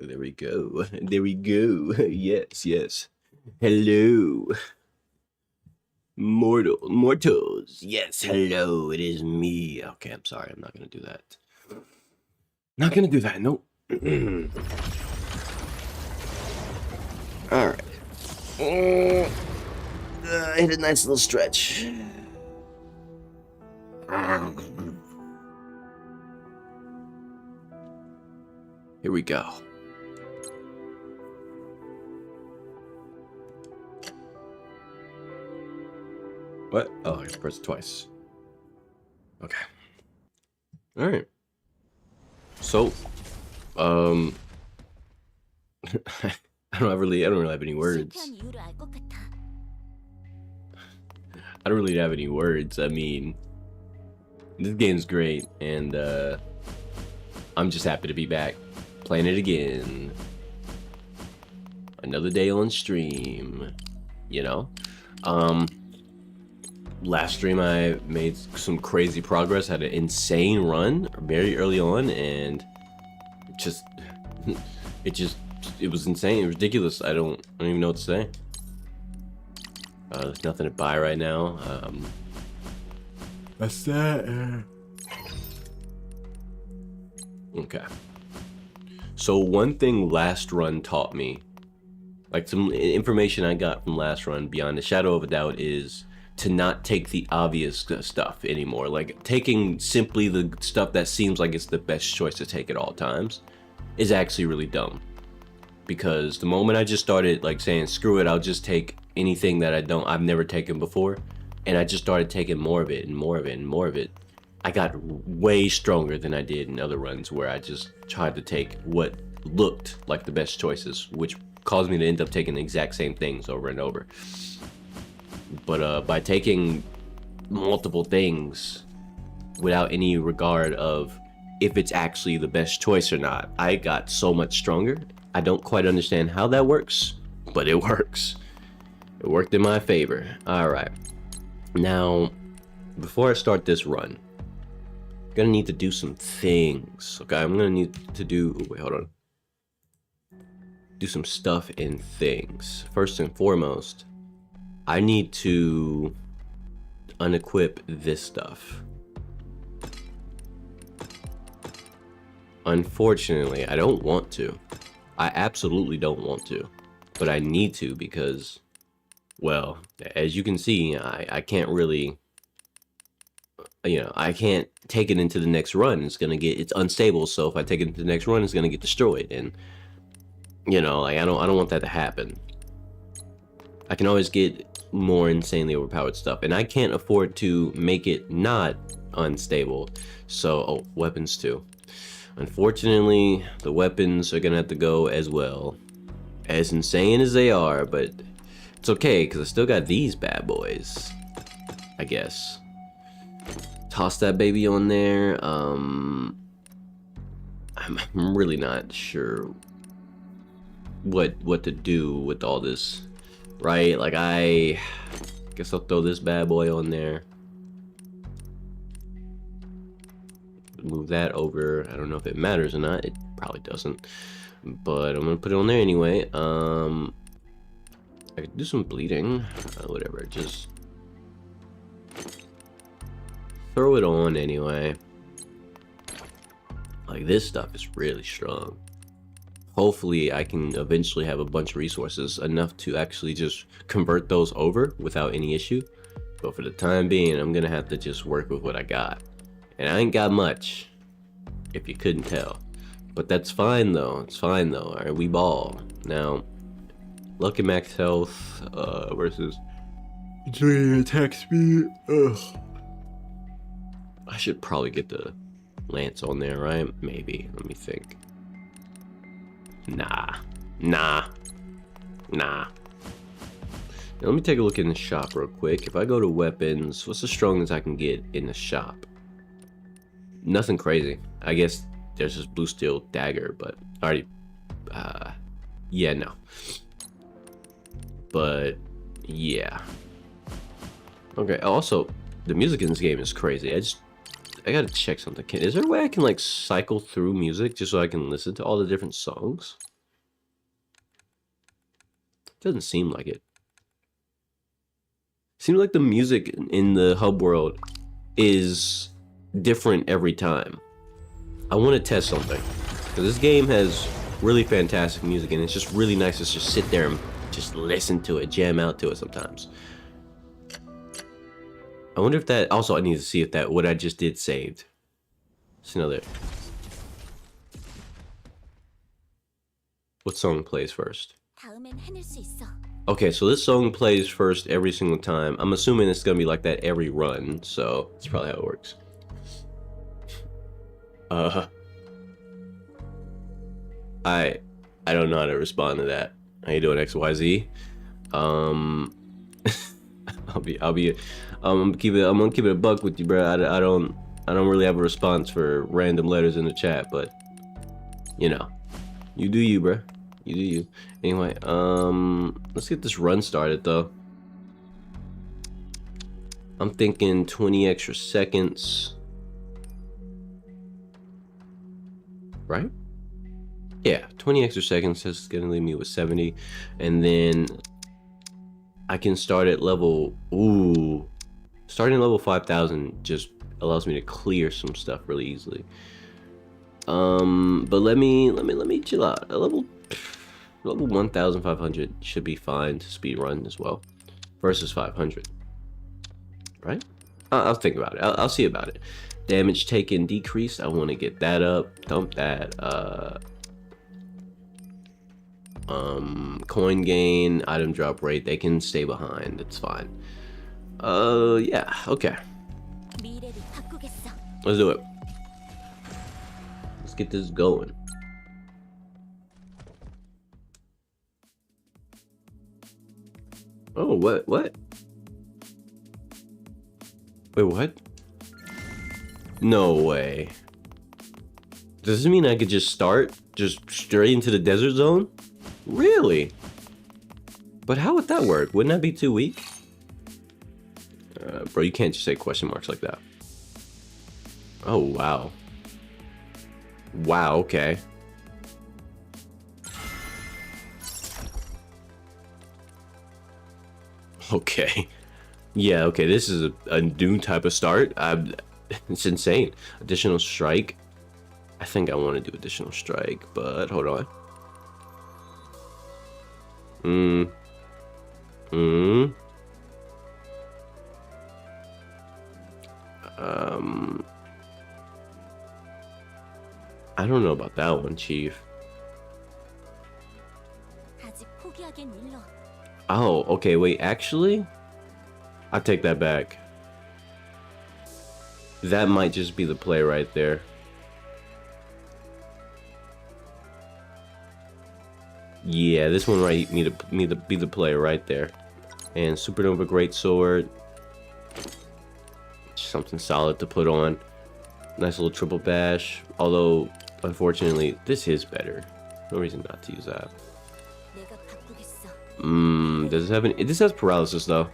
There we go. There we go. Yes, yes. Hello, mortals. Yes, hello. It is me. Okay, I'm sorry. I'm not gonna do that. Not gonna do that. Nope. All right. I hit a nice little stretch. Here we go. What? Oh, I press it twice. Okay. All right. So, I don't really have any words. I don't really have any words. I mean, this game's great, and I'm just happy to be back playing it again. Another day on stream, you know. Last stream I made some crazy progress, had an insane run very early on, and it was insane. It was ridiculous. I don't even know what to say. There's nothing to buy right now. That's that. Okay. So one thing last run taught me, like some information I got from last run beyond a shadow of a doubt, is to not take the obvious stuff anymore. Like taking simply the stuff that seems like it's the best choice to take at all times is actually really dumb. Because the moment I just started like saying, screw it, I'll just take anything that I've never taken before, and I just started taking more of it and more of it and more of it, I got way stronger than I did in other runs where I just tried to take what looked like the best choices, which caused me to end up taking the exact same things over and over. But by taking multiple things without any regard of if it's actually the best choice or not, I got so much stronger. I don't quite understand how that works, but it works. It worked in my favor. All right. Now, before I start this run, I'm gonna need to do some things. Okay, I'm gonna need to do, wait, hold on. Do some stuff in things. First and foremost, I need to unequip this stuff. Unfortunately, I don't want to. I absolutely don't want to, but I need to because, well, as you can see, I can't really, you know, I can't take it into the next run. It's unstable. So if I take it into the next run, it's gonna get destroyed, and you know, like I don't want that to happen. I can always get more insanely overpowered stuff, and I can't afford to make it not unstable. So, oh, weapons too. Unfortunately, the weapons are gonna have to go as well. As insane as they are, but it's okay because I still got these bad boys, I guess. Toss that baby on there. I'm really not sure what to do with all this, right? Like I guess I'll throw this bad boy on there. Move that over. I don't know if it matters or not. It probably doesn't, but I'm gonna put it on there anyway. I could do some bleeding, whatever. Just throw it on anyway. Like this stuff is really strong. Hopefully I can eventually have a bunch of resources enough to actually just convert those over without any issue. But for the time being, I'm gonna have to just work with what I got. And I ain't got much, if you couldn't tell. But that's fine though, it's fine though. Alright, we ball. Now, luck and max health versus attack speed. Ugh. I should probably get the lance on there, right? Maybe, let me think. Nah. Now, let me take a look in the shop real quick. If I go to weapons, what's the strongest I can get in the shop? Nothing crazy. I guess there's this blue steel dagger, but I already, yeah, no. But yeah. Okay. Also, the music in this game is crazy. I gotta check something. Is there a way I can like cycle through music just so I can listen to all the different songs? Doesn't seem like it. Seems like the music in the hub world is different every time. I want to test something because this game has really fantastic music and it's just really nice to just sit there and just listen to it, jam out to it sometimes. I wonder if that also, I need to see if that what I just did saved. It's another. What song plays first? Okay, so this song plays first every single time. I'm assuming it's gonna be like that every run, so that's probably how it works. I don't know how to respond to that. How you doing, XYZ? I'm gonna keep it a buck with you, bro. I don't really have a response for random letters in the chat, but you know, you do you, bro. You do you. Anyway, let's get this run started though. I'm thinking 20 extra seconds. Right? Yeah, 20 extra seconds is gonna leave me with 70. And then I can start at level, starting at level 5,000 just allows me to clear some stuff really easily. But let me chill out. Level 1,500 should be fine to speed run as well, versus 500. Right? I'll think about it. I'll see about it. Damage taken decreased. I want to get that up. Dump that. Coin gain, item drop rate. They can stay behind. It's fine. Yeah. Okay. Let's do it. Let's get this going. Oh, what? Wait, what? No way. Does this mean I could just start just straight into the desert zone? Really? But how would that work? Wouldn't that be too weak? Bro, you can't just say question marks like that. Oh, wow. Wow, okay. Okay. Yeah, okay, this is a new type of start. It's insane. Additional strike. I think I want to do additional strike, but hold on. I don't know about that one, Chief. Oh, okay, wait, actually, I take that back. That might just be the play right there. Yeah, this one right need to be the play right there. And Supernova Greatsword. Something solid to put on. Nice little triple bash. Although, unfortunately, this is better. No reason not to use that. Does it have any? This has paralysis though.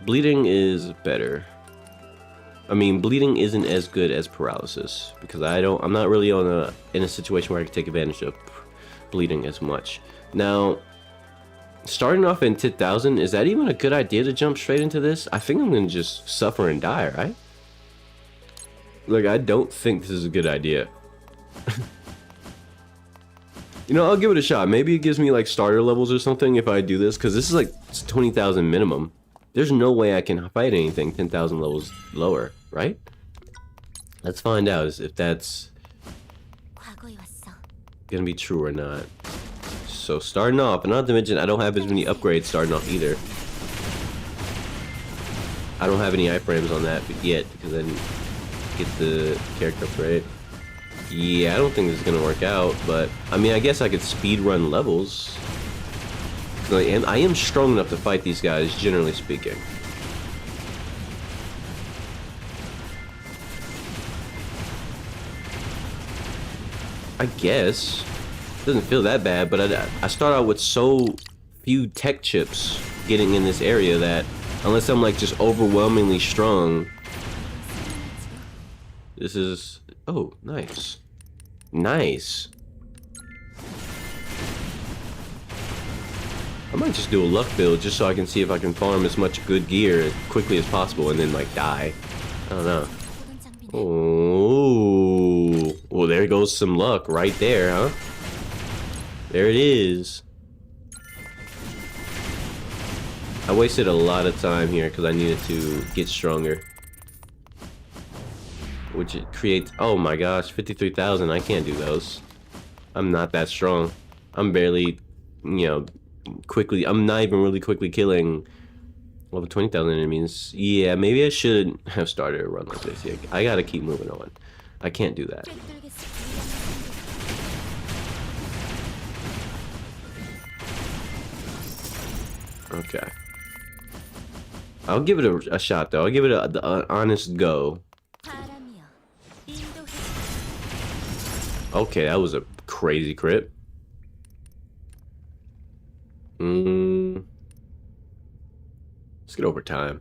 Bleeding is better. I mean, bleeding isn't as good as paralysis because I'm not really in a situation where I can take advantage of bleeding as much. Now, starting off in 10,000, is that even a good idea to jump straight into this? I think I'm gonna just suffer and die, right? Like, I don't think this is a good idea. You know, I'll give it a shot. Maybe it gives me like starter levels or something if I do this, because this is like 20,000 minimum. There's no way I can fight anything 10,000 levels lower, right? Let's find out if that's gonna be true or not. So starting off, and not to mention I don't have as many upgrades starting off either. I don't have any iframes on that yet because I didn't get the character upgrade. Yeah, I don't think this is gonna work out, but I mean, I guess I could speed run levels. I am strong enough to fight these guys, generally speaking. I guess. Doesn't feel that bad, but I start out with so few tech chips getting in this area that unless I'm like just overwhelmingly strong, This is... Oh, nice. Nice. I might just do a luck build just so I can see if I can farm as much good gear as quickly as possible and then, like, die. I don't know. Oh, well, there goes some luck right there, huh? There it is. I wasted a lot of time here because I needed to get stronger. Which it creates... Oh my gosh, 53,000. I can't do those. I'm not that strong. I'm barely, you know, quickly... I'm not even really quickly killing over 20,000 enemies. Yeah, maybe I should have started a run like this. Yeah, I gotta keep moving on. I can't do that. Okay. I'll give it a shot, though. I'll give it an honest go. Okay, that was a crazy crit. Let's get over time.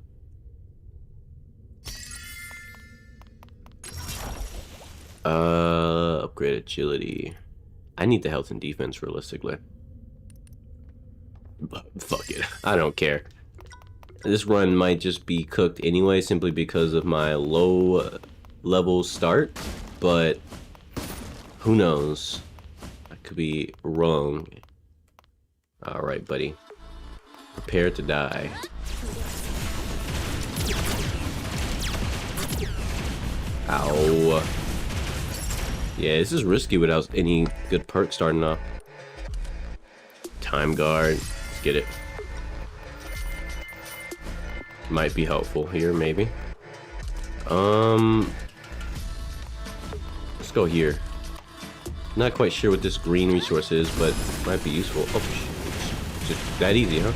Upgrade agility. I need the health and defense realistically. But fuck it. I don't care. This run might just be cooked anyway simply because of my low level start, but who knows? I could be wrong. Alright, buddy. Prepare to die. Ow. Yeah, this is risky without any good perks starting off. Time guard. Let's get it. Might be helpful here, maybe. Let's go here. Not quite sure what this green resource is, but might be useful. Oh, just that easy, huh?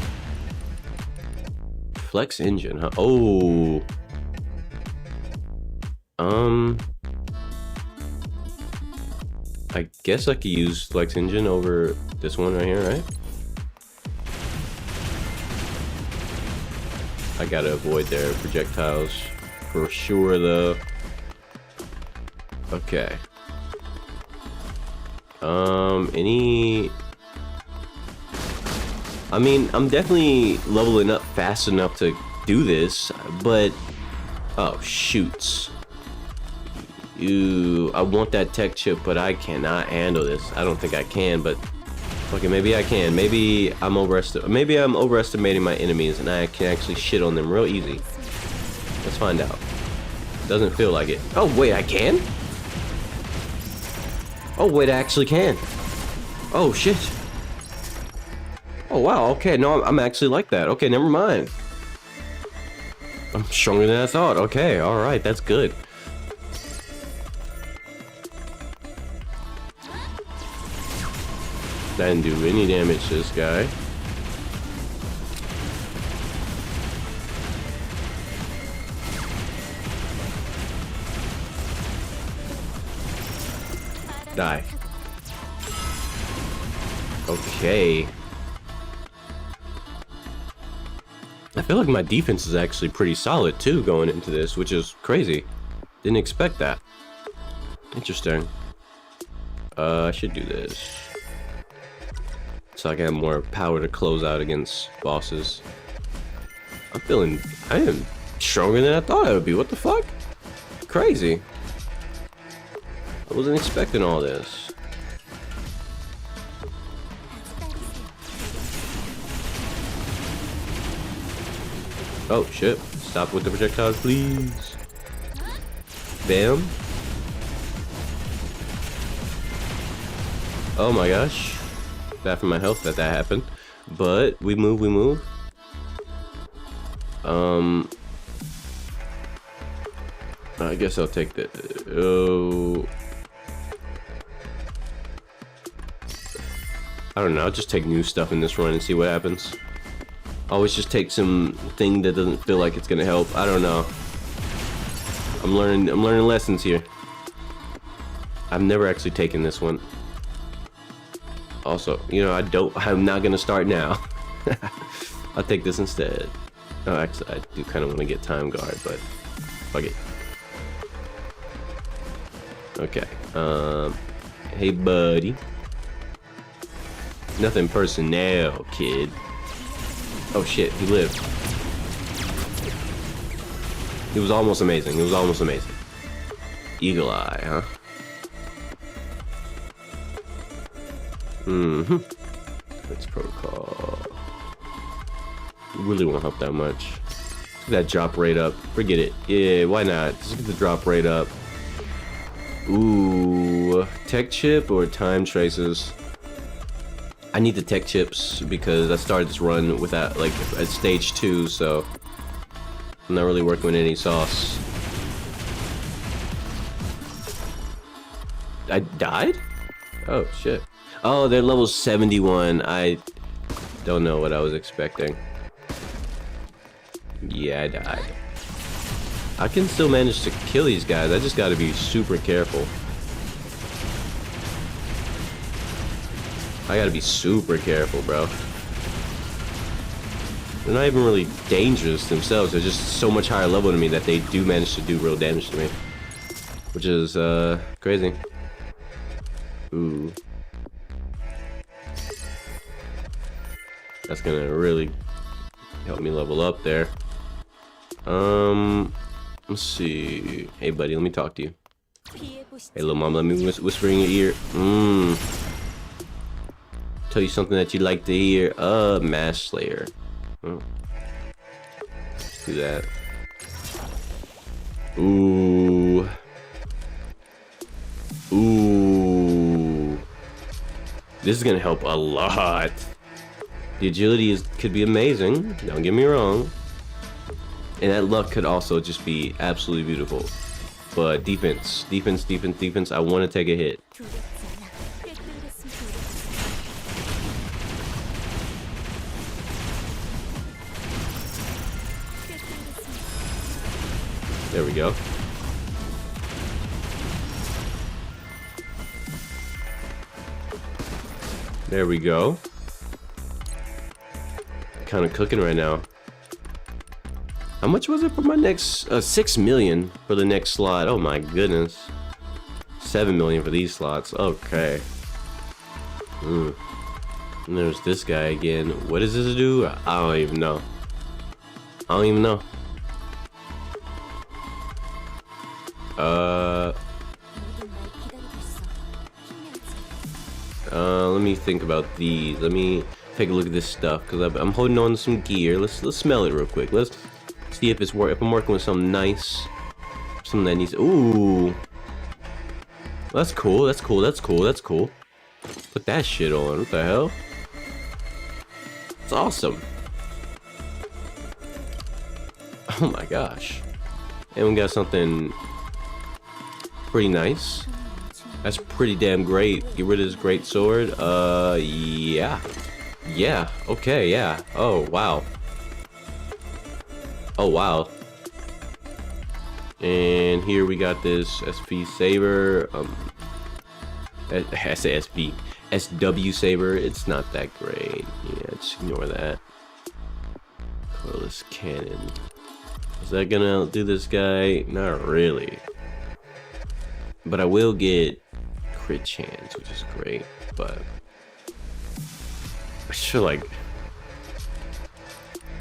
Flex engine, huh? Oh. I guess I could use flex engine over this one right here, right? I gotta avoid their projectiles for sure, though. Okay. Any... I mean, I'm definitely leveling up fast enough to do this, but... Oh, shoots. Ew, I want that tech chip, but I cannot handle this. I don't think I can, but... Okay, maybe I can. Maybe I'm overestimating my enemies, and I can actually shit on them real easy. Let's find out. Doesn't feel like it. Oh, wait, I can? Oh, wait, I actually can. Oh, shit. Oh, wow, okay, no, I'm actually like that. Okay, never mind. I'm stronger than I thought. Okay, alright, that's good. That didn't do any damage to this guy. Die. Okay. I feel like my defense is actually pretty solid too going into this, which is crazy. Didn't expect that. Interesting. I should do this. So I can have more power to close out against bosses. I am stronger than I thought I would be. What the fuck? Crazy. I wasn't expecting all this. Oh shit. Stop with the projectiles, please. Bam. Oh my gosh. Bad for my health that happened. But we move. I guess I'll take the... Oh... I don't know, I'll just take new stuff in this run and see what happens. Always just take some thing that doesn't feel like it's gonna help. I don't know. I'm learning lessons here. I've never actually taken this one. Also, you know, I'm not gonna start now. I'll take this instead. Oh, actually, I do kind of want to get time guard, but fuck it. Okay. Hey, buddy. Nothing personnel, kid. Oh shit, he lived. He was almost amazing. He was almost amazing. Eagle Eye, huh? Mm-hmm. That's protocol. Really won't help that much. Get that drop rate up. Forget it. Yeah, why not? Just get the drop rate up. Ooh, tech chip or time traces? I need the tech chips because I started this run without, like, at stage 2, so I'm not really working with any sauce. I died? Oh shit. Oh, they're level 71. I don't know what I was expecting. Yeah, I died. I can still manage to kill these guys. I just gotta be super careful. I gotta be super careful, bro. They're not even really dangerous themselves. They're just so much higher level than me that they do manage to do real damage to me. Which is, crazy. Ooh. That's gonna really help me level up there. Let's see. Hey, buddy, let me talk to you. Hey, little mama, let me whisper in your ear. Tell you something that you'd like to hear. Mass Slayer. Oh. Let's do that. Ooh. Ooh. This is gonna help a lot. The agility could be amazing. Don't get me wrong. And that luck could also just be absolutely beautiful. But defense. I want to take a hit. There we go. There we go. Kind of cooking right now. How much was it for my next 6 million for the next slot? Oh my goodness. 7 million for these slots. Okay. And there's this guy again. What does this do? I don't even know. Let me think about these. Let me take a look at this stuff because I'm holding on to some gear. Let's smell it real quick. Let's see if it's if I'm working with something nice, something that needs. Ooh, that's cool. That's cool. Put that shit on. What the hell? It's awesome. Oh my gosh. And we got something pretty nice. That's pretty damn great. Get rid of this great sword. Yeah. Yeah. Okay. Yeah. Oh wow. Oh wow. And here we got this SP saber. I say SP. SW saber. It's not that great. Yeah, just ignore that. Colorless cannon. Is that gonna do this guy? Not really. But I will get crit chance, which is great. But I feel like,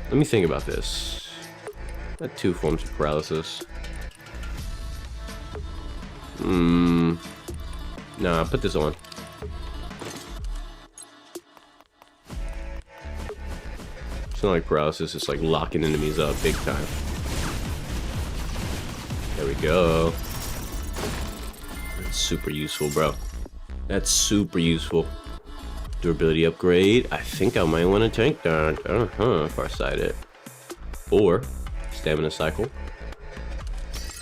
let me think about this. Got 2 forms of paralysis. Nah, put this on. It's not like paralysis, it's like locking enemies up big time. There we go. That's super useful, bro. That's super useful. Durability upgrade. I think I might want to tank that. Farsighted. Or stamina cycle.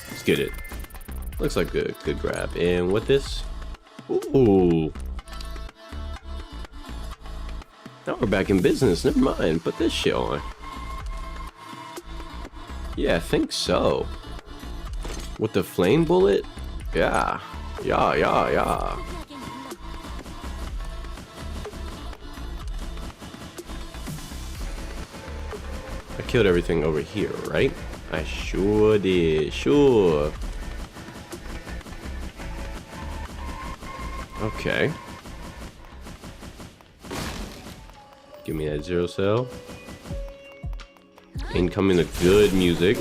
Let's get it. Looks like a good grab. And what this? Ooh. Now we're back in business. Never mind. Put this shit on. Yeah, I think so. With the flame bullet? Yeah. Yeah. I killed everything over here, right? I sure did. Sure. Okay. Give me that zero cell. Incoming the good music.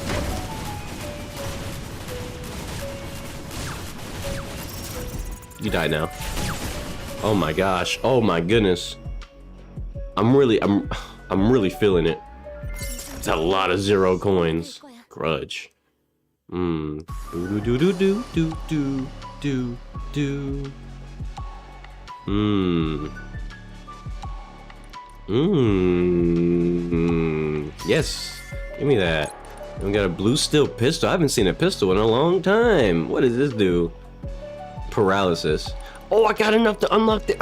You die now. Oh my gosh. Oh my goodness. I'm really feeling it. It's a lot of 0 coins. Grudge. Do do do do do do do do. Yes. Give me that. We got a blue steel pistol. I haven't seen a pistol in a long time. What does this do? Paralysis. Oh, I got enough to unlock the.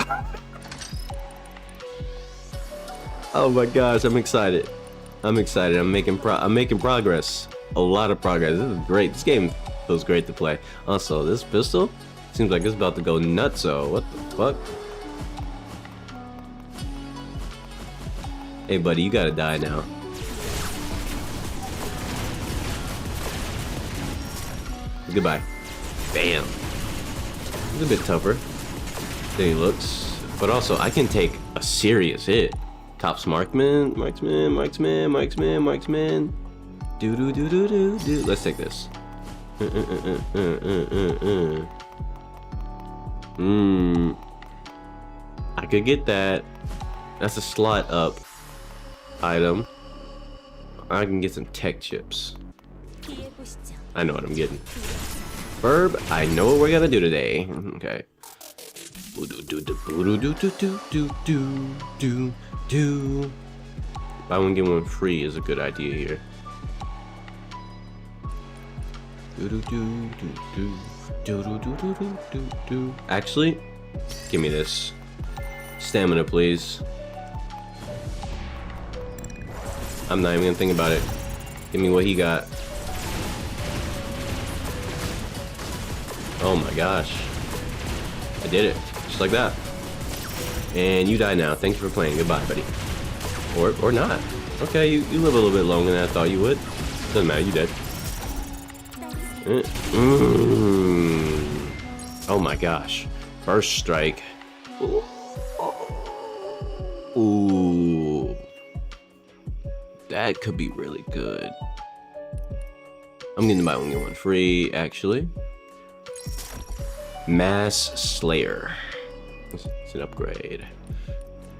Oh my gosh, I'm excited. I'm excited. I'm making progress. A lot of progress. This is great. This game feels great to play. Also, this pistol seems like it's about to go nutso. What the fuck? Hey buddy, you gotta die now. Goodbye. Bam. He's a bit tougher than he looks, but also I can take a serious hit. Tops marksman. Do do do do do do. Let's take this. I could get that. That's a slot up item. I can get some tech chips. I know what I'm getting. Verb, I know what we're gonna do today. Okay. Buy one get one free is a good idea here. Actually, give me this. Stamina, please. I'm not even gonna think about it. Give me what he got. Oh my gosh. I did it. Just like that. And you die now. Thank you for playing. Goodbye, buddy. Or not. Okay, you live a little bit longer than I thought you would. Doesn't matter, you dead. Oh my gosh. First strike. Ooh. That could be really good. I'm gonna buy one get one free, actually. Mass Slayer. It's an upgrade.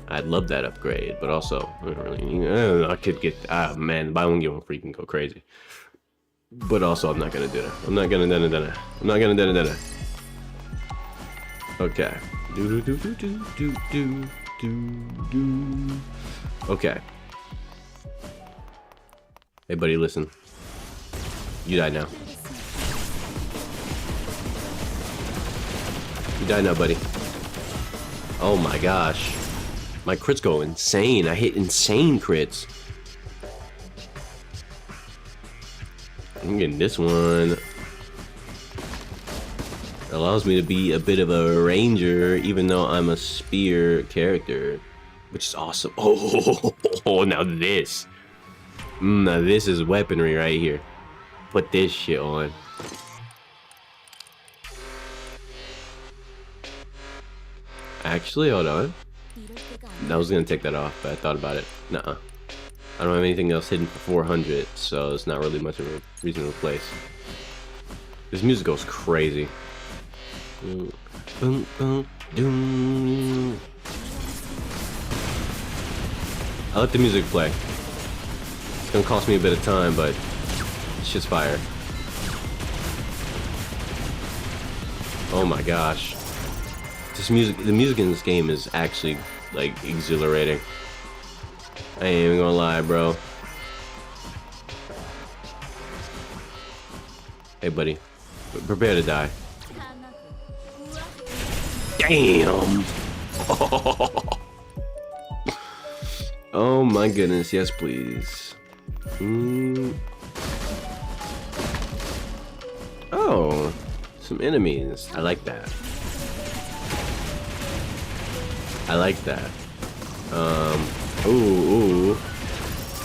I'd love that upgrade, but also I don't really. I could get. Ah man, buy one get one free can go crazy. But also, I'm not gonna do that. I'm not gonna do that. I'm not gonna do that. Okay. Do. Okay. Hey buddy, listen. You die now. You die now, buddy. Oh my gosh. My crits go insane. I hit insane crits. I'm getting this one. It allows me to be a bit of a ranger, even though I'm a spear character, which is awesome. Oh, now this. Now this is weaponry right here. Put this shit on. Actually, hold on. I was gonna take that off, but I thought about it. Nuh-uh. I don't have anything else hidden for 400, so it's not really much of a reason to replace. This music goes crazy. Boom, boom, doom. I let the music play. It's gonna cost me a bit of time, but it's just fire. Oh my gosh. This music, the music in this game is actually like exhilarating. I ain't even gonna lie, bro. Hey, buddy, prepare to die. Damn! Oh my goodness, yes please. Oh, some enemies. I like that. I like that. Ooh.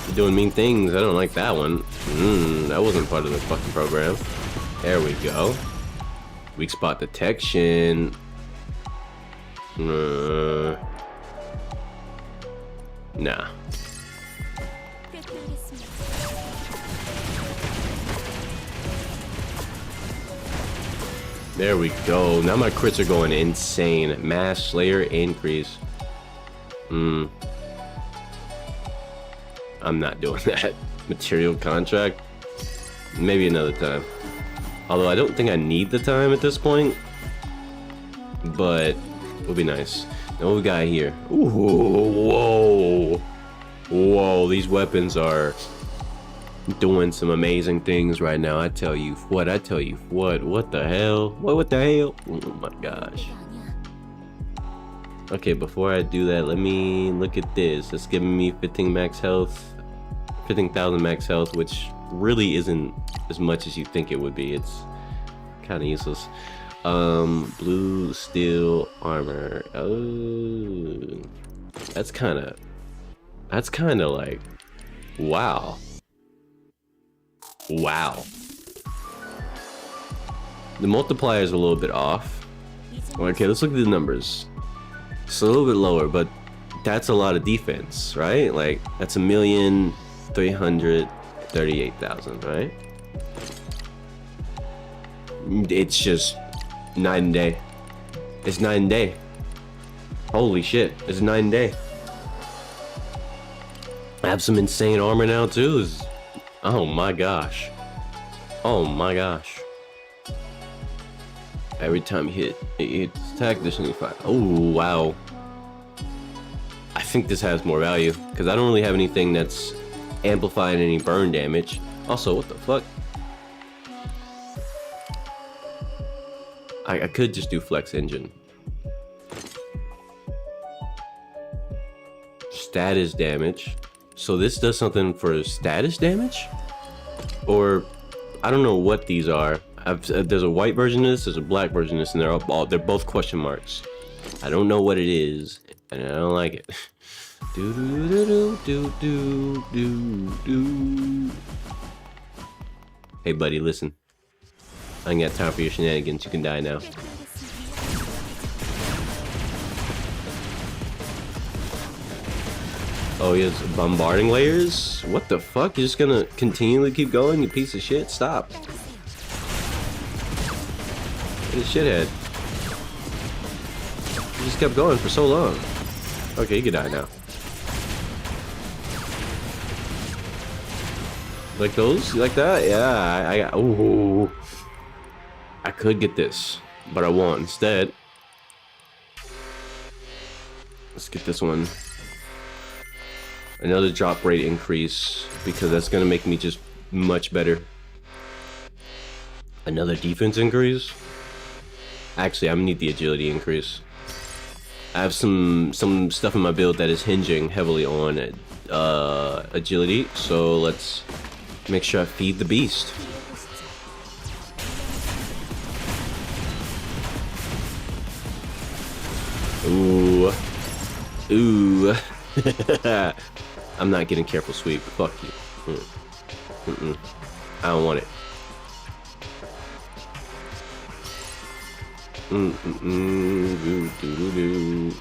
You're doing mean things. I don't like that one. That wasn't part of the fucking program. There we go. Weak spot detection. Nah. There we go. Now my crits are going insane. Mass Slayer increase. I'm not doing that. Material contract? Maybe another time. Although I don't think I need the time at this point. But it would be nice. Now what we got here? Ooh, whoa. Whoa, these weapons are doing some amazing things right now. I tell you what. What the hell? What the hell? Oh my gosh. Okay, before I do that, let me look at this. It's giving me 15 max health. 15,000 max health, which really isn't as much as you think it would be. It's kind of useless. Blue steel armor. Oh, that's kind of like, wow. Wow. The multiplier is a little bit off. Okay, let's look at the numbers. It's a little bit lower, but that's a lot of defense, right? Like, that's 1,338,000, right? It's just night and day. It's night and day. Holy shit, it's night and day. I have some insane armor now too. Oh my gosh. Oh my gosh. Every time you hit, it hits attack additionally 5. Oh wow. I think this has more value because I don't really have anything that's amplifying any burn damage. Also, what the fuck? I could just do flex engine. Status damage. So this does something for status damage? Or I don't know what these are. There's a white version of this, there's a black version of this, and they're both question marks. I don't know what it is, and I don't like it. Do do do do do do do. Hey buddy, listen. I ain't got time for your shenanigans. You can die now. Oh, he has bombarding layers? What the fuck? You're just gonna continually keep going, you piece of shit? Stop. This shithead. He just kept going for so long. Okay, you can die now. Like those? You like that? Yeah, ooh. I could get this, but I won't. Instead, let's get this one. Another drop rate increase, because that's gonna make me just much better. Another defense increase? Actually, I'm gonna need the agility increase. I have some stuff in my build that is hinging heavily on agility, so let's make sure I feed the beast. Ooh. Ooh. I'm not getting careful sweep. Fuck you. I don't want it. Do do do.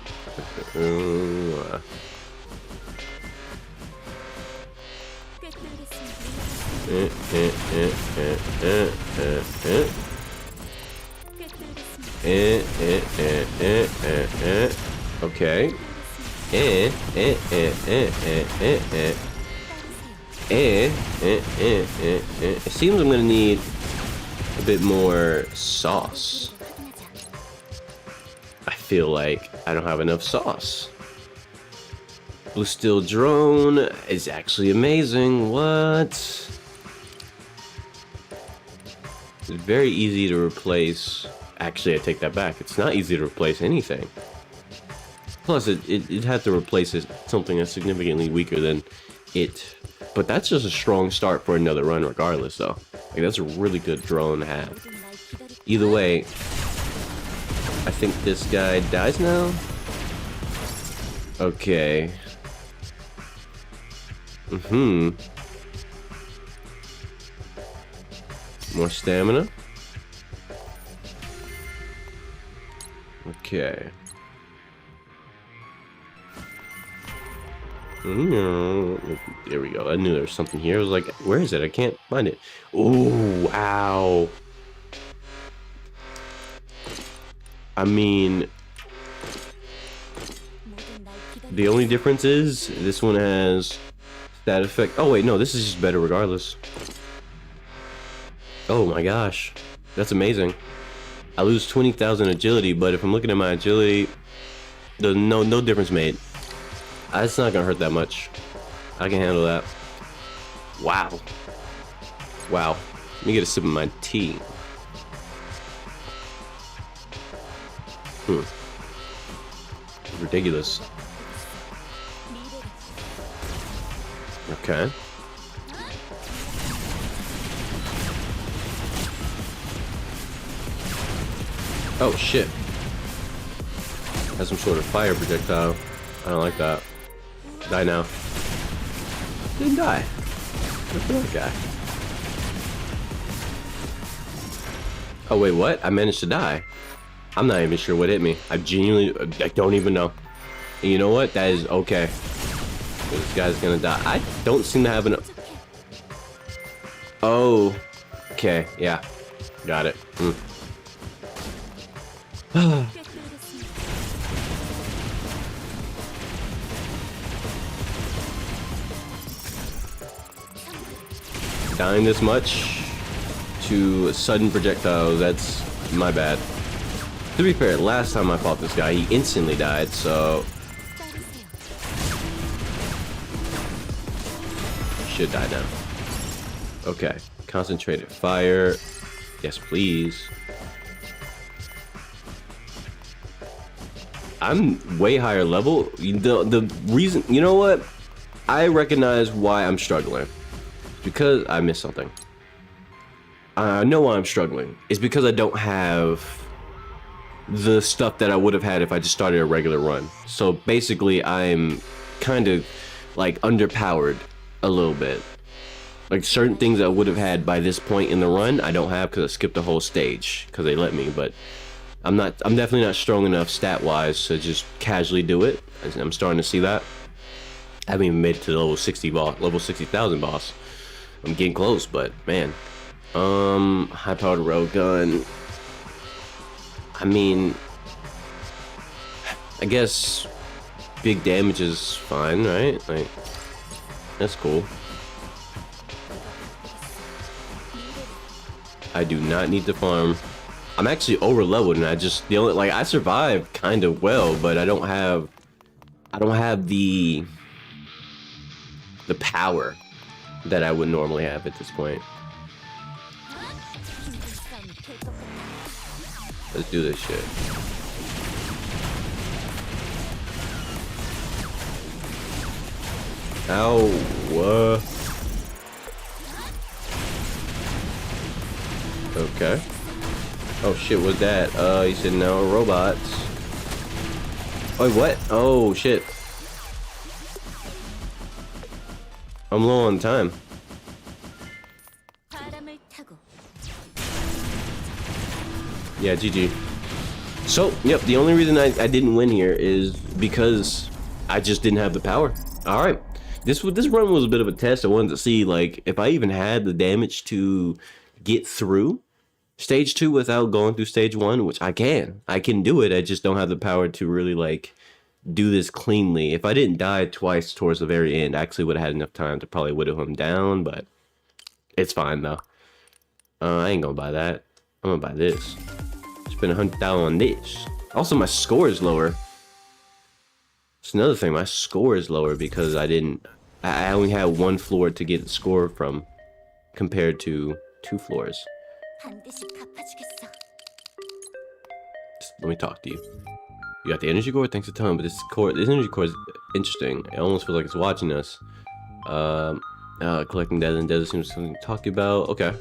Okay. It seems I'm gonna need a bit more sauce. I feel like I don't have enough sauce. Blue Steel Drone is actually amazing. What? It's very easy to replace. Actually, I take that back. It's not easy to replace anything. Plus, it had to replace something that's significantly weaker than it. But that's just a strong start for another run regardless, though. Like, that's a really good drone to have. Either way, I think this guy dies now? Okay. More stamina. Okay. There we go. I knew there was something here. I was like, where is it? I can't find it. Oh, wow. I mean, the only difference is this one has that effect. Oh, wait, no, this is just better regardless. Oh my gosh. That's amazing. I lose 20,000 agility, but if I'm looking at my agility, there's no difference made. It's not gonna hurt that much. I can handle that. Wow. Wow. Let me get a sip of my tea. Ridiculous. Okay. Oh shit. Has some sort of fire projectile. I don't like that. Die now. Didn't die. Good for that guy. Oh wait, what? I managed to die. I'm not even sure what hit me. I don't even know. And you know what? That is okay. This guy's gonna die. I don't seem to have enough. Oh. Okay, yeah. Got it. Dying this much to sudden projectiles, that's my bad. To be fair, last time I fought this guy, he instantly died, so... should die now. Okay, concentrated fire. Yes, please. I'm way higher level. The reason, you know what? I recognize why I'm struggling. Because I missed something. I know why I'm struggling. It's because I don't have the stuff that I would have had if I just started a regular run. So basically, I'm kind of like underpowered a little bit. Like certain things I would have had by this point in the run, I don't have because I skipped the whole stage because they let me. But I'm definitely not strong enough stat-wise to just casually do it. I'm starting to see that. I haven't even made it to the level 60 boss, level 60,000 boss. I'm getting close, but man. High-powered railgun. I mean, I guess big damage is fine, right? Like, that's cool. I do not need to farm. I'm actually over leveled, and I survived kind of well, but I don't have the power that I would normally have at this point. Let's do this shit. Ow, what? Okay. Oh shit, what's that? He said no robots. Wait, what? Oh shit. I'm low on time. Yeah, GG. So, yep, the only reason I didn't win here is because I just didn't have the power. Alright. This run was a bit of a test. I wanted to see, like, if I even had the damage to get through stage 2 without going through stage 1, which I can. I can do it. I just don't have the power to really, like, do this cleanly. If I didn't die twice towards the very end, I actually would have had enough time to probably whittle him down, but it's fine, though. I ain't gonna buy that. I'm gonna buy this. Spend $100 on this. Also, my score is lower. It's another thing. My score is lower because I only had one floor to get the score from compared to 2 floors. Just let me talk to you. You got the energy core? Thanks a ton, but this energy core is interesting. It almost feels like it's watching us. Collecting data and data seems something to talk about. Okay.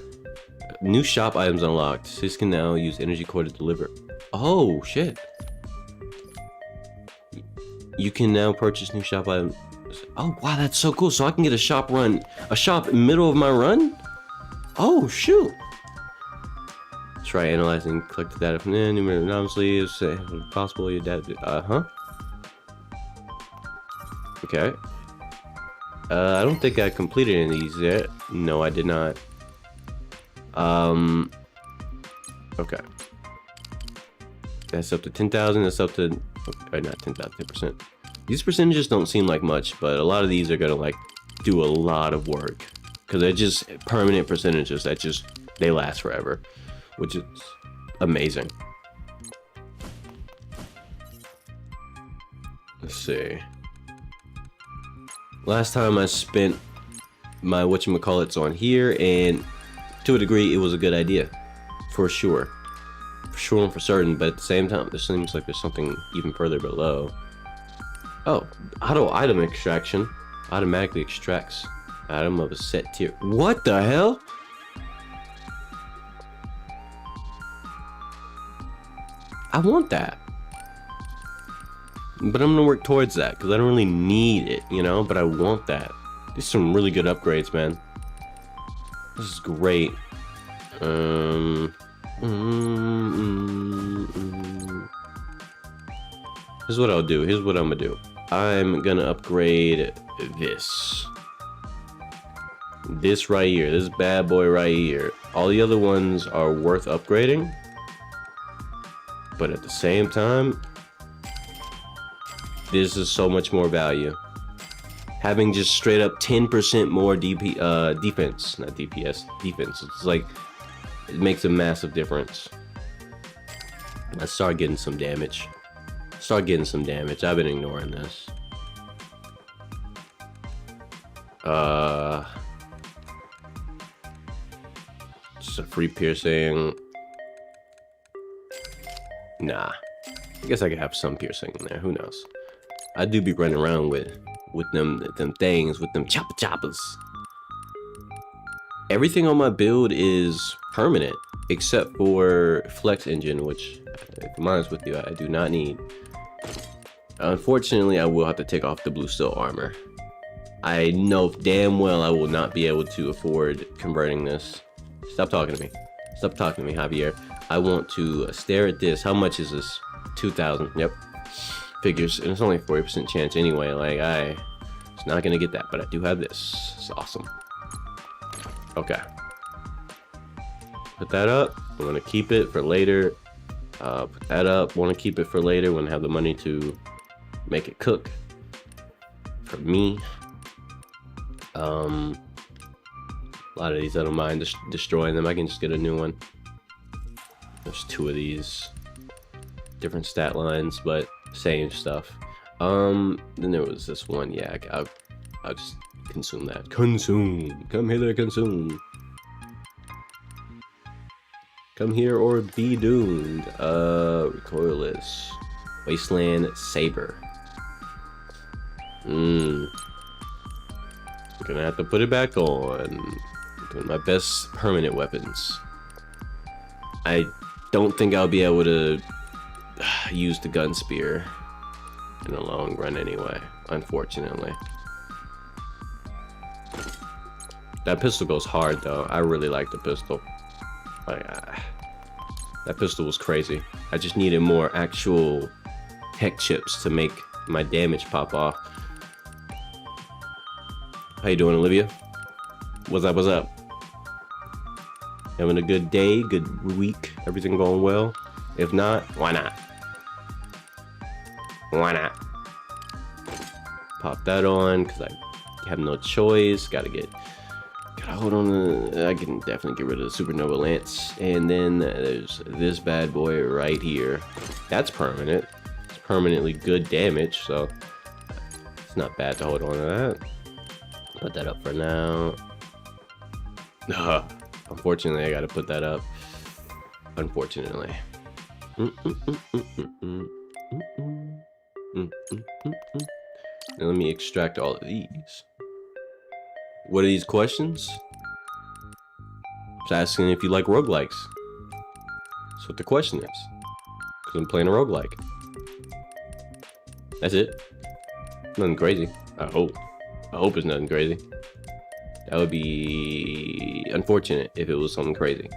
New shop items unlocked. Sis can now use energy core to deliver. Oh shit. You can now purchase new shop items. Oh wow, that's so cool. So I can get a shop in the middle of my run? Oh shoot. Try analyzing, collect the data from there, numerate anonymously, if possible, your data, Okay. I don't think I completed any of these yet. No, I did not. Okay. That's up to 10,000. That's up to, okay, not 10,000, 10%. These percentages don't seem like much, but a lot of these are gonna like do a lot of work because they're just permanent percentages that just, they last forever, which is amazing. Let's see. Last time I spent my whatchamacallits on here, and to a degree, it was a good idea. For sure. For sure and for certain, but at the same time, there seems like there's something even further below. Oh, auto item extraction. Automatically extracts item of a set tier. What the hell? I want that. But I'm gonna work towards that because I don't really need it, you know, but I want that. These are some really good upgrades, man. This is great. Here's what I'll do. Here's what I'm gonna do. I'm gonna upgrade this. This right here. This bad boy right here. All the other ones are worth upgrading. But at the same time, this is so much more value. Having just straight up 10% more defense, not DPS, defense. It's like, it makes a massive difference. Let's start getting some damage. Start getting some damage. I've been ignoring this. Just a free piercing. Nah. I guess I could have some piercing in there. Who knows? I do be running around with them things, with them choppers. Everything on my build is permanent, except for Flex Engine, which, if I'm honest with you, I do not need. Unfortunately, I will have to take off the blue steel armor. I know damn well I will not be able to afford converting this. Stop talking to me. Stop talking to me, Javier. I want to stare at this. How much is this? 2,000. Yep. Figures. And it's only a 40% chance anyway. Like, it's not gonna get that, but I do have this. It's awesome. Okay. Put that up. I'm gonna keep it for later. Put that up. Want to keep it for later when I have the money to make it cook for me. A lot of these I don't mind destroying them. I can just get a new one. There's 2 of these. Different stat lines, but same stuff. Then there was this one. Yeah, I'll just consume that. Consume. Come hither, consume. Come here or be doomed. Recoilless. Wasteland Saber. I'm gonna have to put it back on. Doing my best permanent weapons. I don't think I'll be able to use the gun spear in the long run anyway, unfortunately. That pistol goes hard though. I really like the pistol. Like, that pistol was crazy. I just needed more actual heck chips to make my damage pop off. How you doing, Olivia? What's up, what's up? Having a good day, good week, everything going well? If not, why not? Why not? Pop that on, because I have no choice. Gotta hold on I can definitely get rid of the Supernova Lance. And then there's this bad boy right here. That's permanent. It's permanently good damage, so it's not bad to hold on to that. Put that up for now. Unfortunately, I gotta put that up. Unfortunately. Now let me extract all of these. What are these questions? Just asking if you like roguelikes. That's what the question is. Because I'm playing a roguelike. That's it. Nothing crazy. I hope. I hope it's nothing crazy. That would be unfortunate if it was something crazy.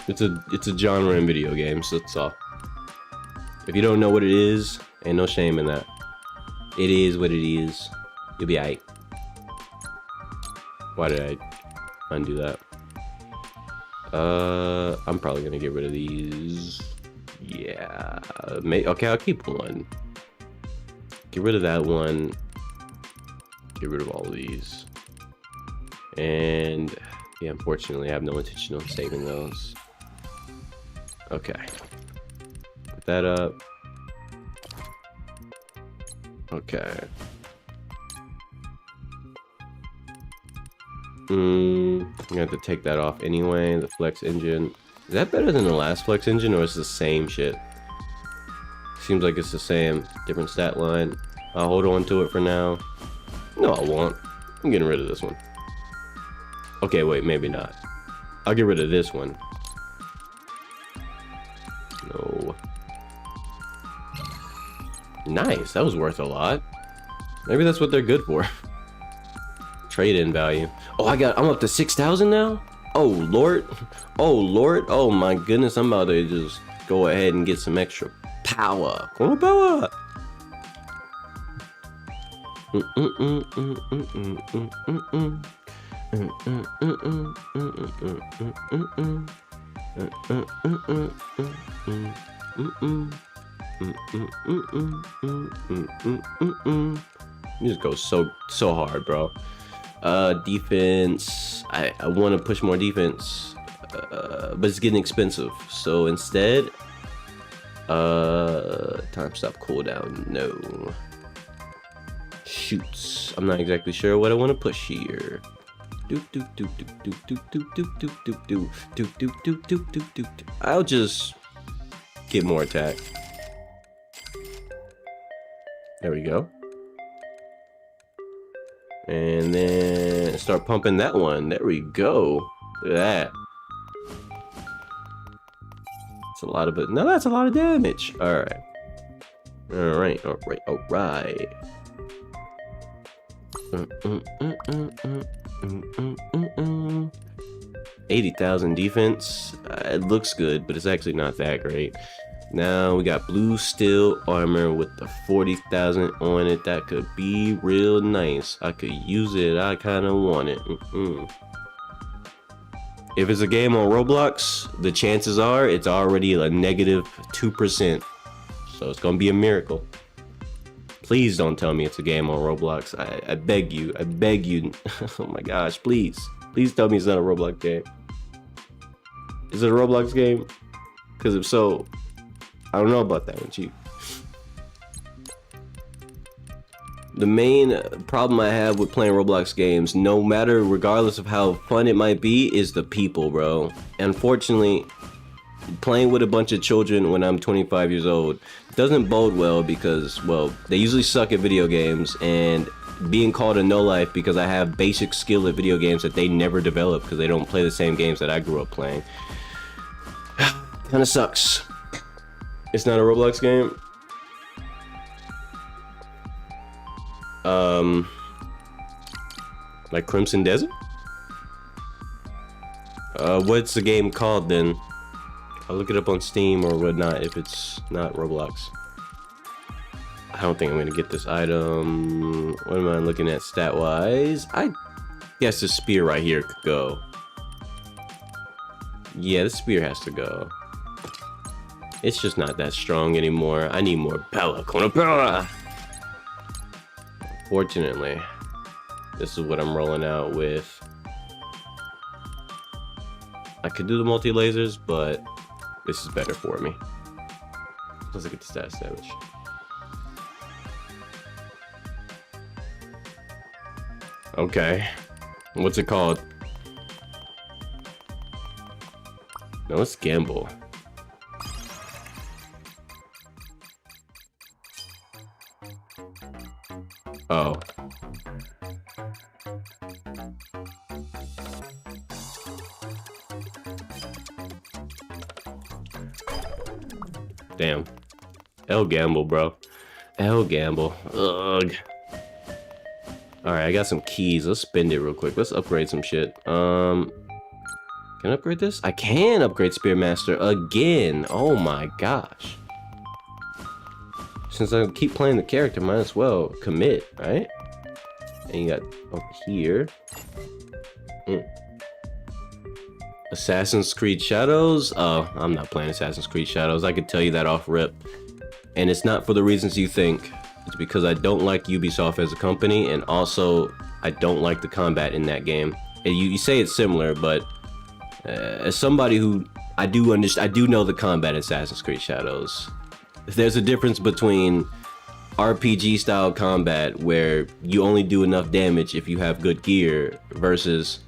It's a genre in video games, that's all. If you don't know what it is, Ain't no shame in that. It is what it is. You'll be aight. Why did I undo that? I'm probably gonna get rid of these. Yeah. Okay, I'll keep one. Get rid of that one. Get rid of all of these. And yeah, unfortunately, I have no intention of saving those. Okay. Put that up. Okay. I'm gonna have to take that off anyway. The flex engine. Is that better than the last flex engine, or is it the same shit? Seems like it's the same, different stat line. I'll hold on to it for now. No, I won't. I'm getting rid of this one. Okay, wait, maybe not. I'll get rid of this one. No. Nice, that was worth a lot. Maybe that's what they're good for. Trade-in value. Oh, I'm up to 6,000 now? Oh, Lord. Oh, Lord. Oh, my goodness. I'm about to just go ahead and get some extra power. Come on, power. You just go so hard, bro. Defense. I want to push more defense, but it's getting expensive. So instead, time stop cooldown. No. Shoots. I'm not exactly sure what I want to push here. I'll just get more attack. There we go. And then start pumping that one. There we go. Look at that. That's a lot of it. No, that's a lot of damage. All right. All right. All right. All right. 80,000 defense. It looks good, but it's actually not that great. Now we got blue steel armor with the 40,000 on it. That could be real nice. I could use it. I kind of want it. If it's a game on Roblox, the chances are it's already a negative 2%. So it's gonna be a miracle. Please don't tell me it's a game on Roblox. I beg you. I beg you. Oh my gosh, please. Please tell me it's not a Roblox game. Is it a Roblox game? Because if so, I don't know about that one, Chief. The main problem I have with playing Roblox games, no matter, regardless of how fun it might be, is the people, bro. Unfortunately, playing with a bunch of children when I'm 25 years old doesn't bode well because, well, they usually suck at video games, and being called a no-life because I have basic skill at video games that they never develop because they don't play the same games that I grew up playing. Kinda sucks. It's not a Roblox game. Like Crimson Desert? What's the game called then? I'll look it up on Steam or whatnot if it's not Roblox. I don't think I'm gonna get this item. What am I looking at stat-wise? I guess the spear right here could go. Yeah, the spear has to go. It's just not that strong anymore. I need more power. Fortunately, this is what I'm rolling out with. I could do the multi-lasers, but this is better for me. Let's look at the stats damage. Okay. What's it called? No, it's Gamble. Oh. Damn. L Gamble, bro. L Gamble. Ugh. Alright, I got some keys. Let's spend it real quick. Let's upgrade some shit. Can I upgrade this? I can upgrade Spearmaster again. Oh my gosh. Since I keep playing the character, might as well commit, right? And you got up here. Assassin's Creed Shadows? Oh, I'm not playing Assassin's Creed Shadows. I could tell you that off rip. And it's not for the reasons you think. It's because I don't like Ubisoft as a company, and also I don't like the combat in that game. And you say it's similar, but as somebody who I do know the combat in Assassin's Creed Shadows. There's a difference between RPG style combat where you only do enough damage if you have good gear versus,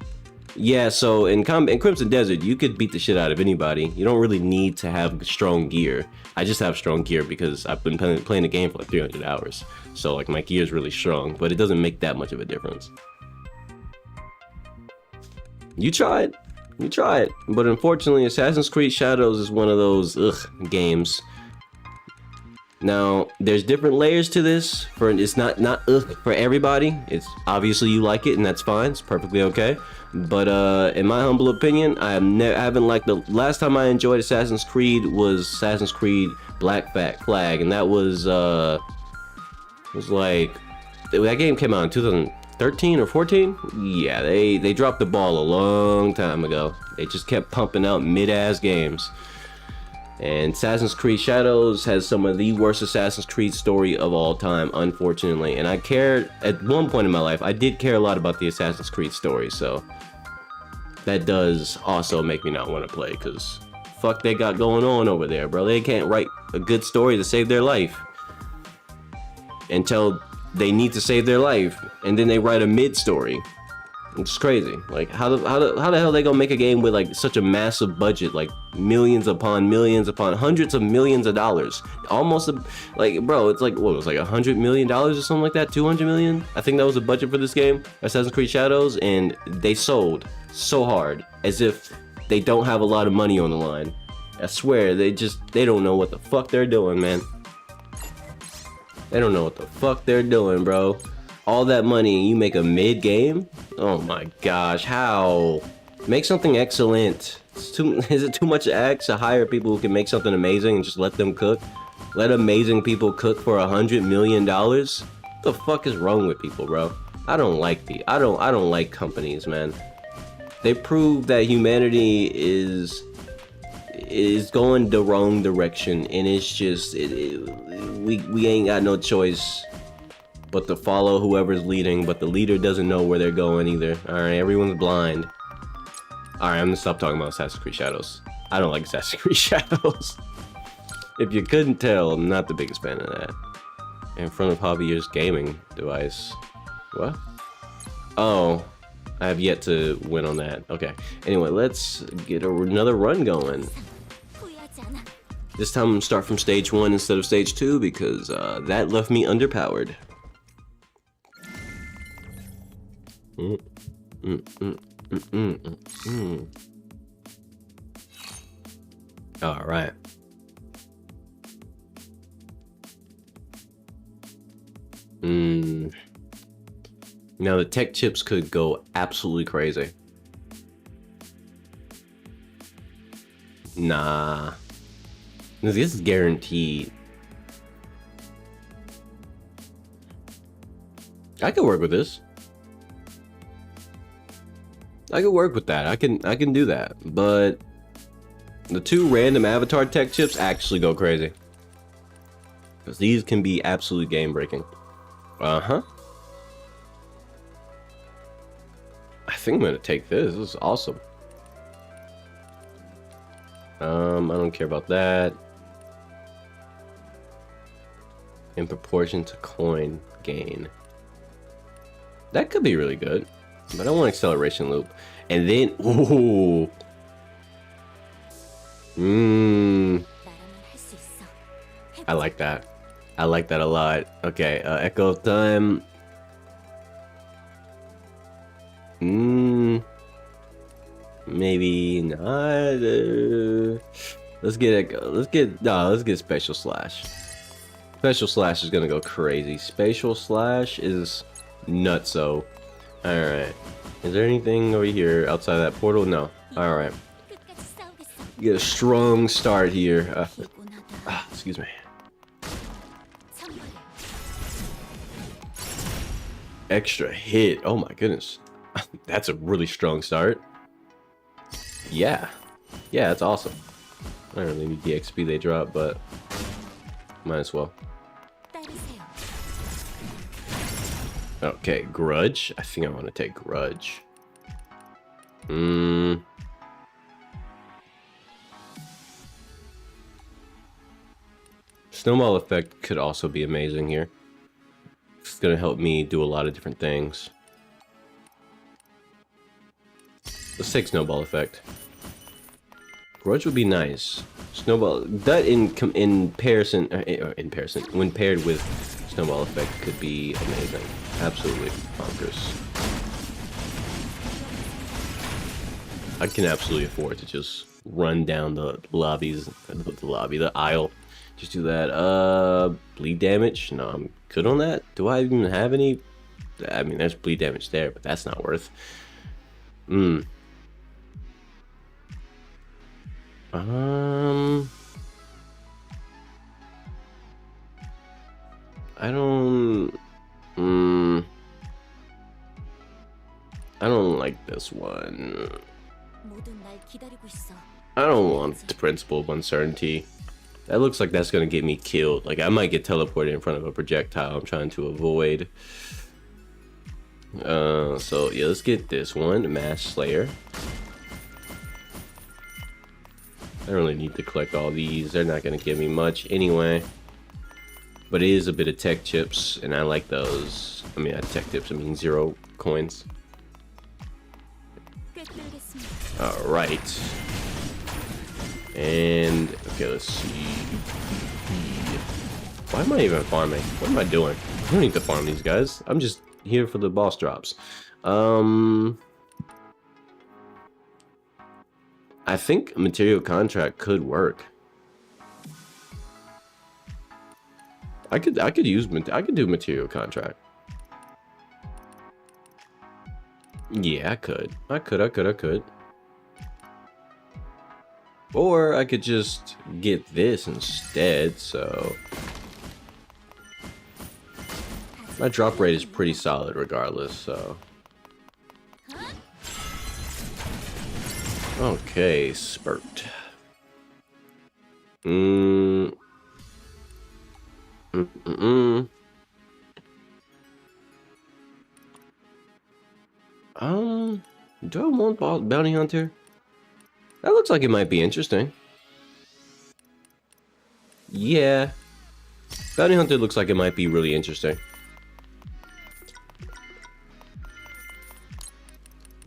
yeah, so in Crimson Desert you could beat the shit out of anybody. You don't really need to have strong gear. I just have strong gear because I've been playing the game for like 300 hours, so like my gear is really strong, but it doesn't make that much of a difference. You try it, but unfortunately Assassin's Creed Shadows is one of those games. Now, there's different layers to this. It's not for everybody. It's obviously you like it, and that's fine. It's perfectly okay. But in my humble opinion, I haven't liked the last time I enjoyed Assassin's Creed was Assassin's Creed Black Flag, and that was like that game came out in 2013 or 14. Yeah, they dropped the ball a long time ago. They just kept pumping out mid-ass games. And Assassin's Creed Shadows has some of the worst Assassin's Creed story of all time, unfortunately. And I cared, at one point in my life, I did care a lot about the Assassin's Creed story, so that does also make me not want to play, because fuck they got going on over there, bro. They can't write a good story to save their life until they need to save their life, and then they write a mid-story. It's crazy. Like, how the hell they gonna make a game with like such a massive budget, like millions upon hundreds of millions of dollars, almost like, bro, it's like, what was like $100 million or something like that, 200 million? I think that was the budget for this game, Assassin's Creed Shadows, and they sold so hard as if they don't have a lot of money on the line. I swear, they don't know what the fuck they're doing, man. They don't know what the fuck they're doing, bro. All that money and you make a mid-game? Oh my gosh, how? Make something excellent. Is it too much to ask to hire people who can make something amazing and just let them cook? Let amazing people cook for $100 million? What the fuck is wrong with people, bro? I don't like companies, man. They prove that humanity is going the wrong direction, and it's just we ain't got no choice but to follow whoever's leading, but the leader doesn't know where they're going either. Alright, everyone's blind. Alright, I'm gonna stop talking about Assassin's Creed Shadows. I don't like Assassin's Creed Shadows. If you couldn't tell, I'm not the biggest fan of that. In front of Javier's gaming device. What? Oh, I have yet to win on that. Okay. Anyway, let's get another run going. This time I'm gonna start from stage 1 instead of stage 2 because that left me underpowered. All right. Now the tech chips could go absolutely crazy. Nah. This is guaranteed. I could work with this. I could work with that. I can do that. But the 2 random avatar tech chips actually go crazy. Because these can be absolute game breaking. Uh-huh. I think I'm gonna take this. This is awesome. I don't care about that. In proportion to coin gain. That could be really good. But I want acceleration loop. And then, ooh. I like that. I like that a lot. Okay, echo of time. Maybe not. Let's get echo. Let's get special slash. Special slash is gonna go crazy. Spatial slash is nutso. Alright. Is there anything over here outside of that portal? No. Alright. Get a strong start here. Excuse me. extra hit. Oh my goodness. That's a really strong start. Yeah. Yeah, that's awesome. I don't really need the XP they drop, but might as well. Okay, Grudge. I think I want to take Grudge. Snowball effect could also be amazing here. It's gonna help me do a lot of different things. Let's take Snowball effect. Grudge would be nice. Snowball that in comparison, when paired with Snowball effect could be amazing. Absolutely bonkers. I can absolutely afford to just run down the the aisle. Just do that. Bleed damage. No, I'm good on that. Do I even have any? I mean, there's bleed damage there, but that's not worth. I don't like this one. I don't want the Principle of Uncertainty. That looks like that's gonna get me killed. Like I might get teleported in front of a projectile I'm trying to avoid. So yeah, let's get this one, Mass Slayer. I don't really need to collect all these. They're not gonna give me much anyway. But it is a bit of tech chips, and I like those. I mean, tech tips. I mean 0 coins. All right. And okay, let's see. Why am I even farming? What am I doing? I don't need to farm these guys. I'm just here for the boss drops. I think material contract could work. I could do material contract. Yeah, I could. Or I could just get this instead, so my drop rate is pretty solid regardless, so. Okay, spurt. Do I want Bounty Hunter? That looks like it might be interesting. Yeah. Bounty Hunter looks like it might be really interesting.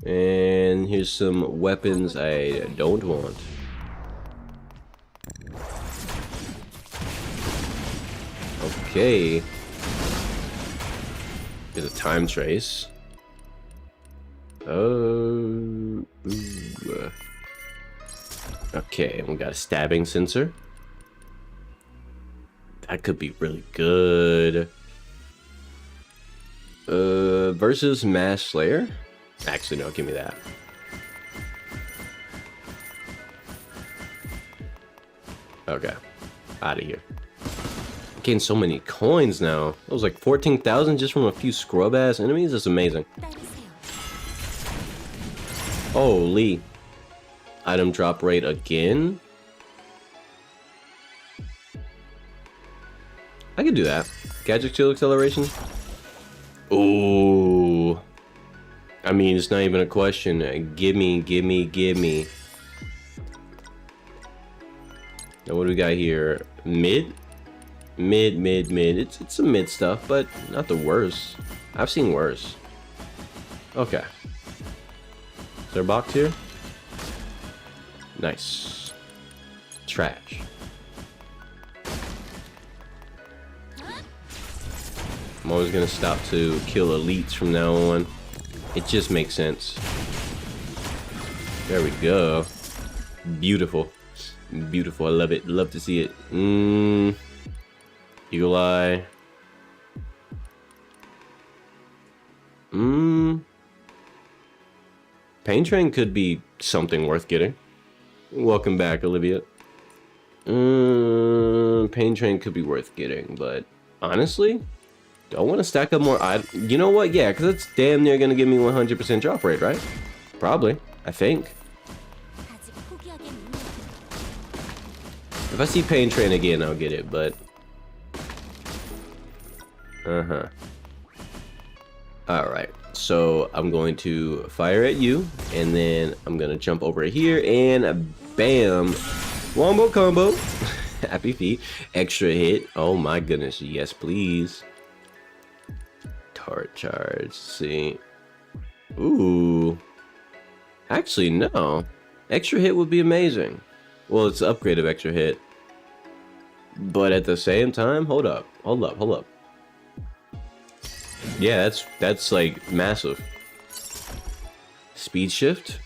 And here's some weapons I don't want. Okay. There's a time trace. Oh. Okay, we got a stabbing sensor. That could be really good. Versus Mass Slayer? Actually, no, give me that. Okay, out of here. I'm getting so many coins now. It was like 14,000 just from a few scrub-ass enemies? That's amazing. Holy. Item drop rate again? I could do that. Gadget Shield Acceleration? Ooh. I mean, it's not even a question. Gimme. Now, what do we got here? Mid. It's some mid stuff, but not the worst. I've seen worse. Okay. Is there a box here? Nice. Trash. I'm always gonna stop to kill elites from now on. It just makes sense. There we go. Beautiful. Beautiful. I love it. Love to see it. Eagle Eye. Pain Train could be something worth getting. Welcome back, Olivia. Pain Train could be worth getting, but honestly, Do I want to stack up more? You know what? Yeah, because it's damn near going to give me 100% drop rate, right? Probably. I think. If I see Pain Train again, I'll get it, but... Alright, so I'm going to fire at you, and then I'm going to jump over here, and bam! Wombo combo! Happy feet. Extra hit. Oh my goodness, yes please. Tart charge, see. Ooh. Actually, no. Extra hit would be amazing. Well, it's an upgrade of extra hit. But at the same time, hold up. Yeah, that's like massive. Speed shift?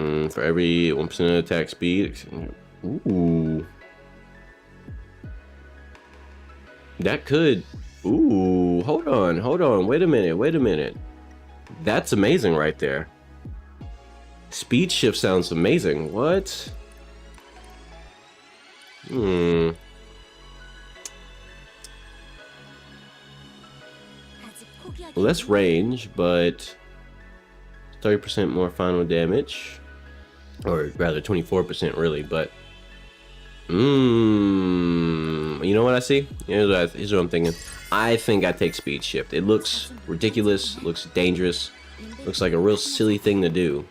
For every 1% attack speed. Ooh. That could... Ooh, hold on. Wait a minute. That's amazing right there. Speed shift sounds amazing. What? Less range, but 30% more final damage. Or rather 24% really, but... You know what I see? Here's what I'm thinking. I think I take speed shift. It looks ridiculous, looks dangerous, looks like a real silly thing to do.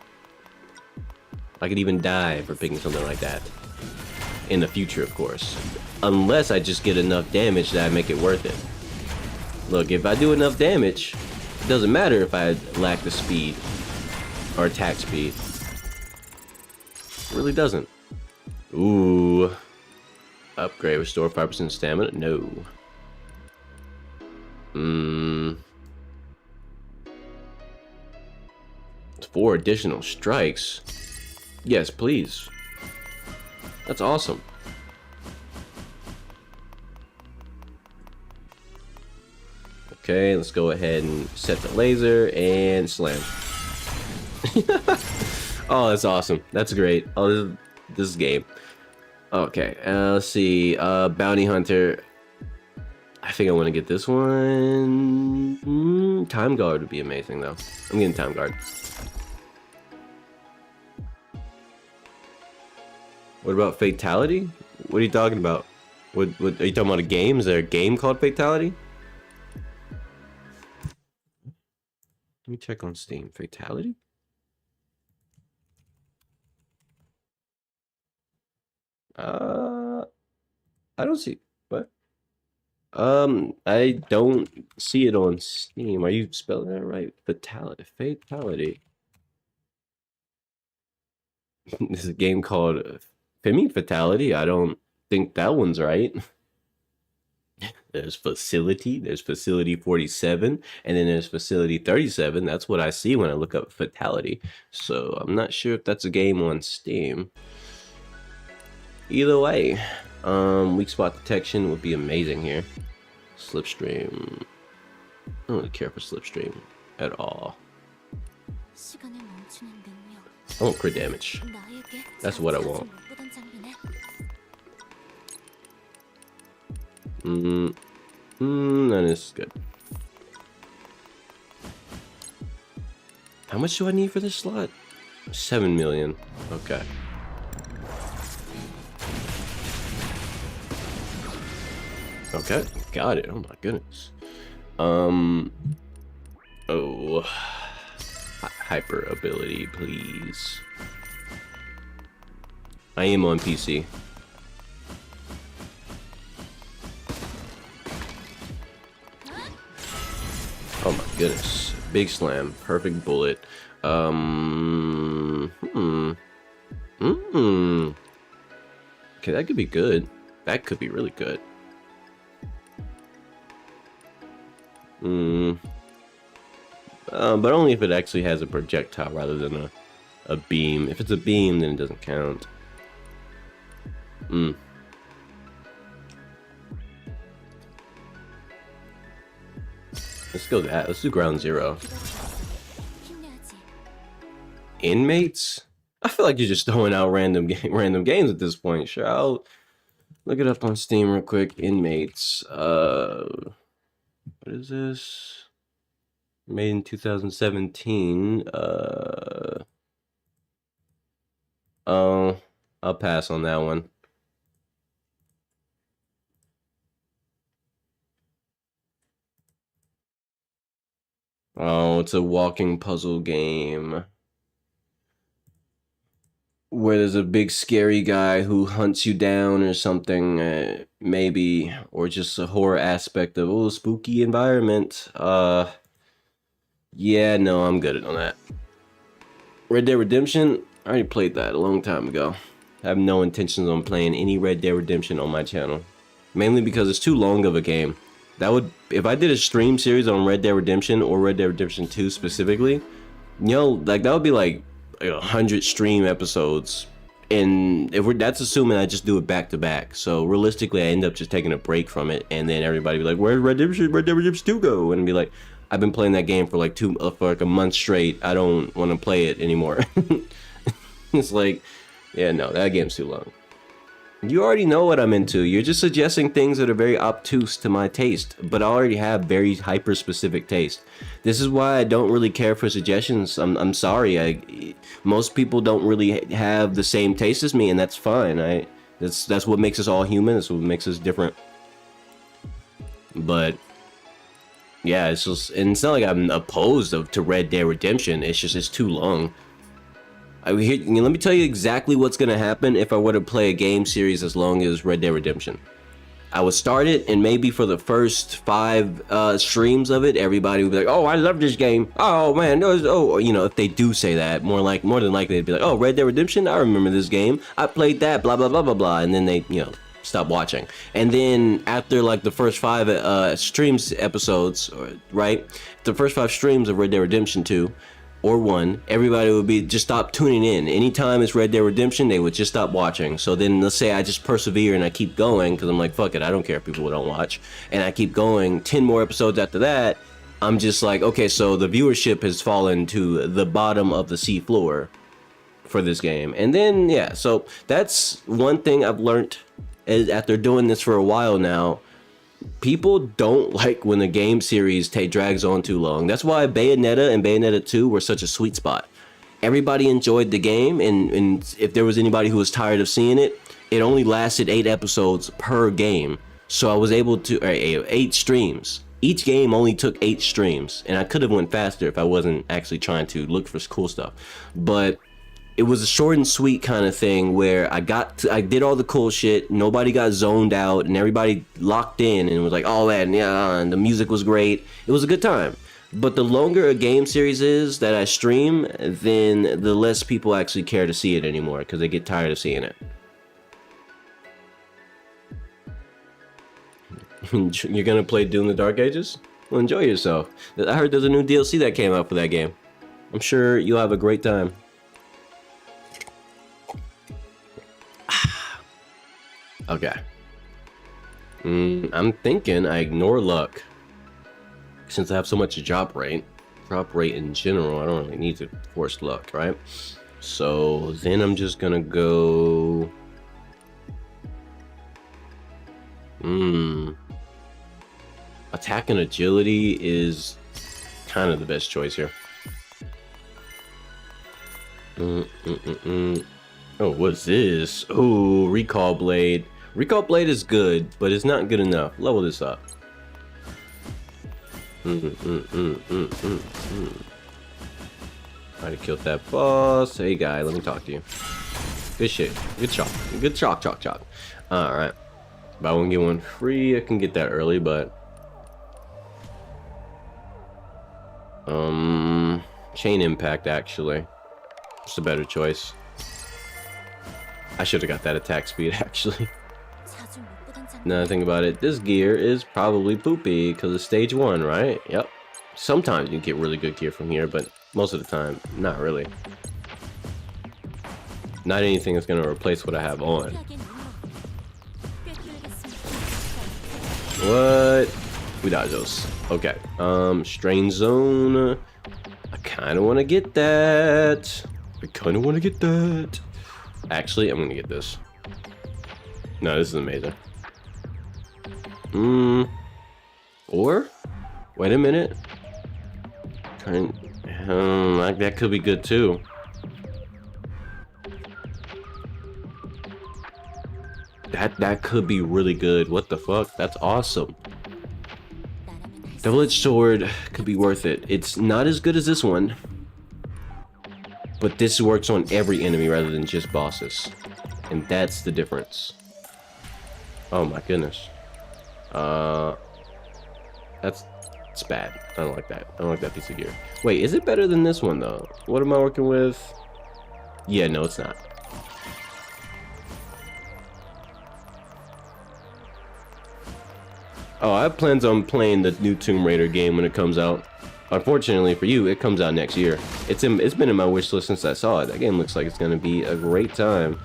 I could even die for picking something like that. In the future, of course. Unless I just get enough damage that I make it worth it. Look, if I do enough damage, it doesn't matter if I lack the speed. Or attack speed. It really doesn't. Ooh. Upgrade, restore 5% stamina? No. 4 additional strikes? Yes, please. That's awesome. Okay, let's go ahead and set the laser and slam. Oh, that's awesome. That's great. Oh, this game. Okay, let's see. Bounty Hunter. I think I want to get this one. Time Guard would be amazing, though. I'm getting Time Guard. What about Fatality? What are you talking about? What are you talking about? A game? Is there a game called Fatality? Let me check on Steam. Fatality? I don't see what. I don't see it on Steam. Are you spelling that right? Fatality. This is a game called Femi Fatality. I don't think that one's right. There's Facility 47, and then there's Facility 37. That's what I see when I look up Fatality. So I'm not sure if that's a game on Steam. Either way, weak spot detection would be amazing here. Slipstream. I don't really care for Slipstream at all. I want crit damage. That's what I want. That is good. How much do I need for this slot? 7 million. Okay. Okay, got it. Oh my goodness. Oh, hyper ability, please. I am on PC. Oh my goodness. Big slam, perfect bullet. Okay, that could be good. That could be really good. But only if it actually has a projectile rather than a beam. If it's a beam, then it doesn't count. Let's go that. Let's do ground zero. Inmates? I feel like you're just throwing out random games at this point. Sure, Look it up on Steam real quick. Inmates. What is this? Made in 2017. Oh, I'll pass on that one. Oh, it's a walking puzzle game where there's a big scary guy who hunts you down or something, maybe, or just a horror aspect of, oh, spooky environment. Yeah, no, I'm good on that. Red Dead Redemption, I already played that a long time ago. I have no intentions on playing any Red Dead Redemption on my channel, mainly because it's too long of a game. That would, if I did a stream series on Red Dead Redemption or Red Dead Redemption 2 specifically, you know, like that would be like 100 stream episodes, and if that's assuming I just do it back to back. So realistically, I end up just taking a break from it, and then everybody be like, "Where's Red Dead Redemption 2 go?" And be like, "I've been playing that game for like a month straight. I don't want to play it anymore." It's like, yeah, no, that game's too long. You already know what I'm into. You're just suggesting things that are very obtuse to my taste, but I already have very hyper-specific taste. This is why I don't really care for suggestions. I'm sorry. Most people don't really have the same taste as me, and that's fine. That's what makes us all human. That's what makes us different. But yeah, it's just, and it's not like I'm opposed to Red Dead Redemption. It's just, it's too long. Let me tell you exactly what's gonna happen if I were to play a game series as long as Red Dead Redemption. I would start it, and maybe for the first 5 streams of it, everybody would be like, "Oh, I love this game. Oh man, oh," you know, if they do say that, more than likely they'd be like, "Oh, Red Dead Redemption. I remember this game. I played that. Blah blah blah blah blah," and then they, you know, stop watching. And then after like the first 5 streams episodes, right, the first 5 streams of Red Dead Redemption 2. Or 1, everybody would be just stop tuning in. Anytime it's Red Dead Redemption, they would just stop watching. So then let's say I just persevere and I keep going because I'm like, fuck it, I don't care if people don't watch. And I keep going 10 more episodes after that. I'm just like, okay, so the viewership has fallen to the bottom of the sea floor for this game. And then, yeah, so that's one thing I've learned is after doing this for a while now. People don't like when the game series drags on too long. That's why Bayonetta and Bayonetta 2 were such a sweet spot. Everybody enjoyed the game, and if there was anybody who was tired of seeing it, it only lasted 8 episodes per game. So I was able to, 8 streams. Each game only took 8 streams, and I could have went faster if I wasn't actually trying to look for cool stuff. But it was a short and sweet kind of thing where I did all the cool shit, nobody got zoned out, and everybody locked in and was like, oh man, yeah, and the music was great. It was a good time. But the longer a game series is that I stream, then the less people actually care to see it anymore because they get tired of seeing it. You're gonna play Doom the Dark Ages? Well, enjoy yourself. I heard there's a new DLC that came out for that game. I'm sure you'll have a great time. Okay. I'm thinking I ignore luck. Since I have so much drop rate in general, I don't really need to force luck, right? So then I'm just gonna go... Attack and agility is kind of the best choice here. Oh, what's this? Oh, Recall Blade. Recall Blade is good, but it's not good enough. Level this up. Already killed that boss. Hey guy, let me talk to you. Good shit. Good chalk. Good chalk. Alright. Buy one, get one free. I can get that early, but... Chain Impact, actually. It's a better choice. I should have got that attack speed, actually. Now I think about it, this gear is probably poopy because it's stage 1, right? Yep. Sometimes you get really good gear from here, but most of the time, not really. Not anything that's going to replace what I have on. What? We dodge those. Okay. Strain Zone. I kind of want to get that. Actually, I'm going to get this. No, this is amazing. Or wait a minute. Like that could be good too. That could be really good. What the fuck? That's awesome. Double-edged sword could be worth it. It's not as good as this one, but this works on every enemy rather than just bosses, and that's the difference. Oh my goodness. It's bad. I don't like that. I don't like that piece of gear. Wait, is it better than this one though? What am I working with? Yeah, no, it's not. Oh, I have plans on playing the new Tomb Raider game when it comes out. Unfortunately for you, it comes out next year. It's been in my wish list since I saw it. That game looks like it's gonna be a great time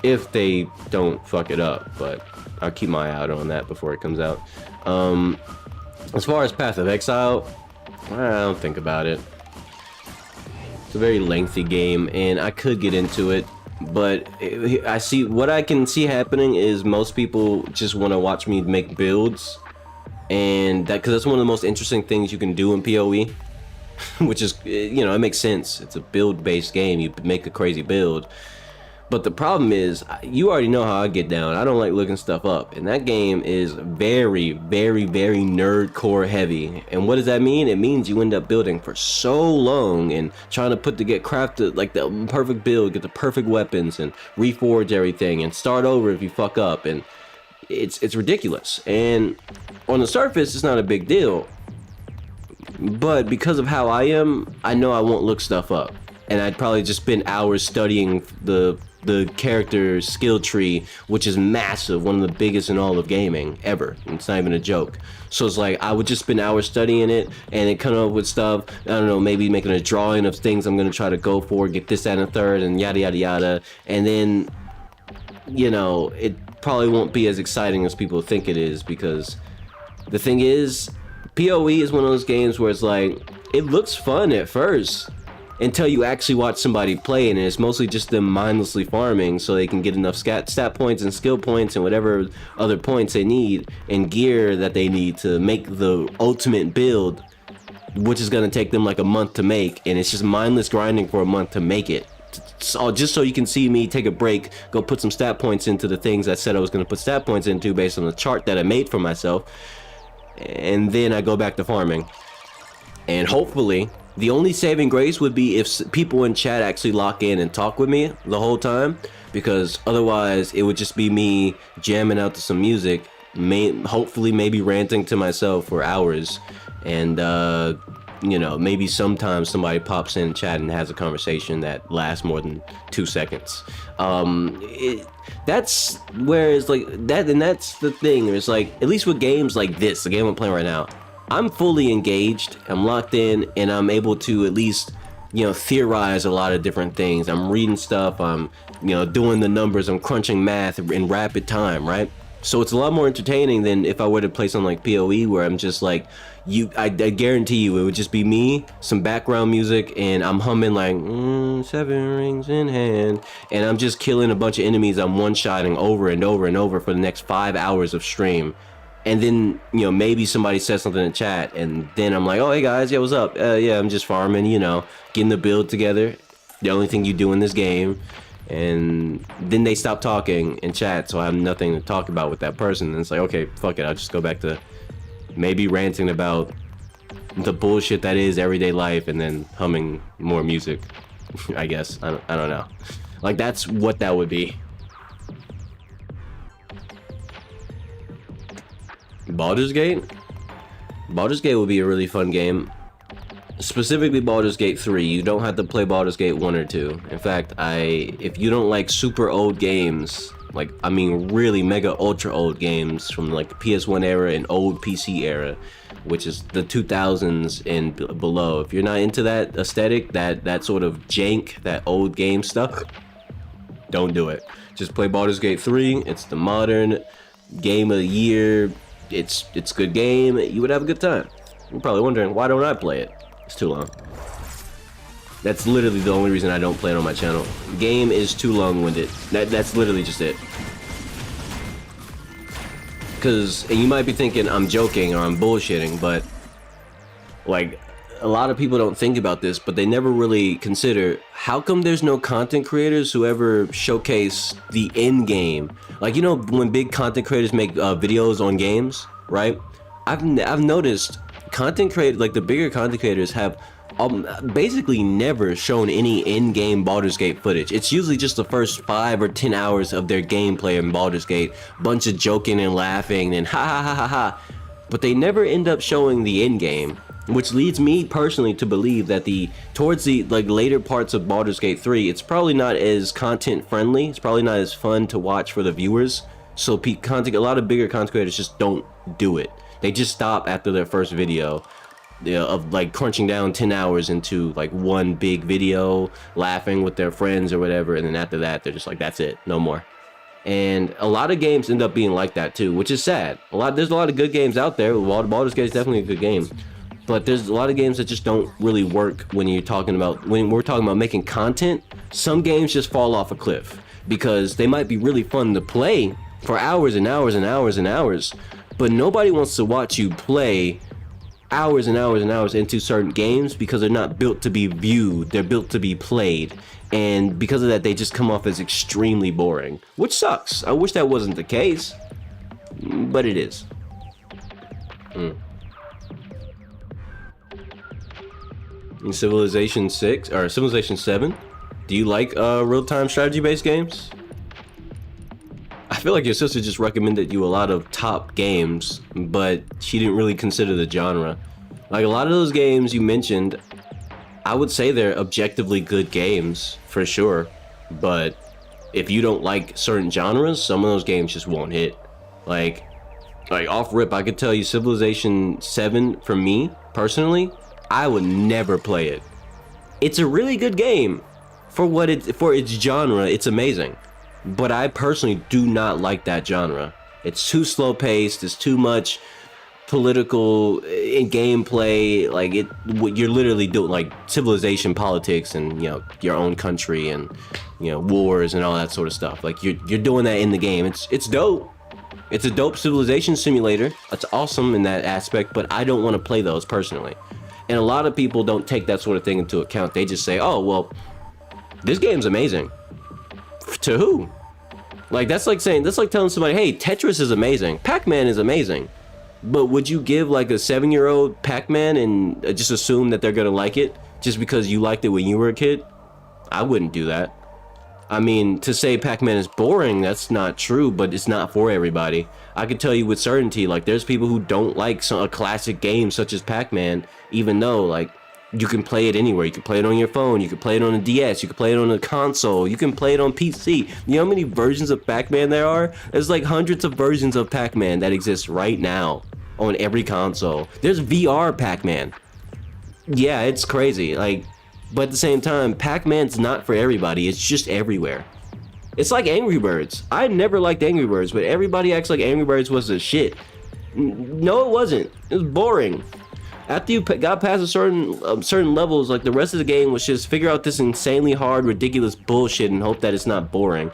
if they don't fuck it up, but I'll keep my eye out on that before it comes out. As far as Path of Exile, I don't think about it. It's a very lengthy game, and I could get into it, but I see what I can see happening is most people just want to watch me make builds, and because that's one of the most interesting things you can do in PoE, which is, you know, it makes sense. It's a build-based game. You make a crazy build. But the problem is, you already know how I get down. I don't like looking stuff up. And that game is very, very, very nerdcore heavy. And what does that mean? It means you end up building for so long and trying to get crafted like the perfect build, get the perfect weapons and reforge everything and start over if you fuck up. And it's ridiculous. And on the surface, it's not a big deal. But because of how I am, I know I won't look stuff up. And I'd probably just spend hours studying the character skill tree, which is massive, one of the biggest in all of gaming ever. It's not even a joke. So it's like I would just spend hours studying it and then come up with stuff. I don't know, maybe making a drawing of things I'm gonna try to go for, get this, that, and a third, and yada yada yada. And then, you know, it probably won't be as exciting as people think it is, because the thing is, PoE is one of those games where it's like it looks fun at first, until you actually watch somebody play, and it's mostly just them mindlessly farming so they can get enough stat points and skill points and whatever other points they need and gear that they need to make the ultimate build, which is going to take them like a month to make, and it's just mindless grinding for a month to make it. So just so you can see me take a break, go put some stat points into the things I said I was going to put stat points into based on the chart that I made for myself, and then I go back to farming. And hopefully the only saving grace would be if people in chat actually lock in and talk with me the whole time, because otherwise it would just be me jamming out to some music, hopefully maybe ranting to myself for hours, and you know, maybe sometimes somebody pops in chat and has a conversation that lasts more than 2 seconds. That's where it's like that, and that's the thing. It's like, at least with games like this, the game I'm playing right now, I'm fully engaged, I'm locked in, and I'm able to at least, you know, theorize a lot of different things. I'm reading stuff, I'm, you know, doing the numbers, I'm crunching math in rapid time, right? So it's a lot more entertaining than if I were to play something like PoE, where I'm just like, I guarantee you it would just be me, some background music, and I'm humming like, 7 rings in hand, and I'm just killing a bunch of enemies I'm one-shotting over and over and over for the next 5 hours of stream. And then, you know, maybe somebody says something in chat, and then I'm like, oh, hey guys, yeah, what's up? Yeah, I'm just farming, you know, getting the build together. The only thing you do in this game. And then they stop talking in chat, so I have nothing to talk about with that person. And it's like, okay, fuck it, I'll just go back to maybe ranting about the bullshit that is everyday life, and then humming more music, I guess. I don't know. Like, that's what that would be. Baldur's Gate? Baldur's Gate would be a really fun game. Specifically Baldur's Gate 3. You don't have to play Baldur's Gate 1 or 2. In fact, if you don't like super old games, like, I mean really mega ultra old games from like the PS1 era and old PC era, which is the 2000s and below, if you're not into that aesthetic, that sort of jank, that old game stuff, don't do it. Just play Baldur's Gate 3. It's the modern game of the year. It's a good game. You would have a good time. You're probably wondering, why don't I play it? It's too long. That's literally the only reason I don't play it on my channel. Game is too long-winded. That's literally just it. Because you might be thinking I'm joking or I'm bullshitting, but like a lot of people don't think about this, but they never really consider how come there's no content creators who ever showcase the end game. Like, you know, when big content creators make videos on games, right? I've noticed content creators, like the bigger content creators, have basically never shown any in-game Baldur's Gate footage. It's usually just the first 5 or 10 hours of their gameplay in Baldur's Gate, bunch of joking and laughing and ha ha ha ha ha, but they never end up showing the end game, which leads me personally to believe that towards the like later parts of Baldur's Gate 3, it's probably not as content friendly. It's probably not as fun to watch for the viewers. So a lot of bigger content creators just don't do it. They just stop after their first video. Of like crunching down 10 hours into like one big video, laughing with their friends or whatever, and then after that they're just like, that's it, no more. And a lot of games end up being like that too, which is sad. There's a lot of good games out there. Baldur's Gate is definitely a good game, but there's a lot of games that just don't really work when we're talking about making content. Some games just fall off a cliff because they might be really fun to play for hours and hours and hours and hours, but nobody wants to watch you play hours and hours and hours into certain games because they're not built to be viewed, they're built to be played, and because of that they just come off as extremely boring, which sucks. I wish that wasn't the case, but it is. In Civilization 6 or Civilization 7, do you like real-time strategy-based games? I feel like your sister just recommended you a lot of top games, but she didn't really consider the genre. Like a lot of those games you mentioned, I would say they're objectively good games for sure, but if you don't like certain genres, some of those games just won't hit. Like off rip, I could tell you Civilization 7, for me personally, I would never play it. It's a really good game for its genre. It's amazing. But I personally do not like that genre. It's too slow paced, it's too much political in gameplay. Like you're literally doing like civilization politics and, you know, your own country and, you know, wars and all that sort of stuff. Like you're doing that in the game. It's dope. It's a dope civilization simulator. It's awesome in that aspect, but I don't want to play those personally. And a lot of people don't take that sort of thing into account. They just say, oh, well, this game's amazing. To who? Like that's like telling somebody, hey, Tetris is amazing, Pac-Man is amazing, but would you give like a 7-year-old Pac-Man and just assume that they're gonna like it just because you liked it when you were a kid? I wouldn't do that. I mean, to say Pac-Man is boring, that's not true, but it's not for everybody. I can tell you with certainty, like there's people who don't like a classic game such as Pac-Man, even though like you can play it anywhere. You can play it on your phone, you can play it on a DS, you can play it on a console, you can play it on PC. You know how many versions of Pac-Man there are? There's like hundreds of versions of Pac-Man that exist right now on every console. There's VR Pac-Man. Yeah, it's crazy. Like, but at the same time, Pac-Man's not for everybody. It's just everywhere. It's like Angry Birds. I never liked Angry Birds, but everybody acts like Angry Birds was the shit. No, it wasn't. It was boring. After you got past a certain levels, like the rest of the game was just figure out this insanely hard, ridiculous bullshit and hope that it's not boring.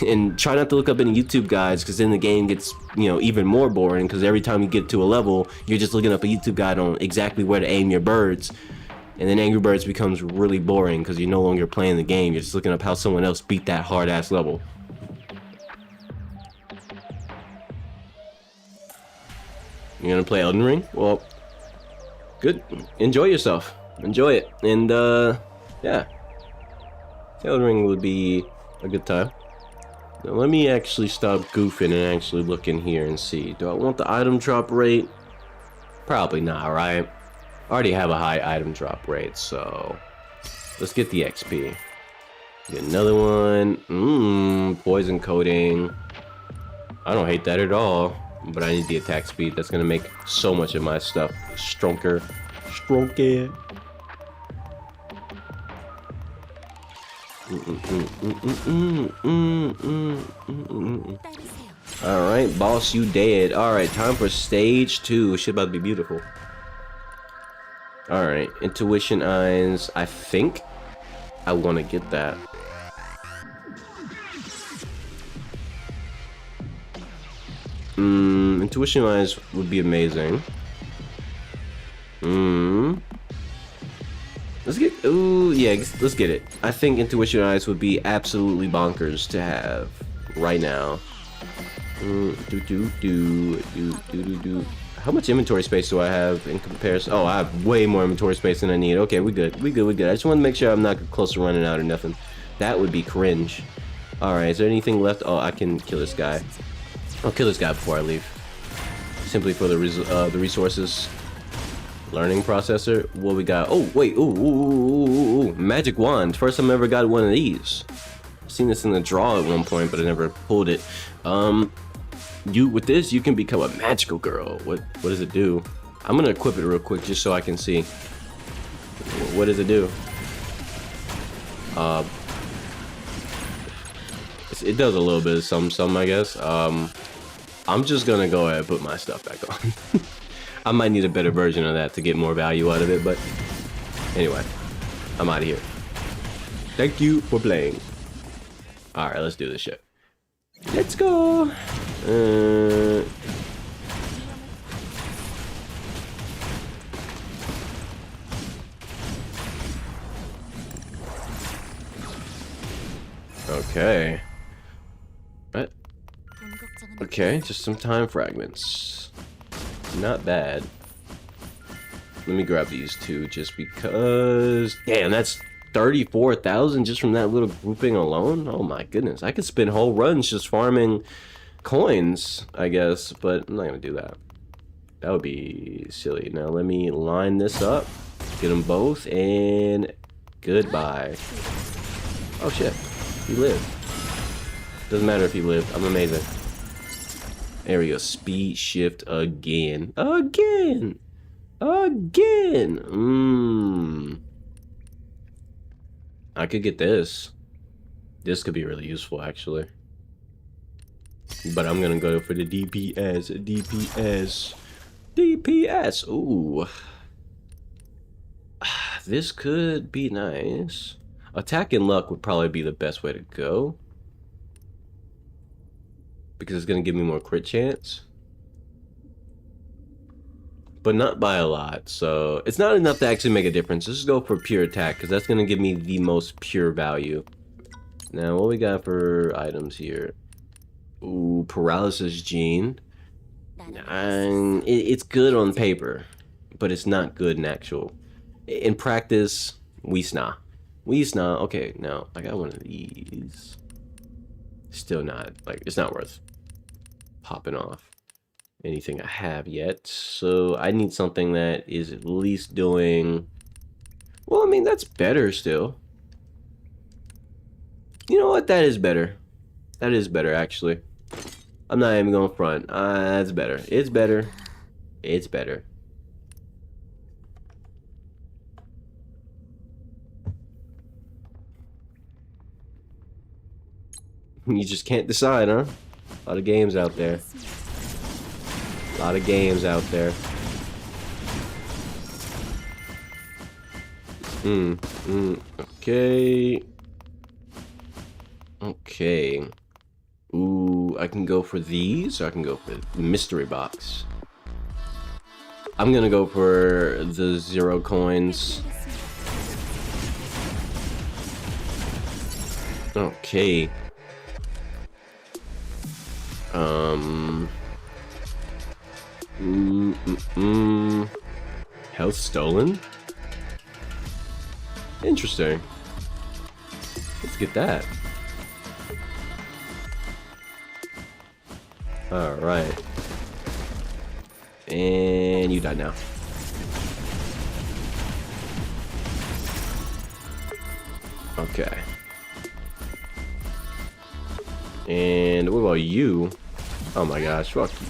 And try not to look up any YouTube guides, because then the game gets, you know, even more boring, because every time you get to a level, you're just looking up a YouTube guide on exactly where to aim your birds. And then Angry Birds becomes really boring because you're no longer playing the game, you're just looking up how someone else beat that hard-ass level. You're gonna play Elden Ring? Well, good. Enjoy yourself. Enjoy it. And, yeah. Elden Ring would be a good time. Now, let me actually stop goofing and actually look in here and see. Do I want the item drop rate? Probably not, right? I already have a high item drop rate, so let's get the XP. Get another one. Poison coating. I don't hate that at all, but I need the attack speed. That's gonna make so much of my stuff stronger. Stronger. Alright, boss, you dead. Alright, time for stage 2. Shit about to be beautiful. Alright, intuition eyes. I think I want to get that. Intuition eyes would be amazing. Let's get, ooh, yeah, let's get it. I think Intuition eyes would be absolutely bonkers to have right now. How much inventory space do I have in comparison? Oh, I have way more inventory space than I need. Okay, we good. We good. I just want to make sure I'm not close to running out or nothing. That would be cringe. Alright, is there anything left? Oh, I can kill this guy. I'll kill this guy before I leave. Simply for the resources. Learning processor. What we got? Oh, wait. Ooh. Magic wand. First time I ever got one of these. I've seen this in the draw at one point, but I never pulled it. With this, you can become a magical girl. What does it do? I'm gonna equip it real quick just so I can see. What does it do? It does a little bit of some, I guess. I'm just gonna go ahead and put my stuff back on. I might need a better version of that to get more value out of it, but anyway, I'm out of here. Thank you for playing. All right, let's do this shit. Let's go. Okay. What? Okay, just some time fragments. Not bad. Let me grab these two just because. Damn, that's 34,000 just from that little grouping alone. Oh my goodness, I could spend whole runs just farming coins, I guess, but I'm not gonna do that. That would be silly. Now let me line this up, get them both, and goodbye. Oh shit, he lived. Doesn't matter if he lived. I'm amazing. There we go. Speed shift again. Again. I could get this. This could be really useful, actually. But I'm gonna go for the DPS. DPS. Ooh. This could be nice. Attack and luck would probably be the best way to go, because it's gonna give me more crit chance, but not by a lot. So it's not enough to actually make a difference. Let's just go for pure attack, because that's gonna give me the most pure value. Now what we got for items here? Ooh, paralysis gene. And it's good on paper, but it's not good in actual. In practice, we sna. Okay, now I got one of these. Still not, like, it's not worth popping off anything I have yet. So I need something that is at least doing, well, I mean, that's better still. You know what? That is better. That is better, actually. I'm not even going front. That's better. It's better. It's better. You just can't decide, huh? A lot of games out there. A lot of games out there. Okay. Okay. Ooh, I can go for these, or I can go for the mystery box. I'm gonna go for the 0 coins. Okay. Health stolen? Interesting. Let's get that. Alright. And you die now. Okay. And what about you? Oh my gosh, fuck you.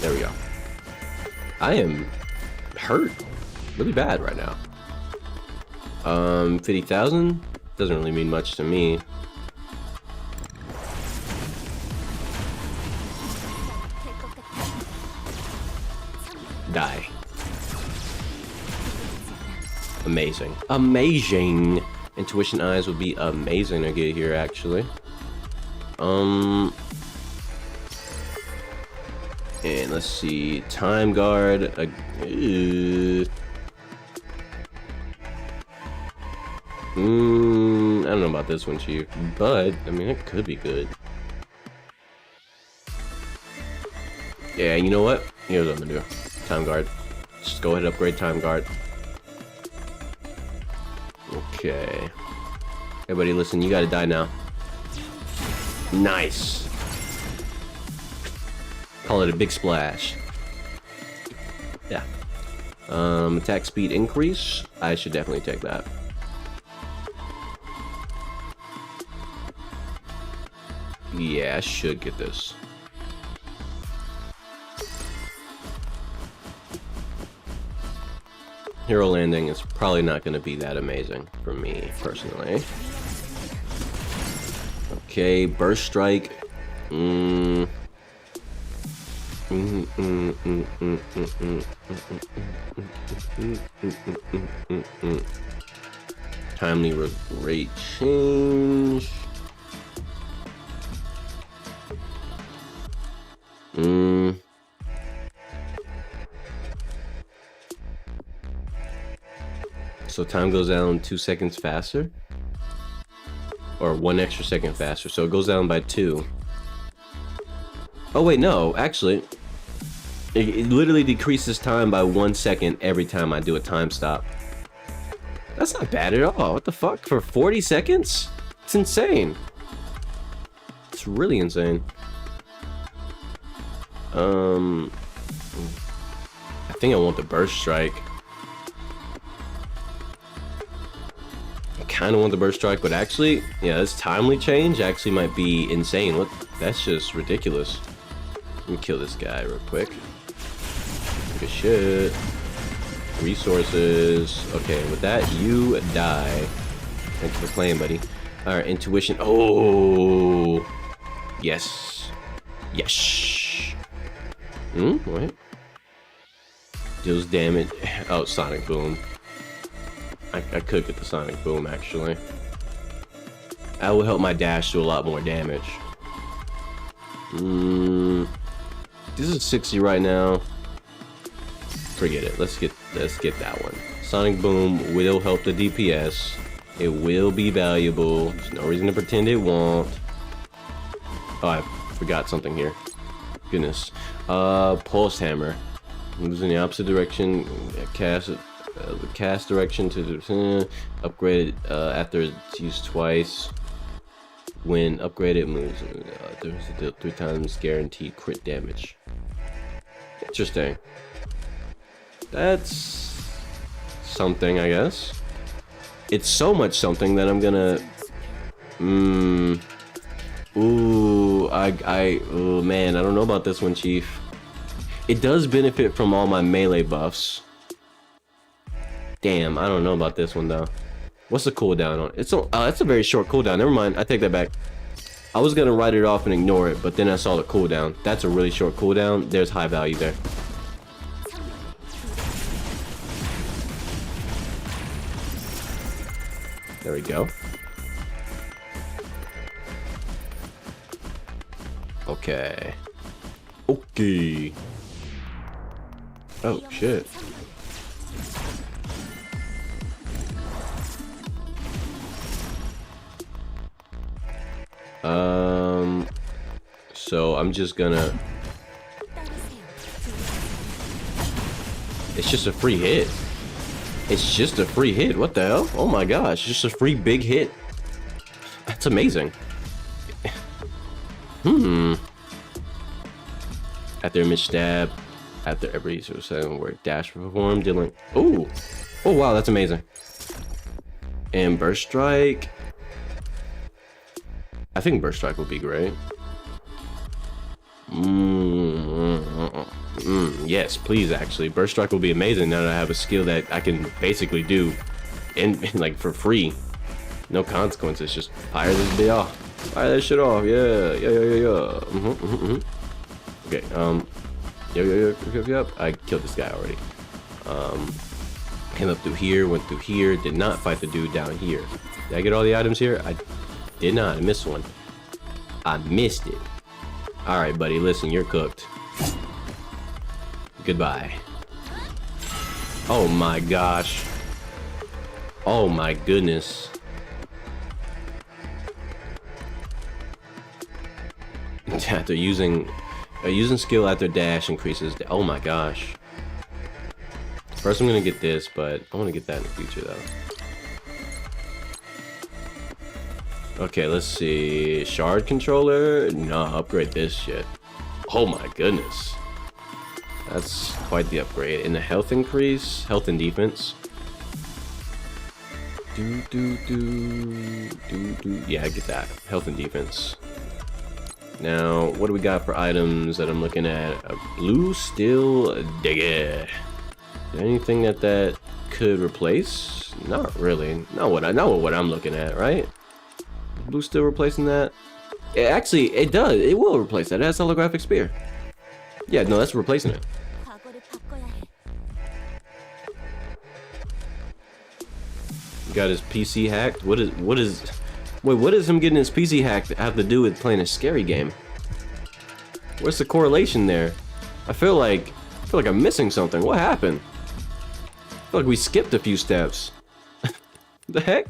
There we go. I am hurt really bad right now. 50,000? Doesn't really mean much to me. Die. Amazing. Amazing! Intuition eyes would be amazing to get here, actually. And let's see, time guard. I don't know about this one, Chief, but I mean, it could be good. Yeah, you know what? Here's what I'm gonna do. Time guard. Just go ahead and upgrade time guard. Okay. Everybody listen, you gotta die now. Nice. Call it a big splash. Yeah. Attack speed increase. I should definitely take that. Yeah, I should get this. Hero landing is probably not going to be that amazing for me, personally. Okay, burst strike. Timely rate change. So time goes down 2 seconds faster, or 1 extra second faster. So it goes down by 2. Oh wait, no, actually, it literally decreases time by 1 second every time I do a time stop. That's not bad at all. What the fuck? For 40 seconds? It's insane. It's really insane. I think I want the burst strike. I kind of want the burst strike, but actually, yeah, this timely change actually might be insane. What? That's just ridiculous. Let me kill this guy real quick. Good shit. Resources. Okay, with that, you die. Thanks for playing, buddy. All right, intuition. Oh, yes, yes. What? Deals damage. Oh, sonic boom. I could get the sonic boom actually. That will help my dash do a lot more damage. This is 60 right now. Forget it. Let's get that one. Sonic boom will help the DPS. It will be valuable. There's no reason to pretend it won't. Oh, I forgot something here. Goodness. Pulse hammer. Moves in the opposite direction. Cast the cast direction to the upgraded after it's used twice. When upgraded, moves there's a 3 times guaranteed crit damage. Interesting. That's something, I guess. It's so much something that I'm gonna. Oh man, I don't know about this one, Chief. It does benefit from all my melee buffs. Damn, I don't know about this one though. What's the cooldown on it? It's a very short cooldown. Never mind, I take that back. I was gonna write it off and ignore it, but then I saw the cooldown. That's a really short cooldown. There's high value there. There we go. Okay. Okay. Oh shit. So I'm just gonna. It's just a free hit. It's just a free hit. What the hell? Oh my gosh, just a free big hit. That's amazing. After image stab, after every sort of second word dash perform, dealing. Oh wow, that's amazing. And burst strike. I think burst strike would be great. Yes, please. Actually, burst strike will be amazing now that I have a skill that I can basically do, and like for free, no consequences. Just fire this bit off. Fire that shit off. Yeah. Okay. Yep. I killed this guy already. Came up through here, went through here, did not fight the dude down here. Did I get all the items here? I did not. I missed one. I missed it. All right, buddy, listen, you're cooked. Goodbye. Oh my gosh. Oh my goodness. Yeah, they're using skill at their dash increases. Oh my gosh. First I'm gonna get this, but I want to get that in the future though. Okay, let's see. Shard controller? No, upgrade this shit. Oh my goodness. That's quite the upgrade. And the health increase, health and defense. Yeah, I get that. Health and defense. Now, what do we got for items that I'm looking at? A blue steel digger. Anything that could replace? Not really. Not what I'm looking at, right? Blue steel replacing that? Actually, it does. It will replace that. It has holographic spear. Yeah, no, that's replacing it. Got his PC hacked. What does him getting his PC hacked have to do with playing a scary game? Where's the correlation there? I feel like I'm missing something. What happened? I feel like we skipped a few steps. The heck?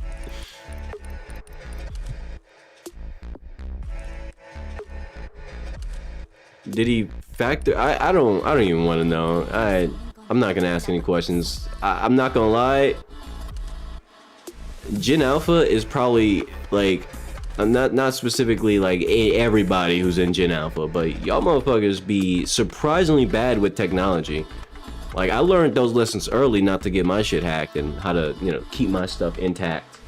Did he factor? I don't even want to know. I'm not gonna ask any questions. I'm not gonna lie. Gen Alpha is probably like, not specifically like everybody who's in Gen Alpha, but y'all motherfuckers be surprisingly bad with technology. Like, I learned those lessons early not to get my shit hacked and how to, you know, keep my stuff intact.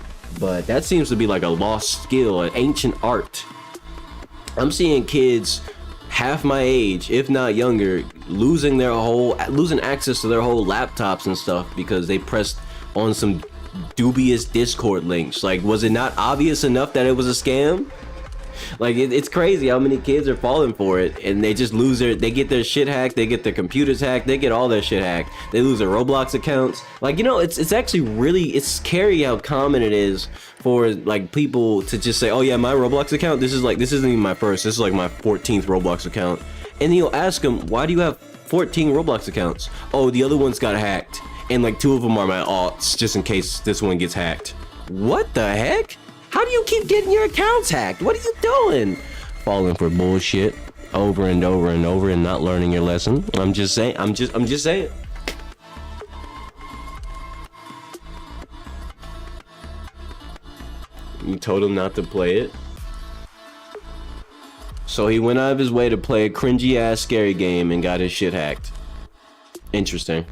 But that seems to be like a lost skill, an ancient art. I'm seeing kids half my age, if not younger, losing access to their whole laptops and stuff because they pressed on some dubious Discord links. Like, was it not obvious enough that it was a scam? Like, it's crazy how many kids are falling for it, and they just they get their shit hacked, they get their computers hacked, they get all their shit hacked, they lose their Roblox accounts. Like, you know, it's actually really, it's scary how common it is for like people to just say, oh yeah, my Roblox account, this isn't even my first, this is like my 14th Roblox account. And then you'll ask them, why do you have 14 Roblox accounts? Oh, the other ones got hacked, and like 2 of them are my alts, just in case this one gets hacked. What the heck? How do you keep getting your accounts hacked? What are you doing? Falling for bullshit over and over and over and not learning your lesson. I'm just saying. I'm just saying. You told him not to play it. So he went out of his way to play a cringy ass scary game and got his shit hacked. Interesting.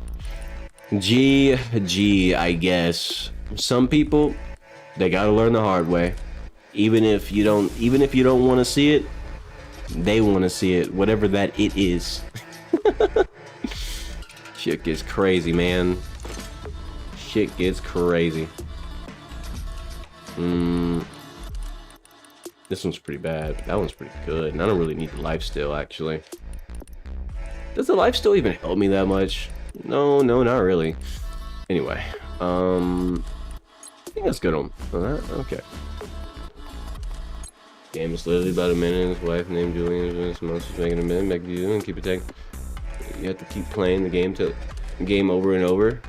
GG, I guess. Some people, they gotta learn the hard way. Even if you don't want to see it, they want to see it, whatever that it is. Shit gets crazy, man. Shit gets crazy. This one's pretty bad. That one's pretty good. And I don't really need the lifesteal, actually. Does the lifesteal even help me that much? No, not really. Anyway, I think that's good on that. Okay. Game is literally about a minute. His wife named Julian is making a minute. Back to you and keep it taking. You have to keep playing the game till game over and over.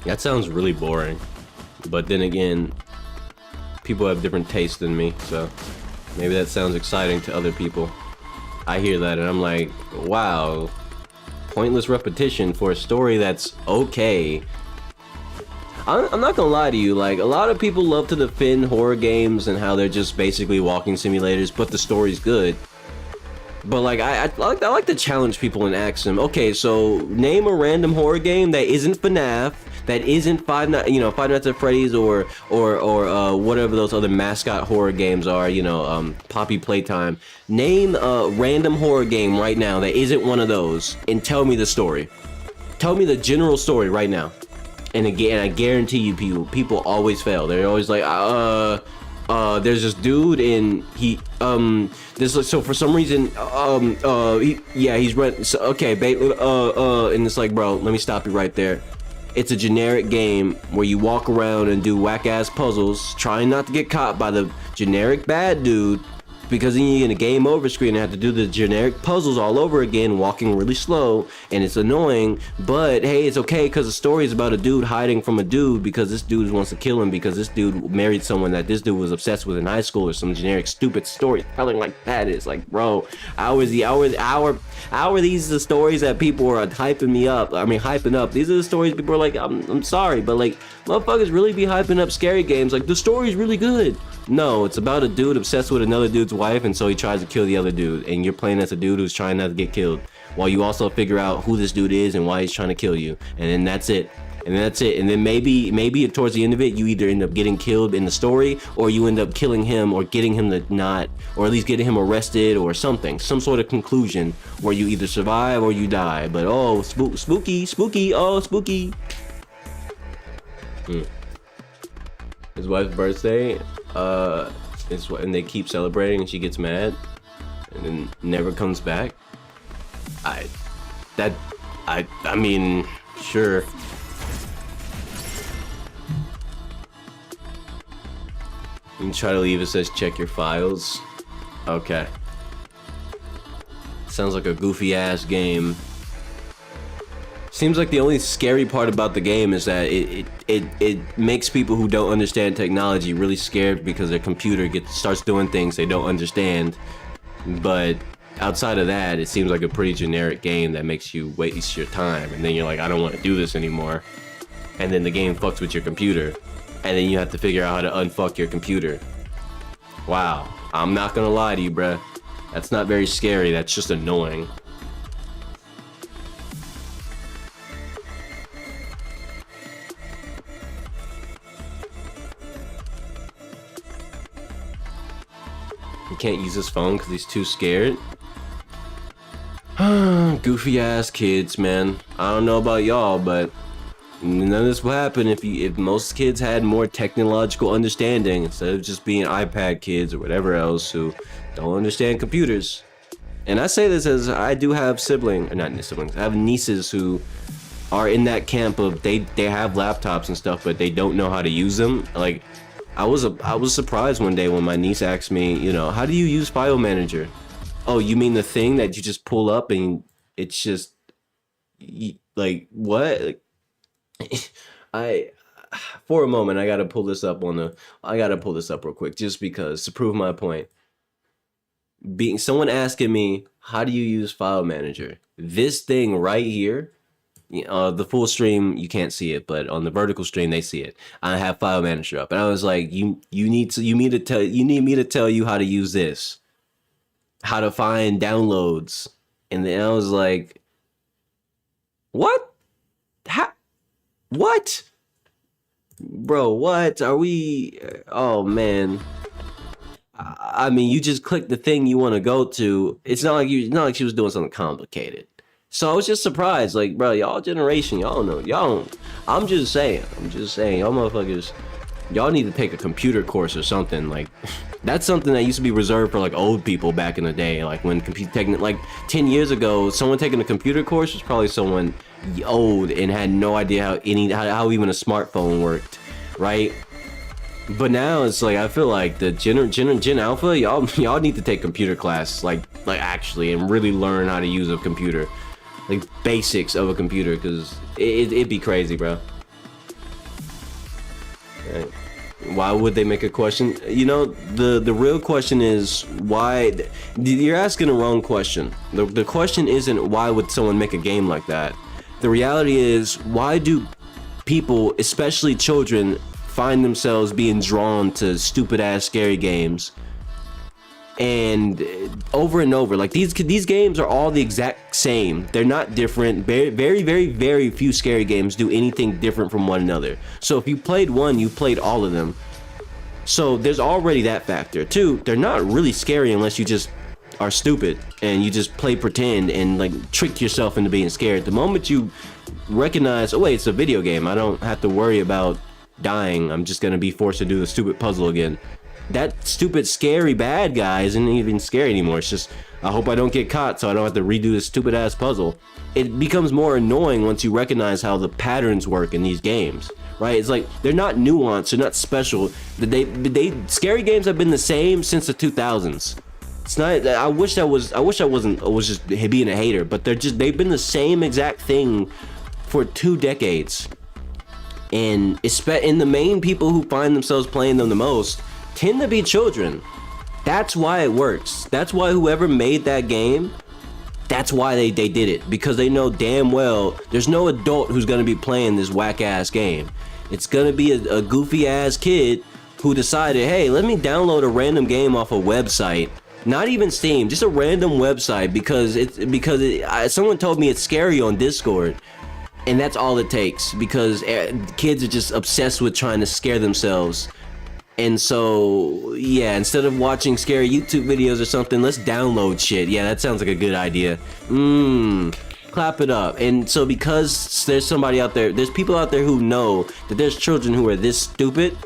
That sounds really boring. But then again, people have different tastes than me, so maybe that sounds exciting to other people. I hear that and I'm like, wow, pointless repetition for a story that's okay. I'm not gonna lie to you, like, a lot of people love to defend horror games and how they're just basically walking simulators, but the story's good. But like, I like to challenge people and ask them, okay, so name a random horror game that isn't FNAF, that isn't Five Nights at Freddy's or whatever those other mascot horror games are, Poppy Playtime. Name a random horror game right now that isn't one of those and tell me the story. Tell me the general story right now. And again, I guarantee you people always fail. They're always like, there's this dude and so for some reason, he's rent. So, okay, babe, and it's like, bro, let me stop you right there. It's a generic game where you walk around and do whack-ass puzzles, trying not to get caught by the generic bad dude, because then you get a game over screen and have to do the generic puzzles all over again, walking really slow, and it's annoying. But hey, it's okay because the story is about a dude hiding from a dude because this dude wants to kill him because this dude married someone that this dude was obsessed with in high school, or some generic stupid storytelling like that. Is like, bro, how are these the stories that people are hyping me up? I mean, hyping up. These are the stories people are like, I'm sorry, but like, motherfuckers really be hyping up scary games. Like, the story's really good. No, it's about a dude obsessed with another dude's wife, and so he tries to kill the other dude, and you're playing as a dude who's trying not to get killed, while you also figure out who this dude is and why he's trying to kill you, and then that's it. And that's it. And then maybe towards the end of it, you either end up getting killed in the story, or you end up killing him, or getting him to not, or at least getting him arrested, or something, some sort of conclusion where you either survive or you die. But oh, spooky, oh, spooky. His wife's birthday, and they keep celebrating, and she gets mad, and then never comes back. I mean, sure. You try to leave, it says check your files. Okay. Sounds like a goofy ass game. Seems like the only scary part about the game is that it makes people who don't understand technology really scared because their computer starts doing things they don't understand. But outside of that, it seems like a pretty generic game that makes you waste your time, and then you're like, I don't want to do this anymore. And then the game fucks with your computer, and then you have to figure out how to unfuck your computer. Wow, I'm not gonna lie to you, bruh. That's not very scary, that's just annoying. He can't use his phone because he's too scared. Goofy ass kids, man. I don't know about y'all, but none of this will happen if most kids had more technological understanding instead of just being iPad kids or whatever else who don't understand computers. And I say this as I do have siblings, I have nieces who are in that camp of they have laptops and stuff, but they don't know how to use them. Like, I was surprised one day when my niece asked me, you know, how do you use File Manager? Oh, you mean the thing that you just pull up and it's just like what? For a moment, I gotta pull this up real quick just because to prove my point. Someone asking me, how do you use File Manager? This thing right here. The full stream you can't see it, but on the vertical stream they see it. I have File Manager up, and I was like, you need me to tell you how to use this, how to find downloads, and then I was like, what? What? Bro, what are we? Oh man. I mean, you just click the thing you want to go to. It's not like she was doing something complicated. So I was just surprised, like, bro, y'all generation, y'all know, I'm just saying, y'all motherfuckers, y'all need to take a computer course or something. Like, that's something that used to be reserved for like old people back in the day. Like when like 10 years ago, someone taking a computer course was probably someone old and had no idea how even a smartphone worked, right? But now it's like I feel like the Gen Alpha, y'all need to take computer class, like actually, and really learn how to use a computer. Like basics of a computer, because it'd be crazy, bro. Right. Why would they make a question? You know, the real question is why. You're asking the wrong question. The question isn't why would someone make a game like that. The reality is, why do people, especially children, find themselves being drawn to stupid ass scary games? And over and over, like these games are all the exact same. They're not different. Very few scary games do anything different from one another. So if you played one, you played all of them. So there's already that factor. Two, they're not really scary unless you just are stupid and you just play pretend and like trick yourself into being scared. The moment you recognize, oh wait, it's a video game, I don't have to worry about dying, I'm just gonna be forced to do the stupid puzzle again. That stupid scary bad guy isn't even scary anymore. It's just, I hope I don't get caught so I don't have to redo this stupid ass puzzle. It becomes more annoying once you recognize how the patterns work in these games, right? It's like they're not nuanced, they're not special. Scary games have been the same since the 2000s. It's not. I wish I wasn't. I was just being a hater, but they've been the same exact thing for 2 decades. And the main people who find themselves playing them the most tend to be children. That's why it works. That's why whoever made that game, that's why they did it, because they know damn well there's no adult who's gonna be playing this whack ass game. It's gonna be a goofy ass kid who decided, hey, let me download a random game off a website, not even Steam, just a random website, because someone told me it's scary on Discord, and that's all it takes, because kids are just obsessed with trying to scare themselves. And so, yeah, instead of watching scary YouTube videos or something, let's download shit. Yeah, that sounds like a good idea. Clap it up. And so because there's somebody out there, there's people out there who know that there's children who are this stupid,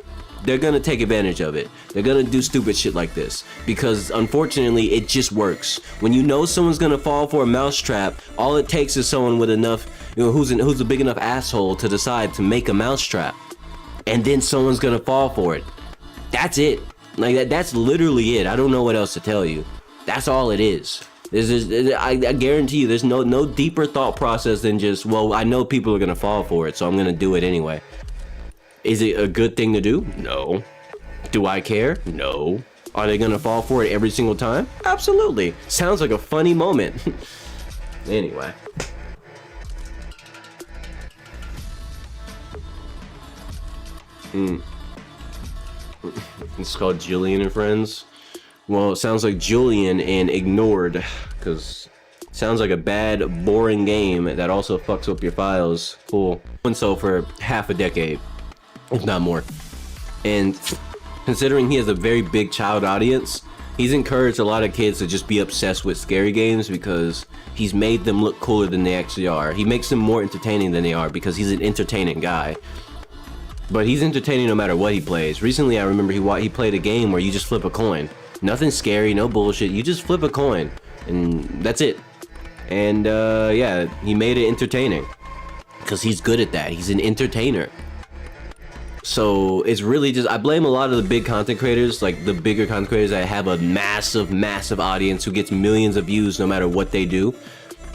they're gonna take advantage of it. They're gonna do stupid shit like this, because unfortunately it just works. When you know someone's gonna fall for a mousetrap, all it takes is someone with enough, who's a big enough asshole to decide to make a mousetrap, and then someone's gonna fall for it. That's it. Like that's literally it. I don't know what else to tell you. That's all it is. I guarantee you there's no deeper thought process than just, well, I know people are gonna fall for it, so I'm gonna do it anyway. Is it a good thing to do? No. Do I care? No. Are they gonna fall for it every single time? Absolutely. Sounds like a funny moment. Anyway. It's called Julian and Friends. Well, it sounds like Julian and Ignored, because it sounds like a bad, boring game that also fucks up your files. Cool. And so for half a decade, if not more. And considering he has a very big child audience, he's encouraged a lot of kids to just be obsessed with scary games because he's made them look cooler than they actually are. He makes them more entertaining than they are because he's an entertaining guy. But he's entertaining no matter what he plays. Recently, I remember he played a game where you just flip a coin. Nothing scary, no bullshit. You just flip a coin, and that's it. And yeah, he made it entertaining because he's good at that. He's an entertainer. So it's really just, I blame a lot of the big content creators, like the bigger content creators that have a massive audience who gets millions of views no matter what they do,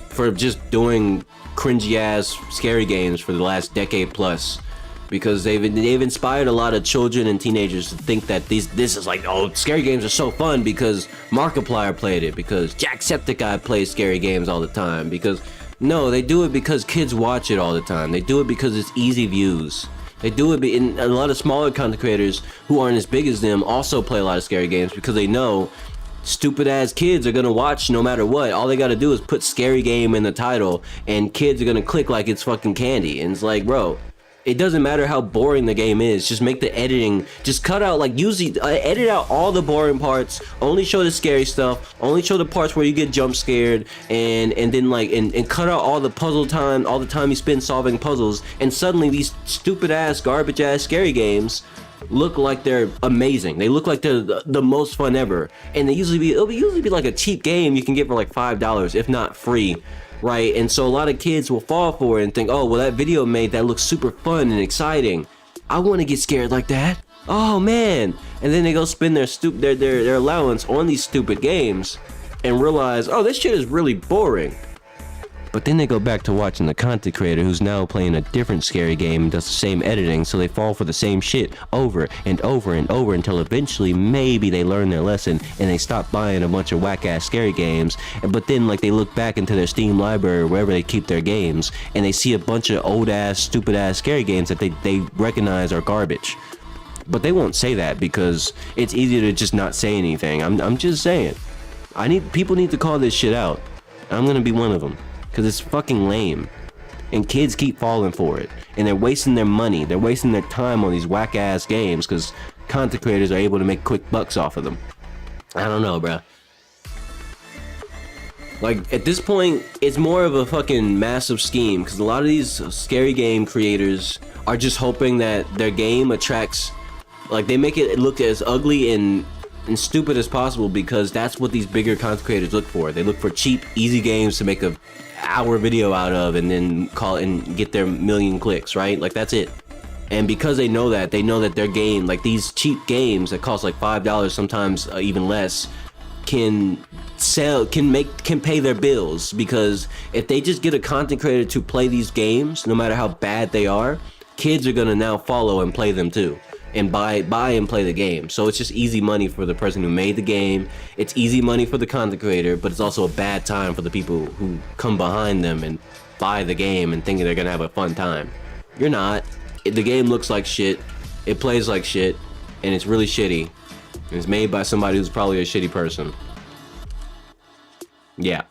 for just doing cringy ass scary games for the last decade plus. Because they've inspired a lot of children and teenagers to think that this is like, oh, scary games are so fun because Markiplier played it, because Jacksepticeye plays scary games all the time. Because no, they do it because kids watch it all the time. They do it because it's easy views. They do it, and a lot of smaller content creators who aren't as big as them also play a lot of scary games because they know stupid ass kids are gonna watch no matter what. All they gotta do is put scary game in the title and kids are gonna click like it's fucking candy. And it's like, bro, it doesn't matter how boring the game is, just make the editing, just cut out, like, usually edit out all the boring parts, only show the scary stuff, only show the parts where you get jump scared, and then like and cut out all the puzzle time, all the time you spend solving puzzles, and suddenly these stupid ass garbage ass scary games look like they're amazing. They look like they're the most fun ever. And it'll usually be like a cheap game you can get for like $5, if not free. Right, and so a lot of kids will fall for it and think, oh, well, that video made that look super fun and exciting. I want to get scared like that. Oh man! And then they go spend their allowance on these stupid games and realize, oh, this shit is really boring. But then they go back to watching the content creator who's now playing a different scary game and does the same editing, so they fall for the same shit over and over and over until eventually maybe they learn their lesson and they stop buying a bunch of whack-ass scary games. But then like they look back into their Steam library or wherever they keep their games and they see a bunch of old-ass, stupid-ass scary games that they recognize are garbage. But they won't say that because it's easier to just not say anything. I'm just saying. People need to call this shit out. I'm gonna be one of them. Because it's fucking lame. And kids keep falling for it. And they're wasting their money. They're wasting their time on these whack-ass games because content creators are able to make quick bucks off of them. I don't know, bro. Like, at this point, it's more of a fucking massive scheme. Because a lot of these scary game creators are just hoping that their game attracts... Like, they make it look as ugly and and stupid as possible, because that's what these bigger content creators look for. They look for cheap, easy games to make a hour video out of and then call it and get their million clicks, right? Like, that's it. And because they know that their game, like these cheap games that cost like $5, sometimes even less, can pay their bills. Because if they just get a content creator to play these games, no matter how bad they are, kids are gonna now follow and play them too, and buy and play the game. So it's just easy money for the person who made the game. It's easy money for the content creator, but it's also a bad time for the people who come behind them and buy the game and thinking they're gonna have a fun time. You're not. The game looks like shit, it plays like shit, and it's really shitty. And it's made by somebody who's probably a shitty person. Yeah.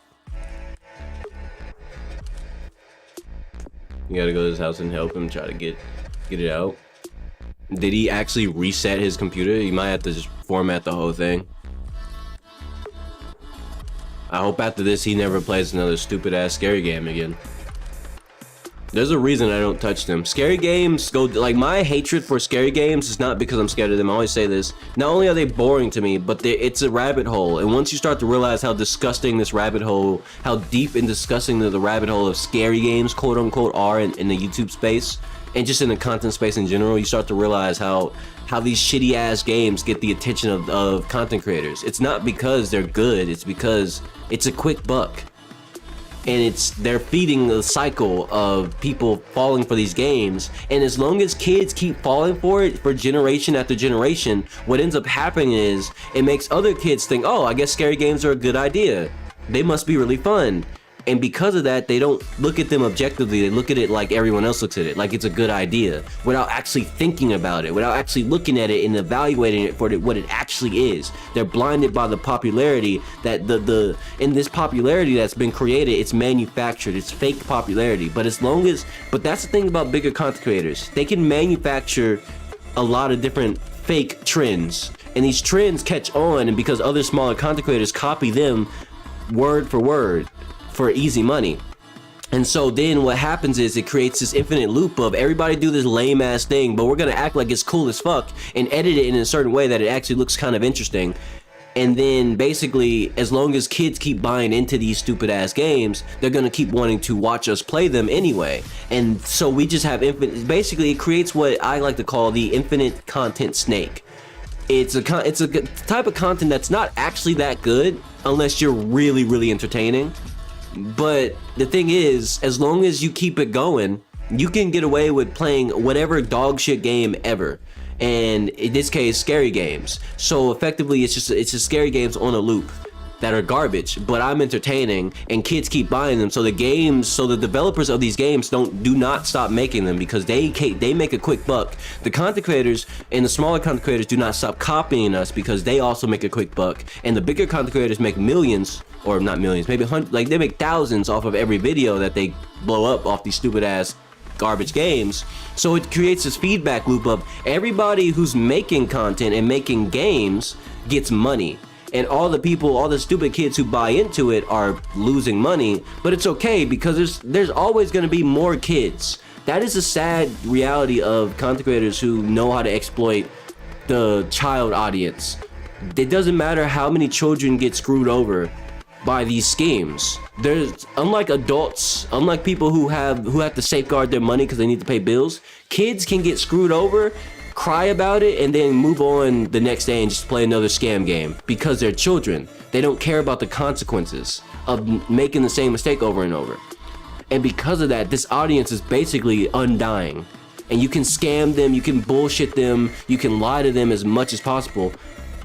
You gotta go to his house and help him try to get it out. Did he actually reset his computer? He might have to just format the whole thing. I hope after this he never plays another stupid ass scary game again. There's a reason I don't touch them. Scary games go, like, my hatred for scary games is not because I'm scared of them. I always say this. Not only are they boring to me, but it's a rabbit hole. And once you start to realize how disgusting this rabbit hole, how deep and disgusting the rabbit hole of scary games, quote unquote, are in the YouTube space, and just in the content space in general, you start to realize how these shitty ass games get the attention of content creators. It's not because they're good, it's because it's a quick buck. And they're feeding the cycle of people falling for these games. And as long as kids keep falling for it for generation after generation, what ends up happening is it makes other kids think, oh, I guess scary games are a good idea. They must be really fun. And because of that, they don't look at them objectively. They look at it like everyone else looks at it, like it's a good idea, without actually thinking about it, without actually looking at it and evaluating it for what it actually is. They're blinded by the popularity that in this popularity that's been created. It's manufactured. It's fake popularity. But that's the thing about bigger content creators. They can manufacture a lot of different fake trends, and these trends catch on, and because other smaller content creators copy them word for word for easy money. And so then what happens is it creates this infinite loop of everybody do this lame ass thing, but we're gonna act like it's cool as fuck and edit it in a certain way that it actually looks kind of interesting. And then basically, as long as kids keep buying into these stupid ass games, they're gonna keep wanting to watch us play them anyway. And so we just have basically it creates what I like to call the infinite content snake. It's a type of content that's not actually that good unless you're really, really entertaining. But the thing is, as long as you keep it going, you can get away with playing whatever dog shit game ever. And in this case, scary games. So effectively, it's just scary games on a loop that are garbage, but I'm entertaining, and kids keep buying them. So the developers of these games do not stop making them, because they make a quick buck. The content creators and the smaller content creators do not stop copying us, because they also make a quick buck. And the bigger content creators make millions, or not millions, maybe hundreds, like they make thousands off of every video that they blow up off these stupid ass garbage games. So it creates this feedback loop of everybody who's making content and making games gets money. And all the stupid kids who buy into it are losing money, but it's okay, because there's always going to be more kids. That is a sad reality of content creators who know how to exploit the child audience. It doesn't matter how many children get screwed over by these schemes. Unlike adults, unlike people who have to safeguard their money because they need to pay bills, kids can get screwed over, cry about it, and then move on the next day and just play another scam game, because they're children. They don't care about the consequences of making the same mistake over and over. And because of that, this audience is basically undying. And you can scam them, you can bullshit them, you can lie to them as much as possible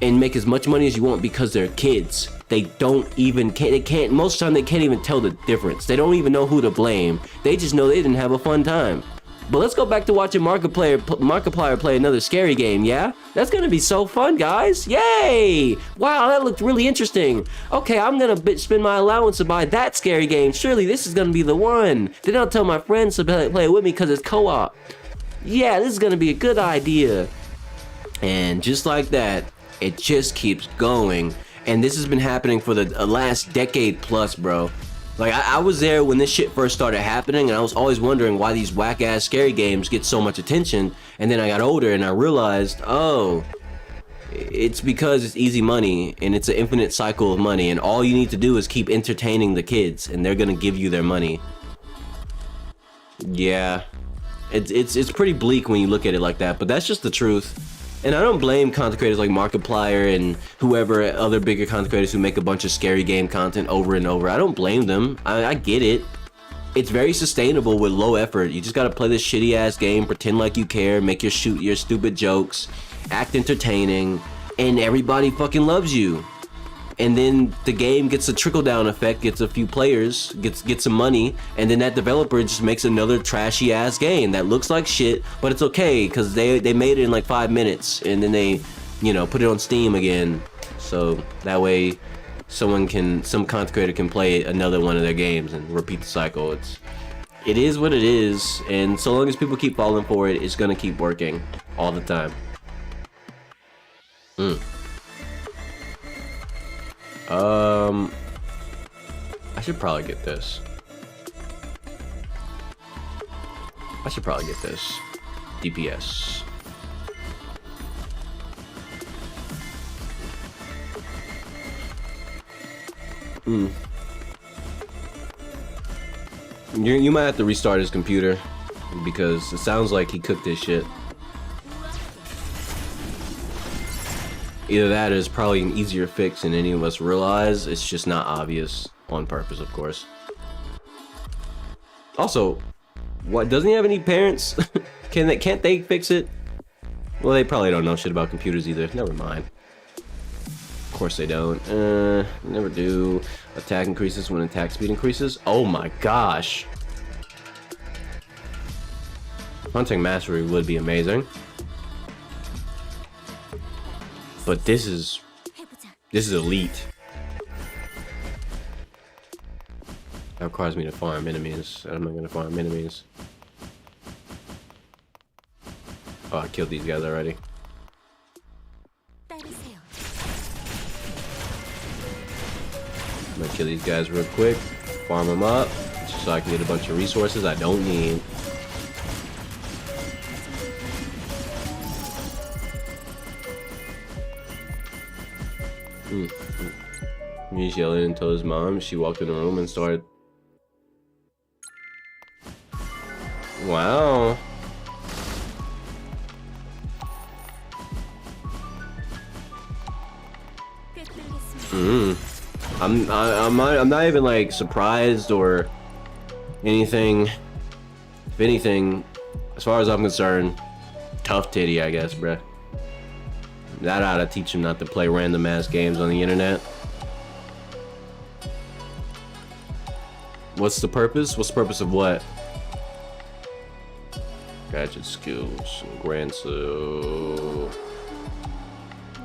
and make as much money as you want, because they're kids. They can't most of the time they can't even tell the difference. They don't even know who to blame. They just know they didn't have a fun time. But let's go back to watching Markiplier play another scary game, yeah? That's gonna be so fun, guys. Yay! Wow, that looked really interesting. Okay, I'm gonna spend my allowance to buy that scary game. Surely this is gonna be the one. Then I'll tell my friends to play it with me because it's co-op. Yeah, this is gonna be a good idea. And just like that, it just keeps going. And this has been happening for the last decade plus, bro. Like, I was there when this shit first started happening, and I was always wondering why these whack-ass scary games get so much attention. And then I got older and I realized, oh, It's because it's easy money and it's an infinite cycle of money, and all you need to do is keep entertaining the kids and they're gonna give you their money. Yeah, it's pretty bleak when you look at it like that, but that's just the truth. And I don't blame content creators like Markiplier and whoever other bigger content creators who make a bunch of scary game content over and over. I don't blame them. I get it. It's very sustainable with low effort. You just gotta play this shitty ass game, pretend like you care, make your stupid jokes, act entertaining, and everybody fucking loves you. And then the game gets a trickle-down effect, gets a few players, gets some money, and then that developer just makes another trashy ass game that looks like shit, but it's okay because they made it in like 5 minutes, and then they, you know, put it on Steam again, so that way some content creator can play another one of their games and repeat the cycle. It is what it is, and so long as people keep falling for it, it's gonna keep working all the time. I should probably get this. DPS. You might have to restart his computer because it sounds like he cooked this shit. Either that or it's probably an easier fix than any of us realize. It's just not obvious on purpose, of course. Also, what, doesn't he have any parents? Can't they fix it? Well, they probably don't know shit about computers either. Never mind. Of course they don't. Never do. Attack increases when attack speed increases. Oh my gosh. Hunting mastery would be amazing. But this is elite. That requires me to farm enemies. I'm not gonna farm enemies. Oh, I killed these guys already. I'm gonna kill these guys real quick, farm them up, just so I can get a bunch of resources I don't need. He's yelling and told his mom. She walked in the room and started. Wow. I'm not even like surprised or anything. If anything, as far as I'm concerned, tough titty, I guess, bruh. That ought to teach him not to play random ass games on the internet. What's the purpose? What's the purpose of what? Gadget skills. Grants.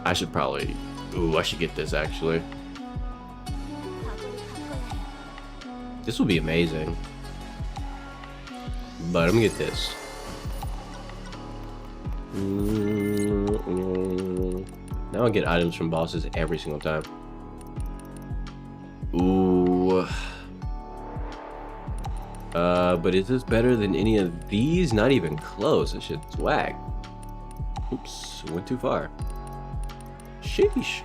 I should probably. Ooh, I should get this actually. This will be amazing. But I'm gonna get this. Now I get items from bosses every single time. Ooh. But is this better than any of these? Not even close. This shit's whack. Oops, went too far. Sheesh.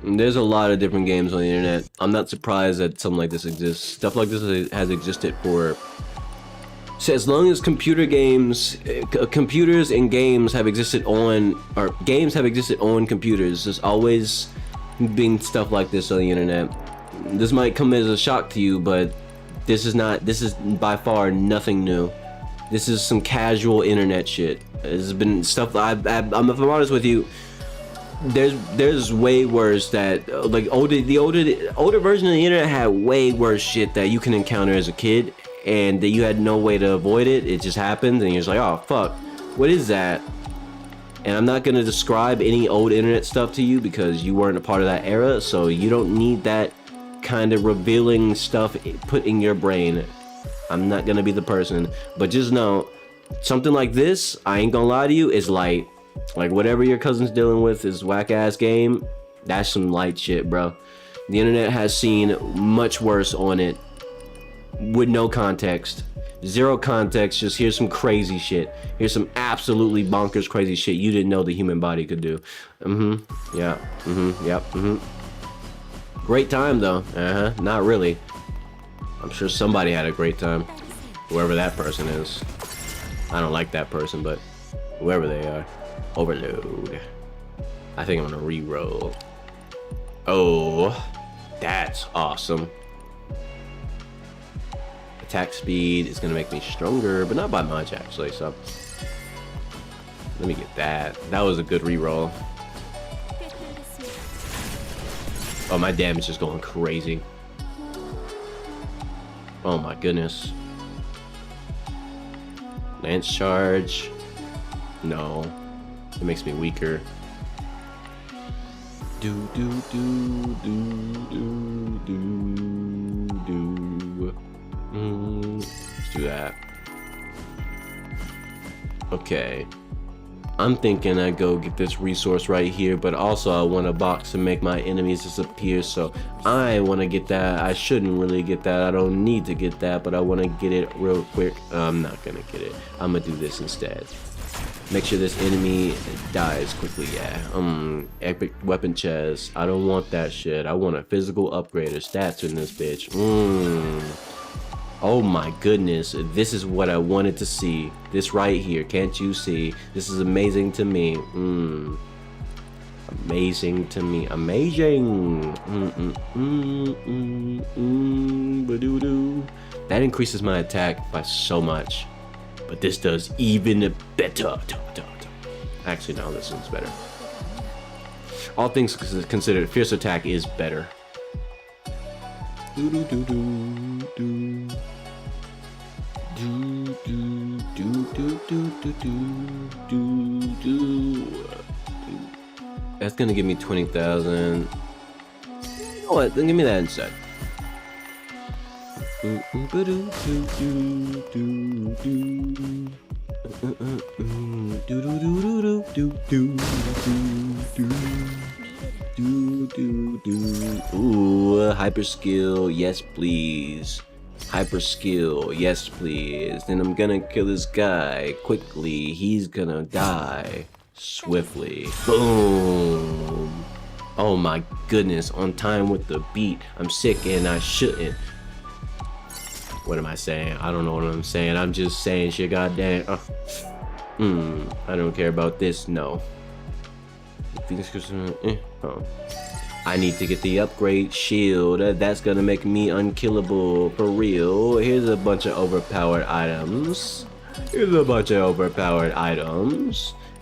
There's a lot of different games on the internet. I'm not surprised that something like this exists. Stuff like this has existed for... So as long as computers and games have existed on, or games have existed on computers, there's always been stuff like this on the internet. This might come as a shock to you, but this is by far nothing new. This is some casual internet shit. It's been stuff if I'm honest with you, there's way worse that like the older version of the internet had way worse shit that you can encounter as a kid, and that you had no way to avoid it. It just happened, and you're just like, oh fuck, what is that? And I'm not gonna describe any old internet stuff to you because you weren't a part of that era, so you don't need that kind of revealing stuff put in your brain. I'm not gonna be the person, but just know, something like this, I ain't gonna lie to you, is light. Like whatever your cousin's dealing with is whack ass game, that's some light shit, bro. The internet has seen much worse on it. with no context. Zero context, just here's some crazy shit. Here's some absolutely bonkers crazy shit you didn't know the human body could do. Yeah. Yep. Great time though. Not really. I'm sure somebody had a great time. Whoever that person is. I don't like that person, but whoever they are. Overload. I think I'm gonna re-roll. Oh, that's awesome. Attack speed is gonna make me stronger, but not by much actually, so let me get that. That was a good re-roll. Oh, my damage is going crazy. Oh my goodness. Lance charge. No. It makes me weaker. Let's do that. Okay. I'm thinking I go get this resource right here, but also I want a box to make my enemies disappear, so I want to get that. I shouldn't really get that. I don't need to get that, but I want to get it real quick. I'm not gonna get it. I'm gonna do this instead. Make sure this enemy dies quickly. Yeah. Epic weapon chest. I don't want that shit. I want a physical upgrade of stats in this bitch. Oh my goodness, this is what I wanted to see. This right here, can't you see? This is amazing to me. Amazing to me. Amazing. That increases my attack by so much. But this does even better. Actually, no, this one's better. All things considered, fierce attack is better. That's gonna give me 20,000. You know what? Then give me that instead. Ooh, hyper skill, yes please. Hyper skill, yes please. Then I'm gonna kill this guy quickly. He's gonna die swiftly. Boom. Oh my goodness, on time with the beat. I'm sick and I shouldn't. What am I saying? I don't know what I'm saying. I'm just saying shit, goddamn. I don't care about this, no. I need to get the upgrade shield. That's gonna make me unkillable for real. Here's a bunch of overpowered items.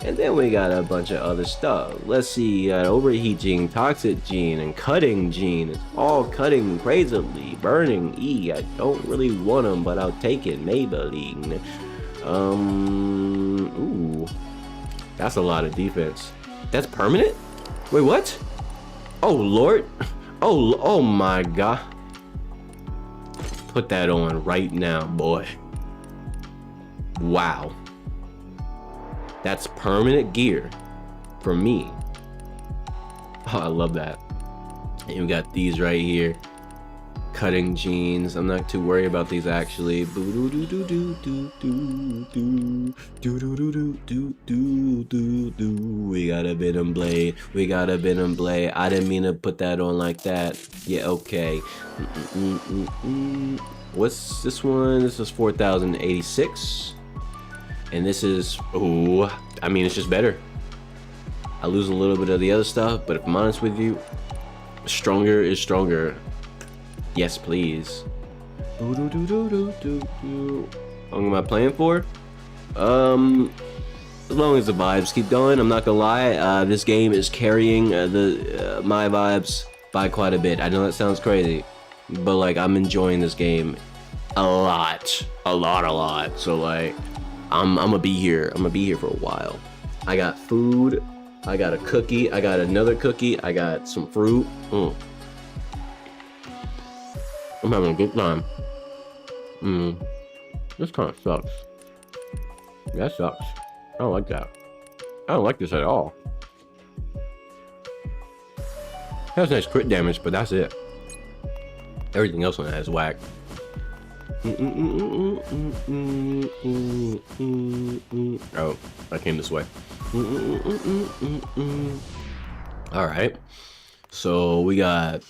And then we got a bunch of other stuff. Let's see, overheat gene, toxic gene, and cutting gene. It's all cutting crazily. Burning E. I don't really want them, but I'll take it. Maybelline. Ooh. That's a lot of defense. That's permanent? Wait, what? Oh, Lord. Oh my God. Put that on right now, boy. Wow. That's permanent gear for me. Oh, I love that. And we got these right here. Cutting jeans. I'm not too worried about these actually. We got a venom blade. I didn't mean to put that on like that. Yeah, okay. What's this one? This is 4,086. And this is, ooh, I mean, it's just better. I lose a little bit of the other stuff, but if I'm honest with you, stronger is stronger. Yes, please. How long am I playing for? As long as the vibes keep going, I'm not gonna lie. This game is carrying my vibes by quite a bit. I know that sounds crazy, but like I'm enjoying this game a lot. So like, I'm gonna be here. I'm gonna be here for a while. I got food. I got a cookie. I got another cookie. I got some fruit. I'm having a good time. This kind of sucks. That sucks. I don't like that. I don't like this at all. It has nice crit damage, but that's it. Everything else on that is whack. Oh, I came this way. All right. So we got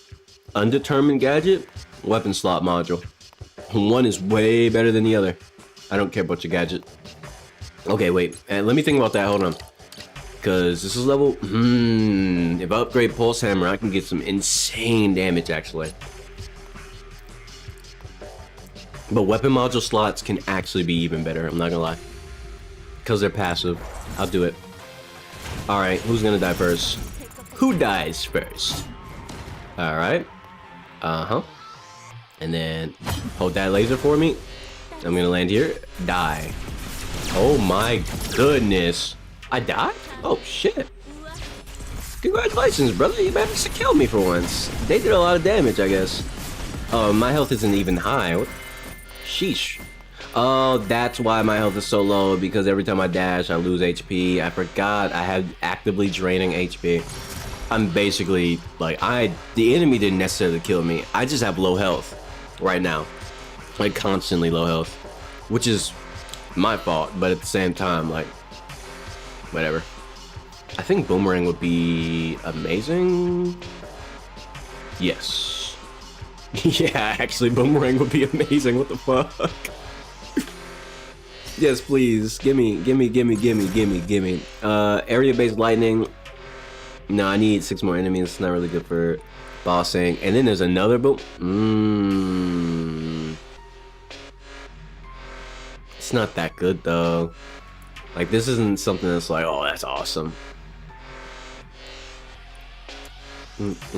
undetermined gadget, weapon slot module. One is way better than the other. I don't care about your gadget. Okay, wait. And let me think about that. Hold on. Because this is level... if I upgrade Pulse Hammer, I can get some insane damage, actually. But weapon module slots can actually be even better. I'm not gonna lie. Because they're passive. I'll do it. Alright, who's gonna die first? Who dies first? Alright. Uh-huh. And then hold that laser for me. I'm gonna land here. Die. Oh my goodness. I died? Oh shit. Congratulations, brother. You managed to kill me for once. They did a lot of damage, I guess. Oh, my health isn't even high. Sheesh. Oh, that's why my health is so low, because every time I dash, I lose HP. I forgot I had actively draining HP. I'm basically, like, the enemy didn't necessarily kill me. I just have low health right now. Like, constantly low health. Which is my fault, but at the same time, like, whatever. I think Boomerang would be amazing. Yes. Yeah, actually, Boomerang would be amazing. What the fuck? Yes, please. Gimme. Area-based lightning. No, I need 6 more enemies. It's not really good for bossing. And then there's another boom. It's not that good, though. Like, this isn't something that's like, oh, that's awesome. This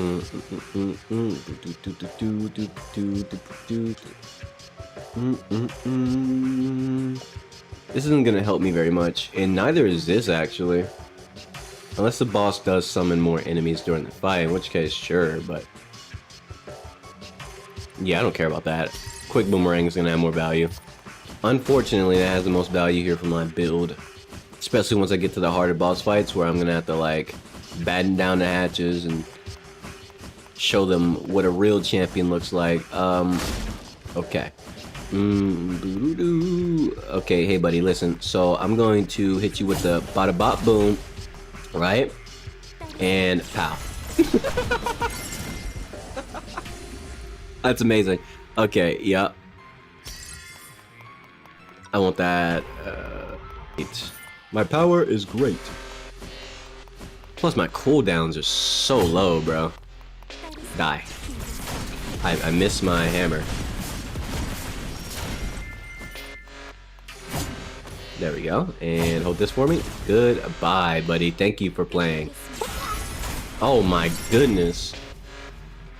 isn't gonna help me very much, and neither is this, actually. Unless the boss does summon more enemies during the fight, in which case, sure, but... yeah, I don't care about that. Quick Boomerang is gonna have more value. Unfortunately, that has the most value here for my build. Especially once I get to the harder boss fights, where I'm gonna have to, like, batten down the hatches and show them what a real champion looks like. Okay. Okay, hey buddy, listen. So I'm going to hit you with the bada bop boom, right? And pow. That's amazing. Okay, yeah. I want that. My power is great. Plus my cooldowns are so low, bro. Die. I missed my hammer. There we go. And hold this for me. Goodbye, buddy. Thank you for playing. Oh my goodness.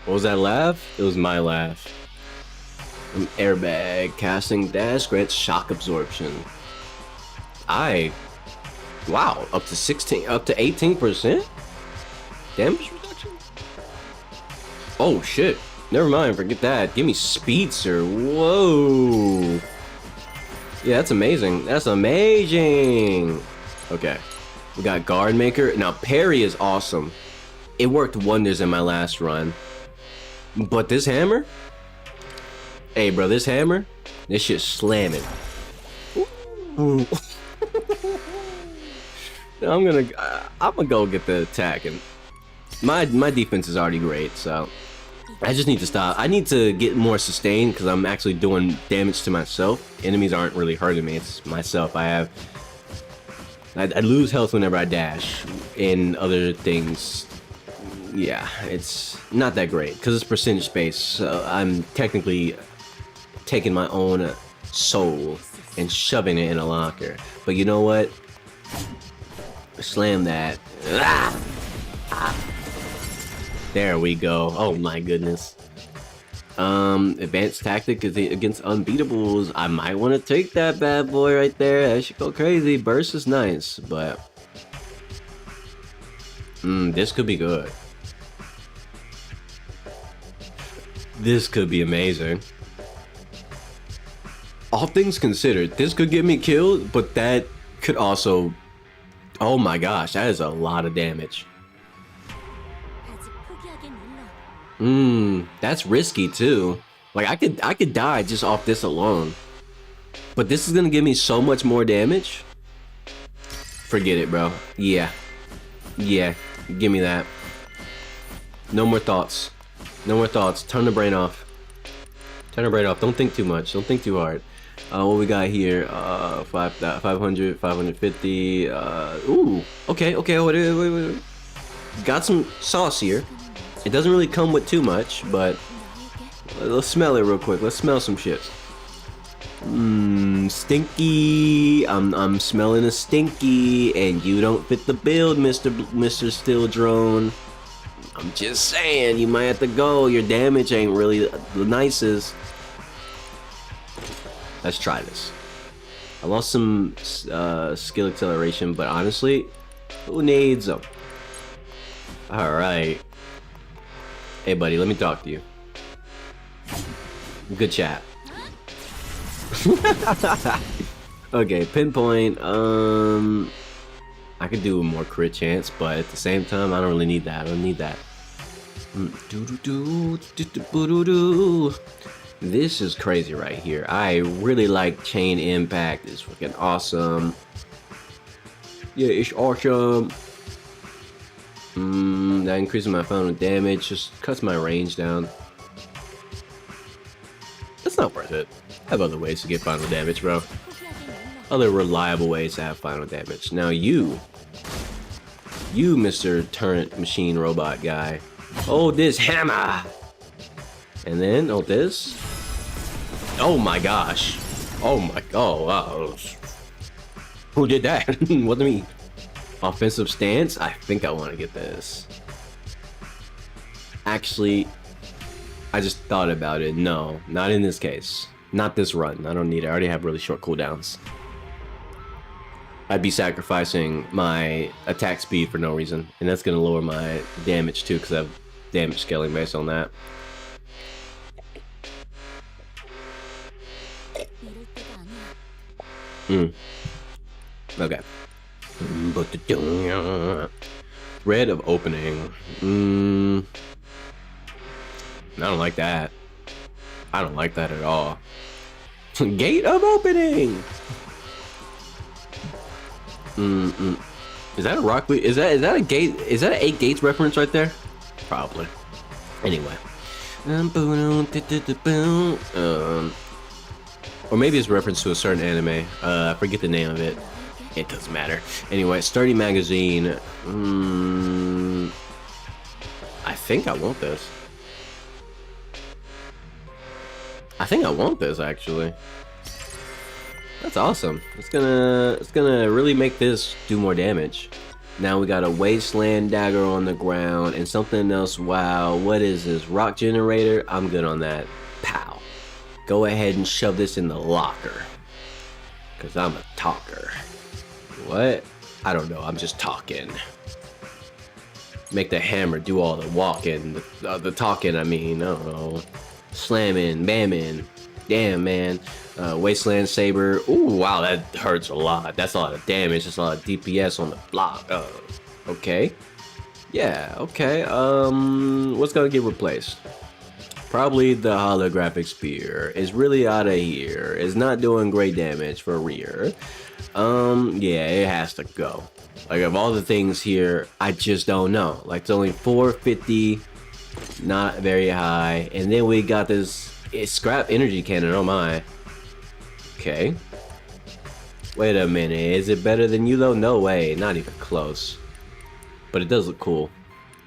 What was that laugh? It was my laugh. Airbag, casting dash, grants shock absorption. Wow, up to 18% damage reduction? Oh shit, never mind, forget that. Give me speed, sir. Whoa. Yeah, that's amazing. That's amazing. Okay, we got Guard Maker. Now, parry is awesome. It worked wonders in my last run. But this hammer? Hey, bro, this hammer? This shit's slamming. Ooh. I'm gonna go get the attack, and my defense is already great, so I just need to stop. I need to get more sustain because I'm actually doing damage to myself. Enemies aren't really hurting me, it's myself. I lose health whenever I dash, and other things. Yeah, it's not that great because it's percentage based. So I'm technically taking my own soul and shoving it in a locker. But you know what? Slam that. There we go. Oh my goodness. Advanced tactic is against unbeatables. I might want to take that bad boy right there. That should go crazy. Burst is nice, but this could be good. This could be amazing. All things considered, this could get me killed, but that could also... oh my gosh, that is a lot of damage. That's risky too. Like I could die just off this alone. But this is gonna give me so much more damage. Forget it, bro. Yeah. Yeah. Give me that. No more thoughts. No more thoughts. Turn the brain off. Turn the brain off. Don't think too much. Don't think too hard. What we got here? 500, 550. Ooh. Okay, okay. Wait. Got some sauce here. It doesn't really come with too much, but let's smell it real quick. Let's smell some shit. Stinky. I'm smelling a stinky, and you don't fit the build, Mr. Steel Drone. I'm just saying, you might have to go. Your damage ain't really the nicest. Let's try this. I lost some skill acceleration, but honestly, who needs them? All right. Hey, buddy, let me talk to you. Good chat. Okay, pinpoint. I could do a more crit chance, but at the same time, I don't really need that. I don't need that. This is crazy right here. I really like chain impact. It's fucking awesome. Yeah, it's awesome. That increases my final damage, just cuts my range down. That's not worth it. I have other ways to get final damage, bro. Other reliable ways to have final damage. Now you, Mr. Turret Machine Robot guy, hold this hammer. And then, hold this. Oh my gosh. Oh my, oh wow. Who did that? What do you mean? Offensive stance? I think I want to get this. Actually, I just thought about it. No, not in this case. Not this run. I don't need it. I already have really short cooldowns. I'd be sacrificing my attack speed for no reason. And that's going to lower my damage too, because I have damage scaling based on that. Okay. Thread of opening. I don't like that. I don't like that at all. Gate of opening. Is that a rock? Is that a gate? Is that an 8 Gates reference right there? Probably. Anyway. Or maybe it's a reference to a certain anime. I forget the name of it. It doesn't matter. Anyway, sturdy magazine. I think I want this. I think I want this actually. That's awesome. It's gonna really make this do more damage. Now we got a wasteland dagger on the ground and something else. Wow, what is this? Rock generator? I'm good on that. Pow. Go ahead and shove this in the locker. Cause I'm a talker. What? I don't know. I'm just talking. Make the hammer do all the walking, the talking. I mean, I don't know. Slamming, bamming. Damn, man. Wasteland saber. Ooh, wow, that hurts a lot. That's a lot of damage. That's a lot of DPS on the block. Okay. Yeah, okay. What's gonna get replaced? Probably the holographic spear. Is really out of here. It's not doing great damage for rear. Yeah, it has to go. Like, of all the things here, I just don't know. Like, it's only 450, not very high. And then we got this scrap energy cannon. Oh my. Okay. Wait a minute. Is it better than you though? No way. Not even close. But it does look cool.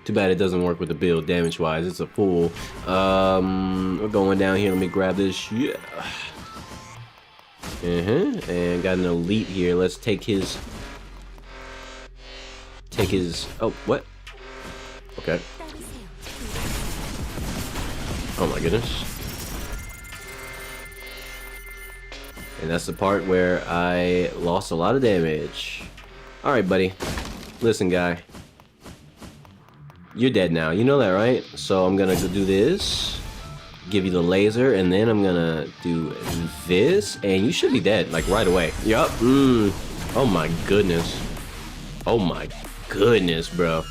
Too bad it doesn't work with the build damage wise. It's a fool. We're going down here. Let me grab this. Yeah. And got an elite here. Let's take his. Oh, what? Okay. Oh my goodness. And that's the part where I lost a lot of damage. Alright, buddy. Listen, guy. You're dead now. You know that, right? So I'm gonna go do this. Give you the laser. And then I'm gonna do this. And you should be dead, like, right away. Yup. Oh my goodness. Oh my goodness, bro.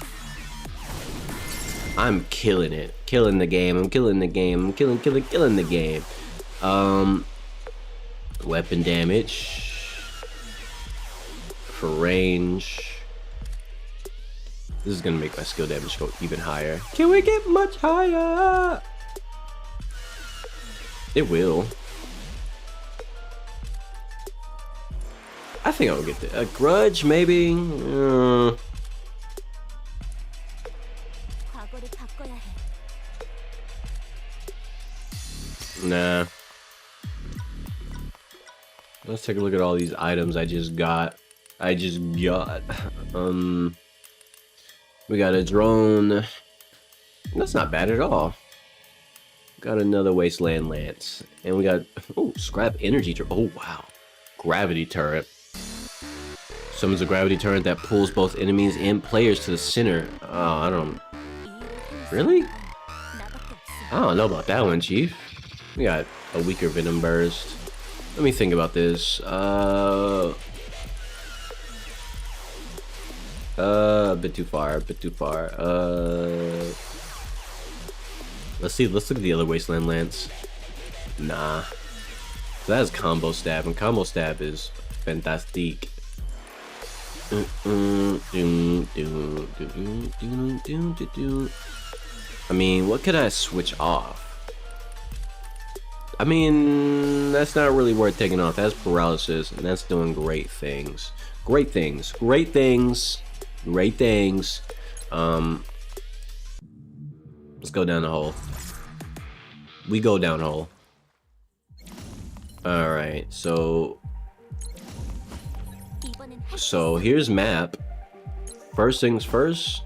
I'm killing it. Killing the game. I'm killing the game. I'm killing the game. Weapon damage. For range. This is gonna make my skill damage go even higher. Can we get much higher? It will. I think I'll get a grudge, maybe. Nah. Let's take a look at all these items I just got. We got a drone. That's not bad at all. Got another wasteland lance, and we got scrap energy. Oh wow, gravity turret. Summons a gravity turret that pulls both enemies and players to the center. Oh, I don't. Really? I don't know about that one, Chief. We got a weaker venom burst. Let me think about this. A bit too far. A bit too far. Let's see. Let's look at the other wasteland lance. Nah. So that is combo stab, and combo stab is fantastic. I mean, what could I switch off? I mean, that's not really worth taking off. That's paralysis, and that's doing great things. Great things. Great things. Great things. Let's go down the hole. We go down the hole. Alright, so here's map. First things first,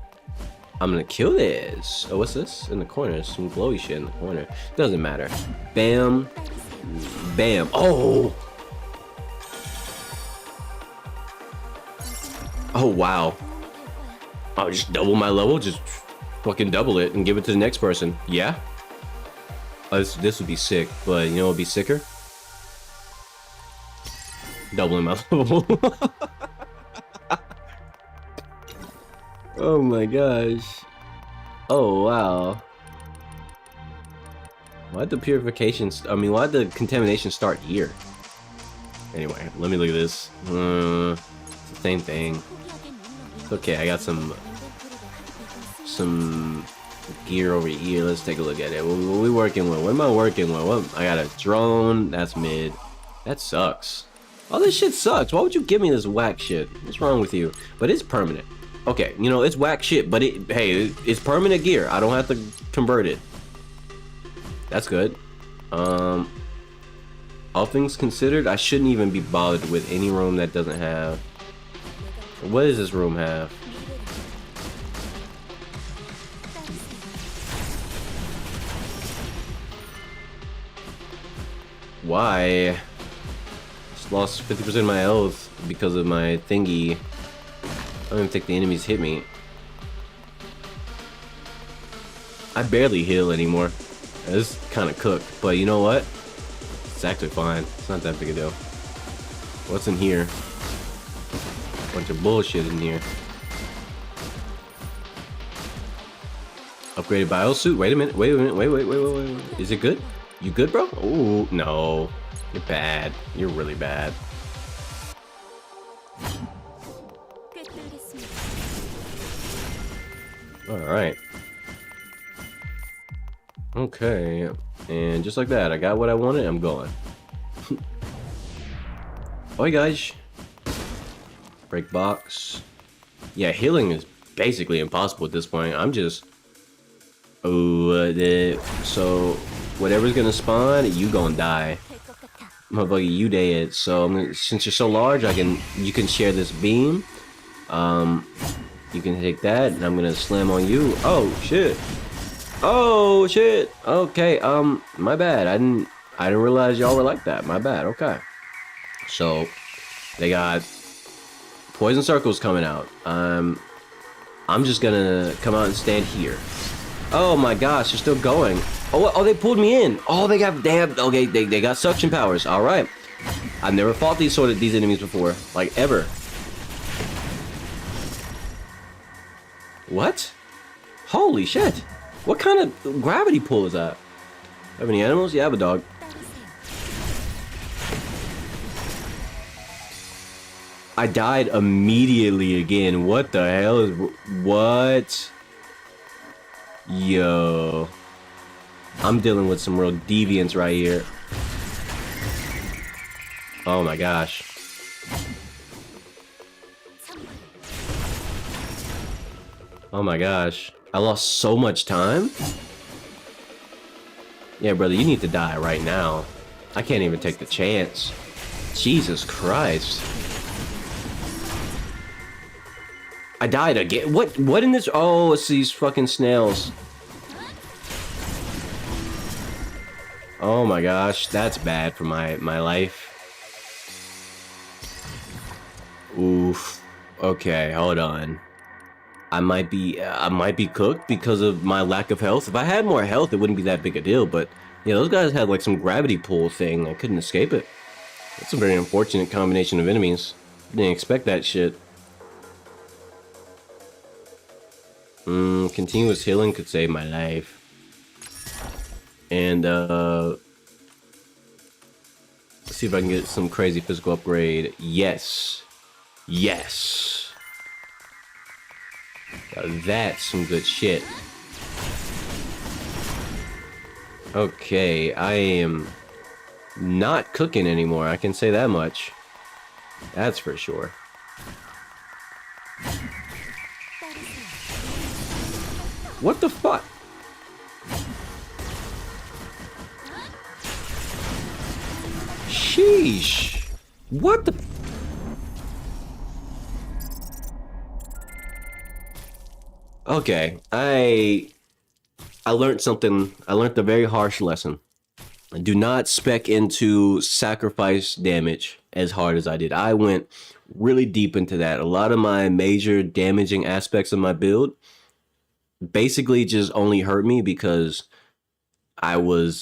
I'm gonna kill this. Oh, what's this in the corner? Some glowy shit in the corner. Doesn't matter. Bam. Bam. Oh! Oh, wow. I'll just double my level. Just fucking double it and give it to the next person. Yeah? This would be sick, but you know what would be sicker? Doubling my level. Oh my gosh. Oh wow. Why'd the purification why'd the contamination start here? Anyway, let me look at this. It's the same thing. It's okay, I got some gear over here. Let's take a look at it. What are we working with? What am I working with? I got a drone. That's mid. That sucks. All this shit sucks. Why would you give me this whack shit? What's wrong with you? But it's permanent. Okay, you know, it's whack shit, but it's permanent gear. I don't have to convert it. That's good. All things considered, I shouldn't even be bothered with any room that doesn't have. What does this room have? Why? Just lost 50% of my health because of my thingy. I don't even think the enemies hit me. I barely heal anymore. This is kind of cooked, but you know what? It's actually fine. It's not that big a deal. What's in here? Bunch of bullshit in here. Upgraded biosuit. Wait a minute. Wait. Is it good? You good, bro? Oh no, you're bad. You're really bad. All right. Okay, and just like that, I got what I wanted. I'm going. Oi, guys. Break box. Yeah, healing is basically impossible at this point. I'm just. So whatever's gonna spawn, you gonna die. Motherfucker, you dead. So since you're so large, you can share this beam. You can take that, and I'm gonna slam on you. Oh shit. Oh shit. Okay. My bad. I didn't realize y'all were like that. My bad. Okay. So they got poison circles coming out. I'm just gonna come out and stand here. Oh my gosh, they're still going. Oh, they pulled me in. Oh, they got okay. They got suction powers. All right. I've never fought these enemies before, like ever. What? Holy shit. What kind of gravity pull is that? Have any animals? Yeah, I have a dog. I died immediately again. What the hell is... What? Yo. I'm dealing with some real deviance right here. Oh my gosh. Oh my gosh. I lost so much time? Yeah, brother, you need to die right now. I can't even take the chance. Jesus Christ. I died again. What in this? Oh, it's these fucking snails. Oh my gosh, that's bad for my life. Oof. Okay, hold on. I might be cooked because of my lack of health. If I had more health, it wouldn't be that big a deal, but yeah, those guys had like some gravity pull thing. I couldn't escape it. That's a very unfortunate combination of enemies. Didn't expect that shit. Continuous healing could save my life. And let's see if I can get some crazy physical upgrade. Yes. Yes. That's some good shit. Okay, I am not cooking anymore. I can say that much. That's for sure. What the fuck? Sheesh. What the... Okay, I learned something. I learned a very harsh lesson. Do not spec into sacrifice damage as hard as I did. I went really deep into that. A lot of my major damaging aspects of my build basically just only hurt me because I was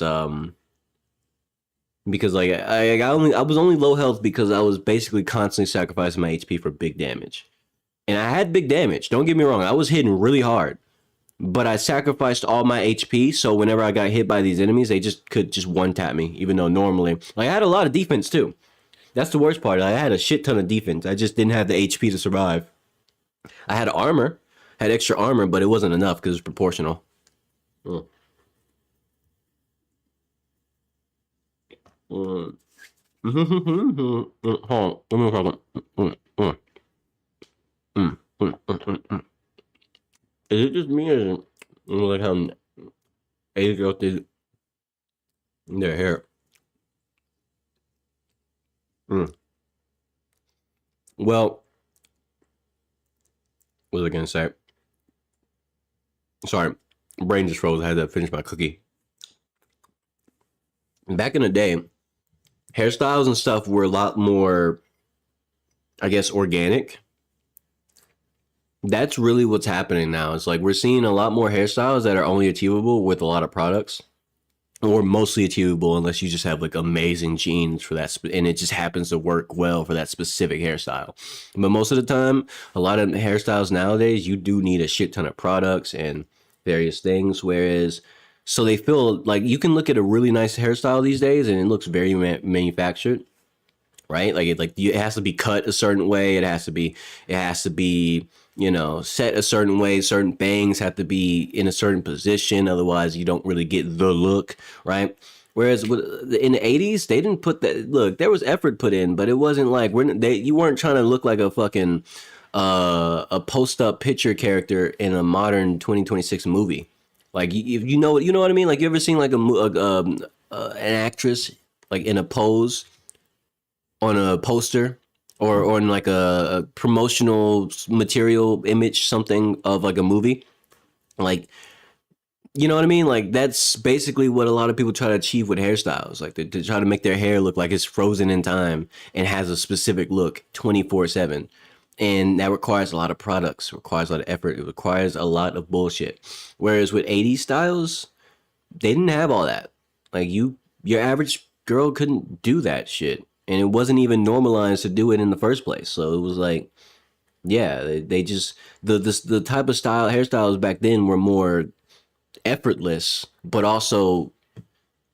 because like I was only low health because I was basically constantly sacrificing my HP for big damage. And I had big damage. Don't get me wrong. I was hitting really hard. But I sacrificed all my HP, so whenever I got hit by these enemies, they could just one tap me, even though normally like I had a lot of defense too. That's the worst part. I had a shit ton of defense. I just didn't have the HP to survive. I had armor, had extra armor, but it wasn't enough because it's proportional. Mm. Mm. Hold on. Let me hold on. Is it just me or like how Asian girls did their hair? Mm. Well, what was I gonna say? Sorry, brain just froze. I had to finish my cookie. Back in the day, hairstyles and stuff were a lot more, I guess, organic. That's really what's happening now. It's like we're seeing a lot more hairstyles that are only achievable with a lot of products, or mostly achievable unless you just have like amazing genes for that, and it just happens to work well for that specific hairstyle. But most of the time, a lot of hairstyles nowadays, you do need a shit ton of products and various things. Whereas, so they feel like you can look at a really nice hairstyle these days, and it looks very manufactured, right? Like it has to be cut a certain way. It has to be set a certain way. Certain bangs have to be in a certain position. Otherwise, you don't really get the look, right? Whereas in the 80s, they didn't put that. Look, there was effort put in, but it wasn't like you weren't trying to look like a fucking a post up picture character in a modern 2026 movie. Like you know what I mean? Like you ever seen like an actress like in a pose on a poster or on like a promotional material image, something of like a movie, like, you know what I mean? Like that's basically what a lot of people try to achieve with hairstyles. Like to try to make their hair look like it's frozen in time and has a specific look 24/7. And that requires a lot of products, requires a lot of effort, it requires a lot of bullshit. Whereas with 80s styles, they didn't have all that. Like your average girl couldn't do that shit. And it wasn't even normalized to do it in the first place. So it was like, yeah, they just the type of hairstyles back then were more effortless, but also,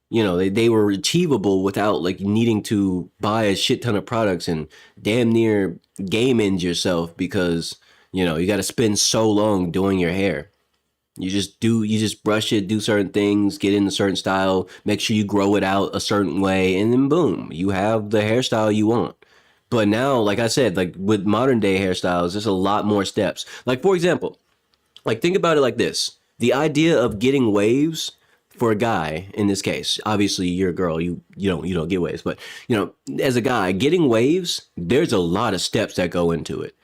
you know, they were achievable without like needing to buy a shit ton of products and damn near game end yourself because, you know, you got to spend so long doing your hair. You just brush it, do certain things, get in a certain style, make sure you grow it out a certain way, and then boom, you have the hairstyle you want. But now, like I said, like with modern day hairstyles, there's a lot more steps. Like for example, like think about it like this: the idea of getting waves for a guy in this case, obviously you're a girl, you don't get waves, but you know, as a guy, getting waves, there's a lot of steps that go into it.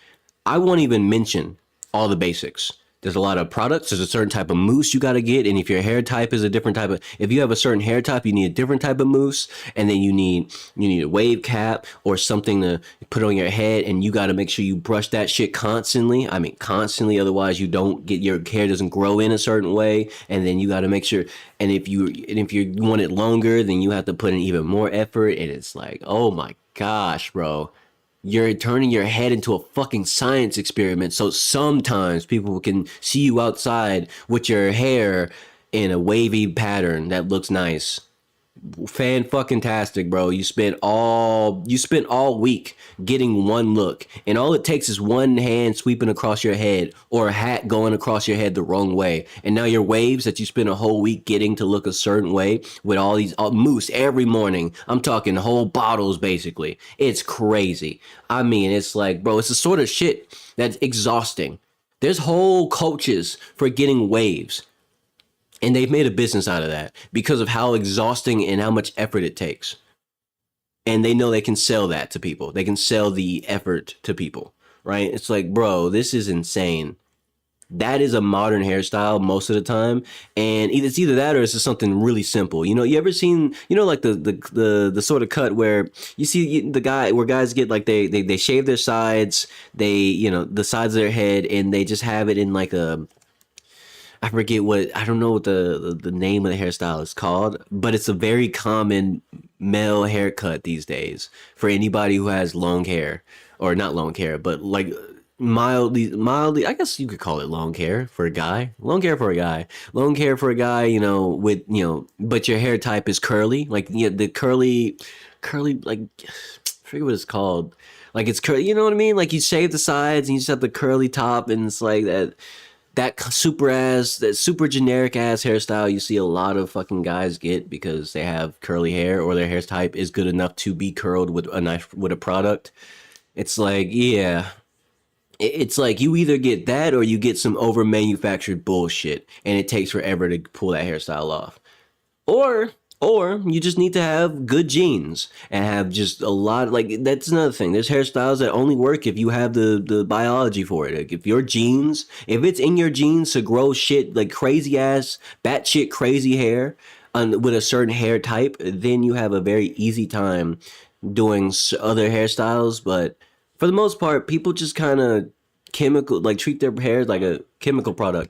I won't even mention all the basics. There's a lot of products. There's a certain type of mousse you got to get, and if your hair type is a different type of, if you have a certain hair type, you need a different type of mousse, and then you need a wave cap or something to put on your head, and you got to make sure you brush that shit constantly. I mean, constantly, otherwise you don't get your hair doesn't grow in a certain way, and then you got to make sure. And if you want it longer, then you have to put in even more effort, and it's like, oh my gosh, bro, you're turning your head into a fucking science experiment. So sometimes people can see you outside with your hair in a wavy pattern that looks nice. Fan fucking tastic, bro. You spent all week getting one look, and all it takes is one hand sweeping across your head or a hat going across your head the wrong way, and now your waves that you spent a whole week getting to look a certain way with all these mousse every morning. I'm talking whole bottles, basically. It's crazy. I mean, it's like, bro, it's the sort of shit that's exhausting. There's whole coaches for getting waves, and they've made a business out of that because of how exhausting and how much effort it takes. And they know they can sell that to people. They can sell the effort to people, right? It's like, bro, this is insane. That is a modern hairstyle most of the time, and it's either that or it's just something really simple. You know, you ever seen, you know, like the sort of cut where you see the guy where guys get like they shave their sides, they, you know, the sides of their head, and they just have it in like a, I forget what, I don't know what the name of the hairstyle is called, but it's a very common male haircut these days for anybody who has long hair, or not long hair, but like mildly, I guess you could call it long hair for a guy. Long hair for a guy. Long hair for a guy, you know, with, you know, but your hair type is curly, like, yeah, the curly like, I forget what it's called. Like it's curly, you know what I mean? Like you shave the sides and you just have the curly top, and it's like that super generic ass hairstyle you see a lot of fucking guys get because they have curly hair or their hair type is good enough to be curled with a nice with a product. It's like, yeah, it's like you either get that or you get some over manufactured bullshit, and it takes forever to pull that hairstyle off. Or you just need to have good genes and have just a lot, like that's another thing. There's hairstyles that only work if you have the biology for it. Like if your genes, if it's in your genes to grow shit like crazy ass batshit crazy hair with a certain hair type, then you have a very easy time doing other hairstyles. But for the most part, people just kind of chemical, like treat their hair like a chemical product.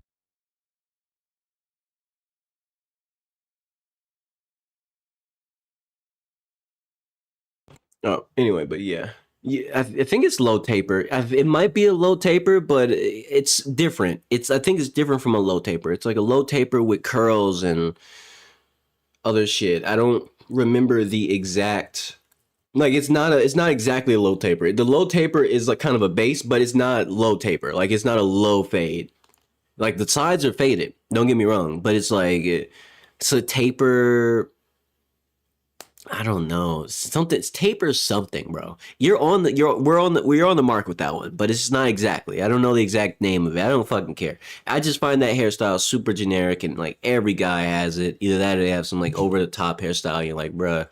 Oh, anyway, but yeah. Yeah, I think it's low taper. It might be a low taper, but it's different. I think it's different from a low taper. It's like a low taper with curls and other shit. I don't remember the exact, like it's not exactly a low taper. The low taper is like kind of a base, but it's not low taper. Like it's not a low fade. Like the sides are faded. Don't get me wrong, but it's like it's a taper. I don't know. Something, it's taper something, bro. We're on the mark with that one, but it's not exactly. I don't know the exact name of it. I don't fucking care. I just find that hairstyle super generic, and like every guy has it. Either that or they have some like over the top hairstyle. You're like, bruh,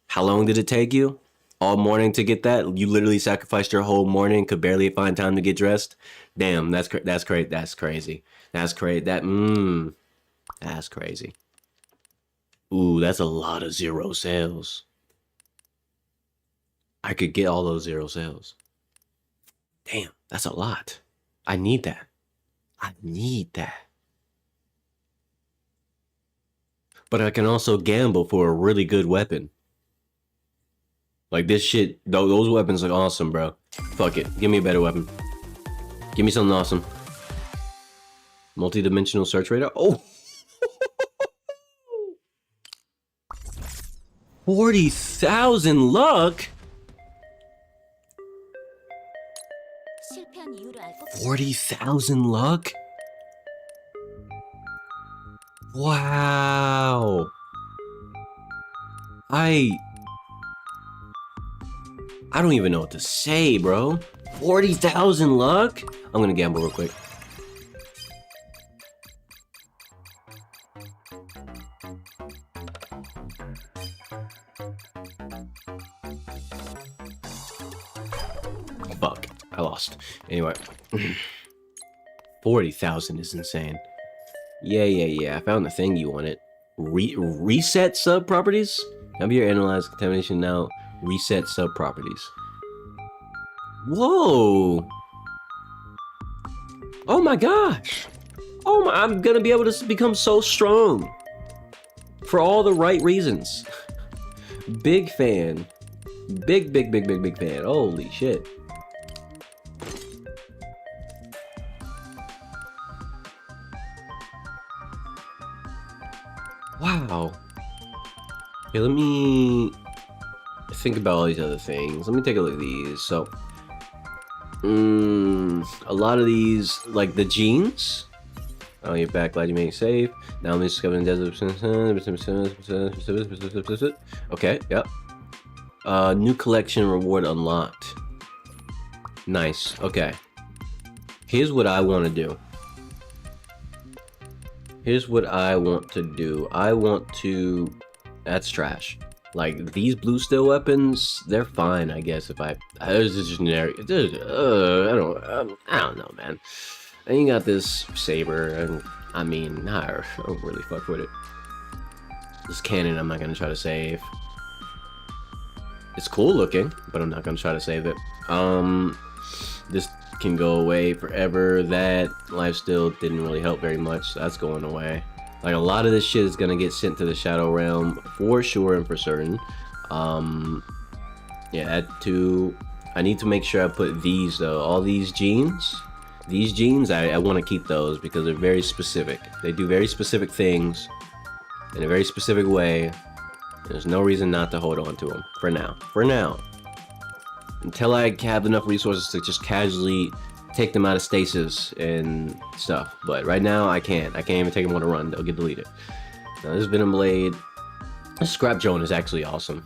how long did it take you? All morning to get that? You literally sacrificed your whole morning, could barely find time to get dressed. Damn, that's crazy. That's crazy. That's crazy. That's crazy. Ooh, that's a lot of zero sales. I could get all those zero sales. Damn, that's a lot. I need that. I need that. But I can also gamble for a really good weapon. Like this shit, those weapons look awesome, bro. Fuck it. Give me a better weapon. Give me something awesome. Multi-dimensional search radar. Oh! 40,000 luck? 40,000 luck? Wow. I don't even know what to say, bro. 40,000 luck? I'm gonna gamble real quick. Fuck, I lost. Anyway. 40,000 is insane. Yeah. I found the thing you wanted. Reset sub-properties? Have you analyzed contamination now? Reset sub-properties. Whoa! Oh my gosh! Oh my, I'm gonna be able to become so strong. For all the right reasons. Big fan. Big fan. Holy shit. Wow. Okay, let me think about all these other things. Let me take a look at these. So, a lot of these, like the genes. Oh, you're back. Glad you made it safe. Now I'm discovering desert. Okay, yep. New collection reward unlocked. Nice. Okay. Here's what I want to do. I want to... That's trash. Like, these blue steel weapons, they're fine, I guess, if I... This is generic. I don't know, man. And you got this saber, and I mean, I don't really fuck with it. This cannon, I'm not gonna try to save. It's cool looking, but I'm not gonna try to save it. This can go away forever. That lifesteal didn't really help very much. So that's going away. Like, a lot of this shit is gonna get sent to the Shadow Realm for sure and for certain. Yeah, that too. I need to make sure I put these though. All these genes. These genes, I want to keep those because they're very specific. They do very specific things in a very specific way. There's no reason not to hold on to them for now. For now. Until I have enough resources to just casually take them out of stasis and stuff. But right now, I can't. I can't even take them on a run. They'll get deleted. Now, this Venom Blade. This Scrap Drone is actually awesome.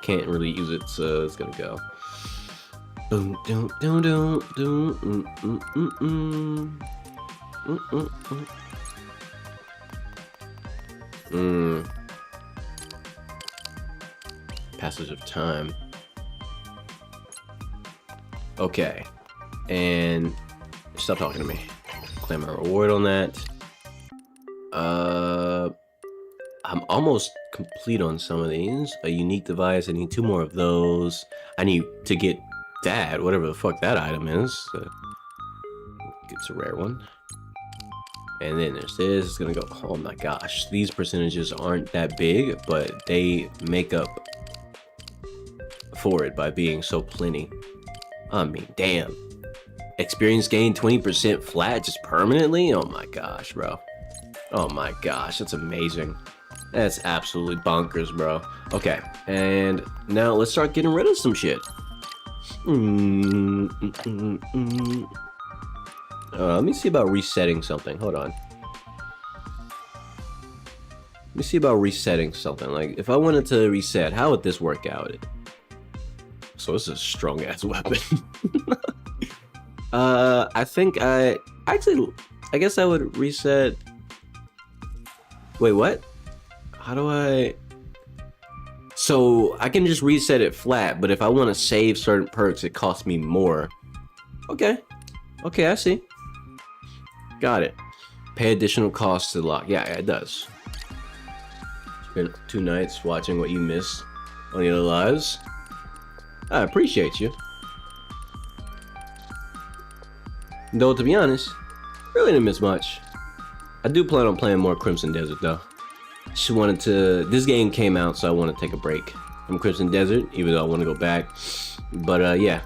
Can't really use it, so it's gonna go. Boom, doom, doom, doom, doom, Passage of time. Okay. And stop talking to me. Claim a reward on that. I'm almost complete on some of these. A unique device. I need 2 more of those. I need to get that, whatever the fuck that item is. It's a rare one. And then there's this. It's gonna go. Oh my gosh, these percentages aren't that big, but they make up for it by being so plenty. I mean, damn. Experience gain 20% flat just permanently? Oh my gosh, bro. Oh my gosh, that's amazing. That's absolutely bonkers, bro. Okay, and now let's start getting rid of some shit. Let me see about resetting something. Hold on. Let me see about resetting something. Like, if I wanted to reset, how would this work out? So this is a strong ass weapon. I think I guess I would reset. Wait, what? How do I? So I can just reset it flat, but if I want to save certain perks, it costs me more. Okay, I see. Got it. Pay additional costs to lock. Yeah, it does. Spent 2 nights watching what you missed on the other lives. I appreciate you. Though, to be honest, really didn't miss much. I do plan on playing more Crimson Desert, though. Just wanted to... This game came out, so I want to take a break from Crimson Desert, even though I want to go back. But, yeah.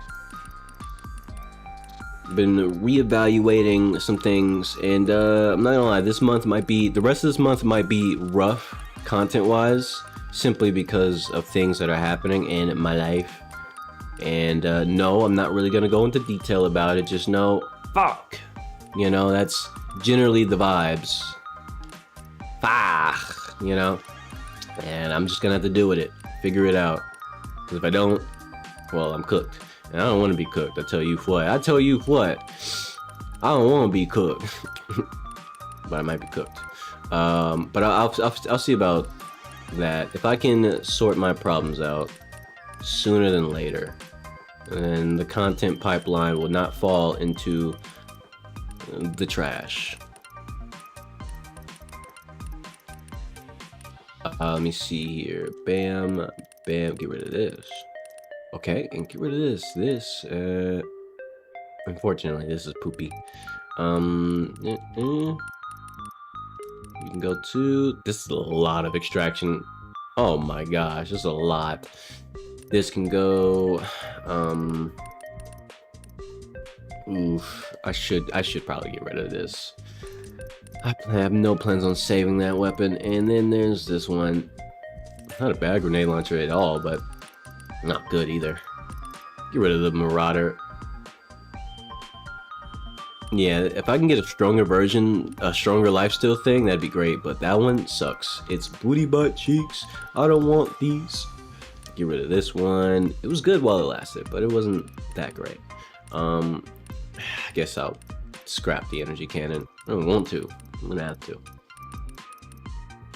Been reevaluating some things, and I'm not gonna lie, this month might be... The rest of this month might be rough, content-wise, simply because of things that are happening in my life. And no, I'm not really gonna go into detail about it. Just know, fuck. You know, that's generally the vibes. Fuck. You know, and I'm just gonna have to deal with it, figure it out. Because if I don't, well, I'm cooked. And I don't want to be cooked. I tell you what. I don't want to be cooked, but I might be cooked. But I'll see about that. If I can sort my problems out sooner than later, then the content pipeline will not fall into the trash. Let me see here. Bam, bam. Get rid of this. Okay, and get rid of this. Unfortunately, this is poopy. You can go to. This is a lot of extraction. Oh my gosh, this is a lot. This can go. Oof. I should probably get rid of this. I have no plans on saving that weapon. And then there's this one. Not a bad grenade launcher at all, but not good either. Get rid of the Marauder. Yeah, if I can get a stronger version, a stronger lifesteal thing, that'd be great. But that one sucks. It's booty butt cheeks. I don't want these. Get rid of this one. It was good while it lasted, but it wasn't that great. I guess I'll scrap the energy cannon. I don't want to. I'm gonna have to.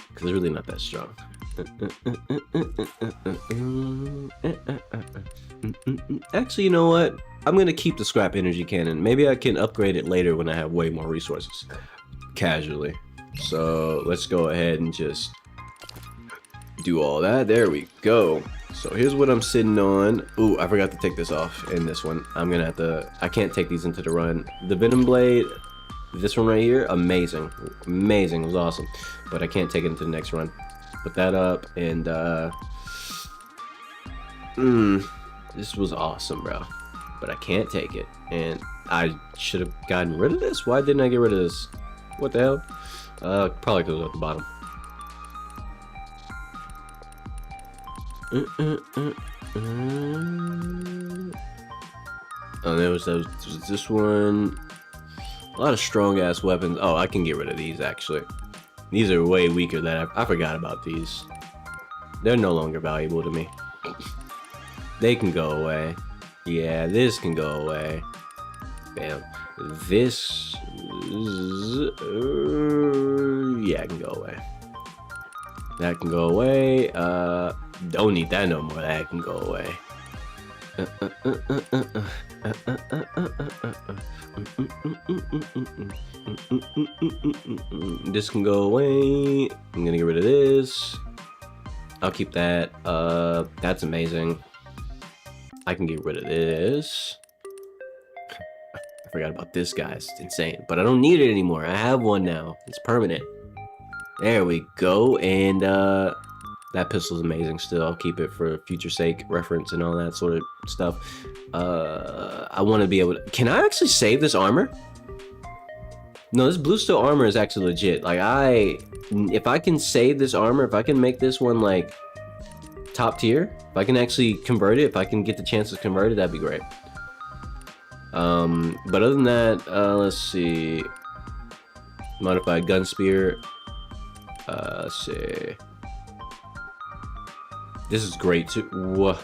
Because it's really not that strong. Actually, you know what? I'm gonna keep the scrap energy cannon. Maybe I can upgrade it later when I have way more resources. Casually. So let's go ahead and just do all that. There we go. So here's what I'm sitting on. Ooh, I forgot to take this off in this one. I'm gonna have to, I can't take these into the run. The Venom Blade, this one right here, amazing. Amazing, it was awesome. But I can't take it into the next run. Put that up and this was awesome, bro. But I can't take it. And I should have gotten rid of this. Why didn't I get rid of this? What the hell? Probably because it was at the bottom. Oh, there was this one. A lot of strong ass weapons. Oh, I can get rid of these actually. These are way weaker than I forgot about these. They're no longer valuable to me. They can go away. Yeah, this can go away. Bam. This yeah, it can go away. That can go away. Don't need that no more. That can go away. This can go away. I'm gonna get rid of this. I'll keep that. That's amazing. I can get rid of this. I forgot about this, guys. It's insane. But I don't need it anymore. I have one now. It's permanent. There we go. And that pistol's amazing still. I'll keep it for future sake, reference, and all that sort of stuff. I want to be able to... Can I actually save this armor? No, this blue steel armor is actually legit. Like, if I can save this armor, if I can make this one, like, top tier, if I can actually convert it, if I can get the chance to convert it, that'd be great. But other than that, let's see. Modified gun spear. Let's see. This is great too. Whoa.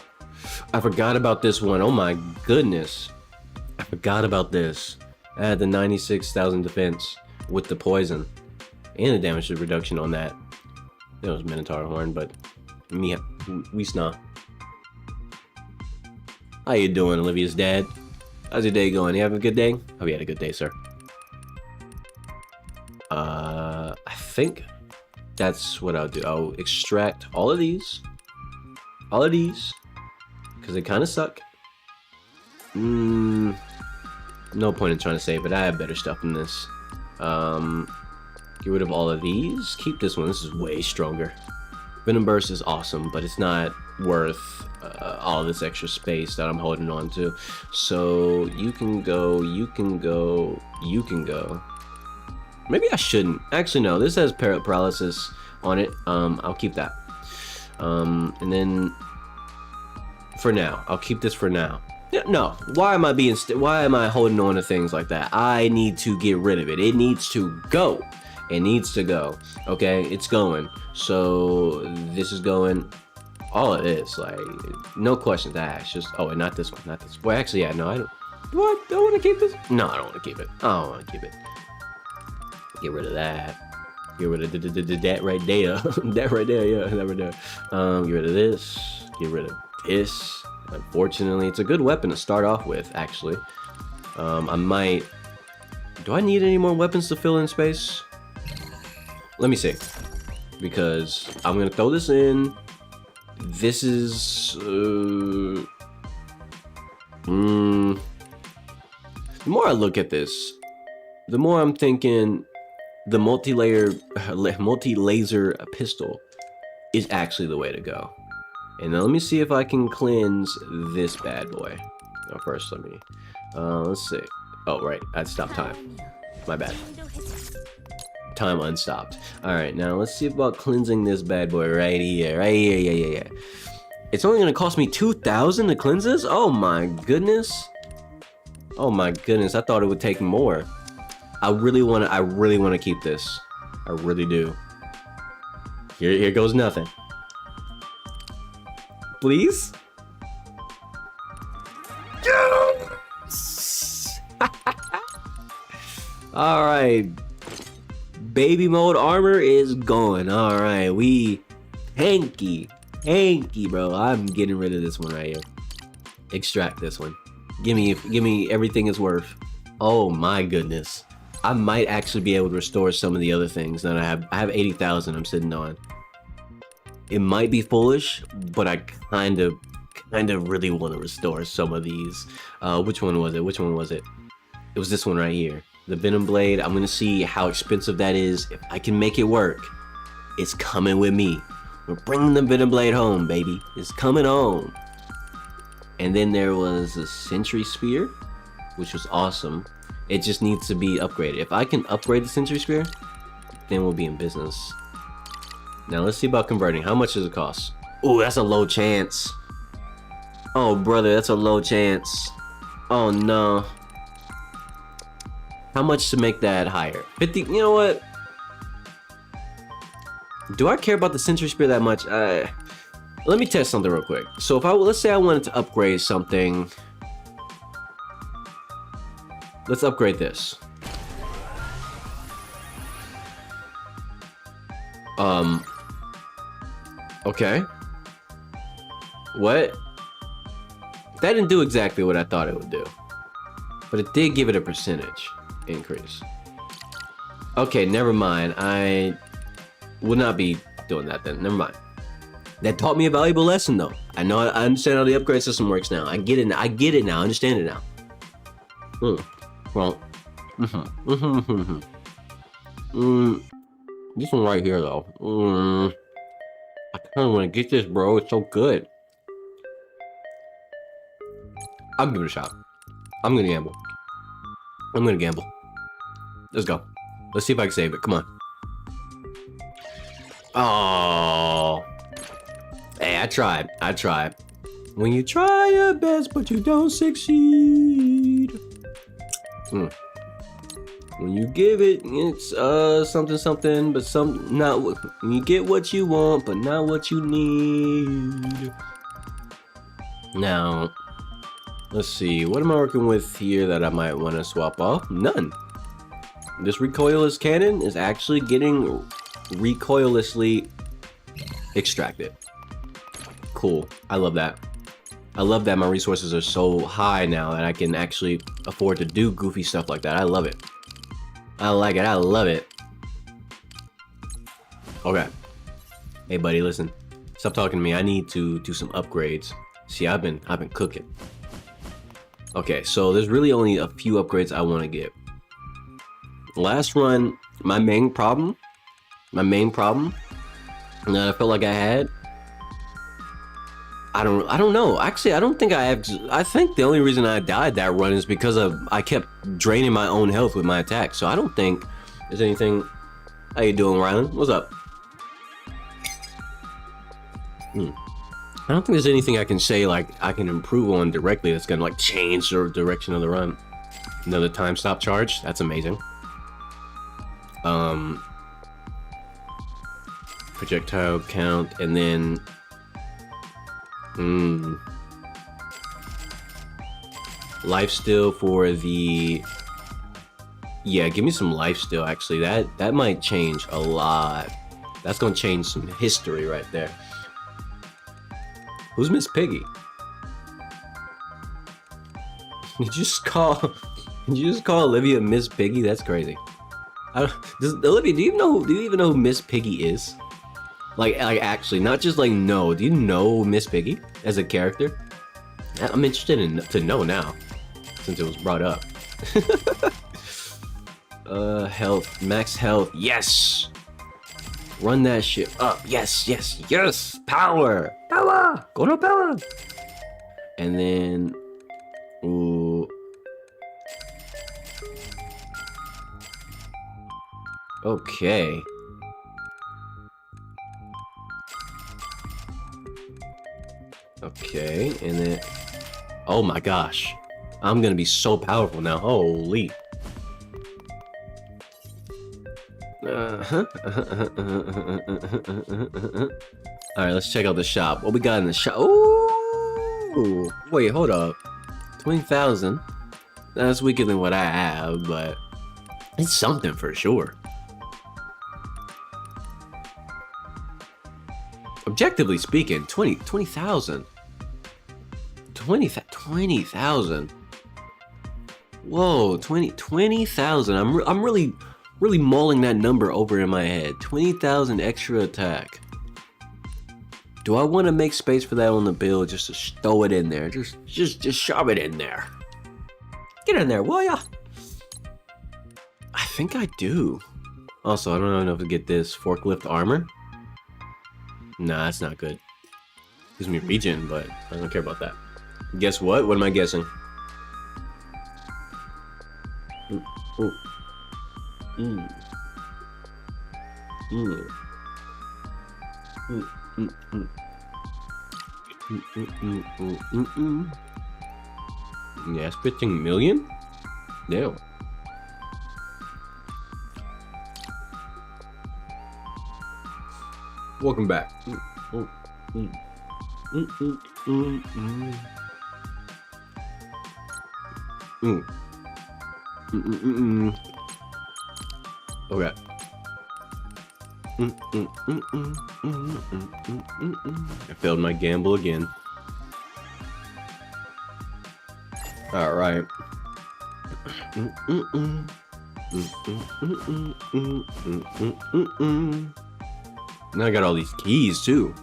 I forgot about this one. Oh my goodness. I forgot about this. I had the 96,000 defense with the poison and the damage reduction on that. It was Minotaur horn, but we snaw. How you doing, Olivia's dad? How's your day going? You having a good day? Hope you had a good day, sir. I think that's what I'll do. I'll extract all of these, because they kind of suck. No point in trying to save it. I have better stuff than this. Get rid of all of these. Keep this one. This is way stronger. Venom Burst is awesome, but it's not worth all this extra space that I'm holding on to. So you can go, you can go, you can go. Maybe I shouldn't. Actually, no. This has paralysis on it. I'll keep that. And then for now, I'll keep this for now. No, why am I holding on to things like that? I need to get rid of it. It needs to go. It needs to go. Okay, it's going. So this is going. All of this, like, no questions asked. Just, oh, and not this one, not this. Well, actually, yeah, no, I don't. Do I want to keep this? No, I don't want to keep it. I don't want to keep it. Get rid of that. Get rid of that right there. That right there, yeah, that right there. Get rid of this. Get rid of this. Unfortunately, it's a good weapon to start off with, actually. I might... Do I need any more weapons to fill in space? Let me see. Because I'm going to throw this in. This is... The more I look at this, the more I'm thinking the multi-laser pistol is actually the way to go. And now let me see if I can cleanse this bad boy. Oh, first, let me... let's see. Oh, right. I stopped time. My bad. Time unstopped. Alright, now let's see about cleansing this bad boy right here. Right here, yeah. It's only gonna cost me 2,000 to cleanse this? Oh my goodness. Oh my goodness, I thought it would take more. I really wanna keep this. I really do. Here goes nothing. Please? Yes! Alright. Baby mode armor is going. Alright, we hanky, bro. I'm getting rid of this one right here. Extract this one. Give me everything it's worth. Oh my goodness. I might actually be able to restore some of the other things that I have 80,000 I'm sitting on. It might be foolish, but I kind of really want to restore some of these. Which one was it? It was this one right here. The Venom Blade. I'm gonna see how expensive that is. If I can make it work, it's coming with me. We're bringing the Venom Blade home, baby. It's coming home. And then there was a Sentry Spear, which was awesome. It just needs to be upgraded. If I can upgrade the Sentry Spear, then we'll be in business. Now let's see about converting. How much does it cost? Oh, that's a low chance. Oh, brother, that's a low chance. Oh, no. How much to make that higher? 50, you know what? Do I care about the Sentry Spear that much? Let me test something real quick. So if let's say I wanted to upgrade something. Let's upgrade this. Okay. What? That didn't do exactly what I thought it would do. But it did give it a percentage increase. Okay, never mind. I would not be doing that then. Never mind. That taught me a valuable lesson though. I understand how the upgrade system works now. I get it now. I understand it now. Well. This one right here though. I kind of want to get this, bro. It's so good. I'll give it a shot. I'm gonna gamble. Let's go. Let's see if I can save it. Come on. Oh. Hey, I tried. When you try your best, but you don't succeed. When you give it, it's something, but not. When you get what you want, but not what you need. Now, let's see. What am I working with here that I might want to swap off? None. This recoilless cannon is actually getting recoillessly extracted. Cool. I love that. I love that my resources are so high now that I can actually afford to do goofy stuff like that. I love it. I like it. I love it. Okay. Hey, buddy, listen. Stop talking to me. I need to do some upgrades. See, I've been cooking. Okay, so there's really only a few upgrades I want to get. Last run, my main problem that I felt like I had. I don't know. Actually, I don't think I have. I think the only reason I died that run is because I kept draining my own health with my attack. So I don't think there's anything. How you doing, Rylan? What's up? I don't think there's anything I can say like I can improve on directly that's gonna like change the direction of the run. Another time stop charge. That's amazing. Projectile count, and then life steal for the, yeah, give me some life steal. Actually, that might change a lot. That's gonna change some history right there. Who's Miss Piggy? Did you just call Olivia Miss Piggy? That's crazy. Olivia, do you even know who Miss Piggy is? Like actually, not just like no. Do you know Miss Piggy as a character? I'm interested to know now, since it was brought up. Health, max health. Yes. Run that shit up. Yes, yes, yes. Power, power. Go to power. And then, ooh. Okay. Okay, and then, oh my gosh, I'm gonna be so powerful now. Holy. All right, let's check out the shop. What we got in the shop? Ooh, wait, hold up. 20,000. That's weaker than what I have, but it's something for sure. Objectively speaking, 20,000. 20,000. Whoa, 20,000. I'm really mulling that number over in my head. 20,000 extra attack. Do I want to make space for that on the build just to throw it in there? Just shove it in there. Get in there, will ya? I think I do. Also, I don't know if to get this forklift armor. Nah, that's not good. Gives me regen, but I don't care about that. Guess what? What am I guessing? Ooh. Yeah, it's 15 million? No. Welcome back. Okay. I failed my gamble again. All right. Now I got all these keys too.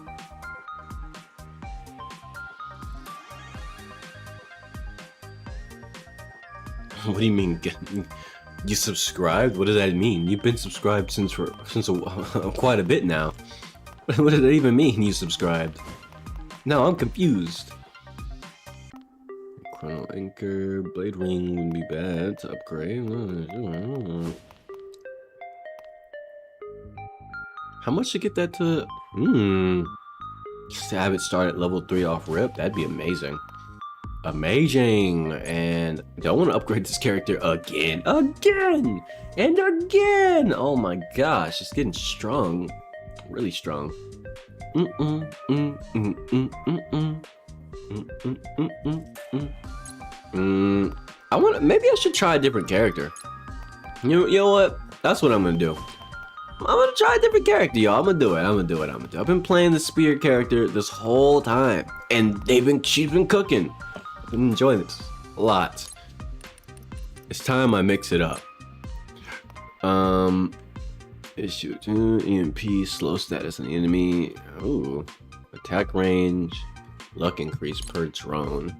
What do you mean? You subscribed? What does that mean? You've been subscribed since quite a bit now. What does that even mean? You subscribed? No, I'm confused. Chrono Anchor, Blade Ring wouldn't be bad to upgrade. How much to get that to? Just to have it start at level 3 off rip, that'd be amazing. Amazing. And do I want to upgrade this character again and again? Oh my gosh, it's getting strong, really strong. I want. Maybe I should try a different character. You know what? That's what I'm gonna do. I'm gonna try a different character, y'all. I'm gonna do it. I've been playing the spear character this whole time, and she's been cooking. I've been enjoying this a lot. It's time I mix it up. Issue 2, EMP, slow status on the enemy. Ooh, attack range, luck increase per drone.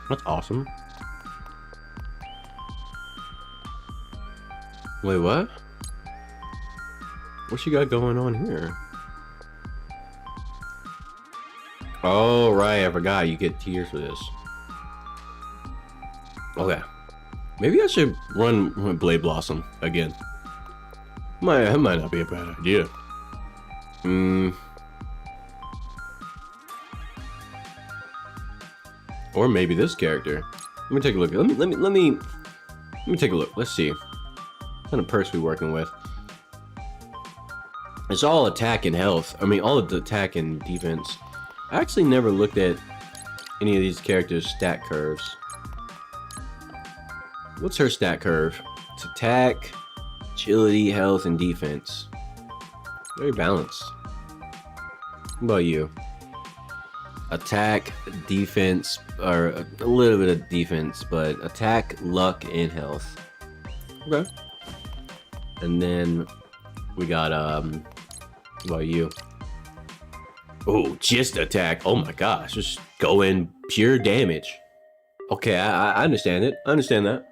That's awesome. Wait, what? What she got going on here? Oh, right, I forgot. You get tiers for this. Okay. Maybe I should run Blade Blossom again. That might not be a bad idea. Or maybe this character. Let me take a look. Let me take a look. Let's see. What kind of perks we working with? It's all attack and health. I mean, all of the attack and defense. I actually never looked at any of these characters' stat curves. What's her stat curve? It's attack, agility, health, and defense. Very balanced. What about you? Attack, defense, or a little bit of defense, but attack, luck, and health. Okay. And then we got what about you? Oh, just attack. Oh my gosh, just go in pure damage. Okay, I understand it. I understand that.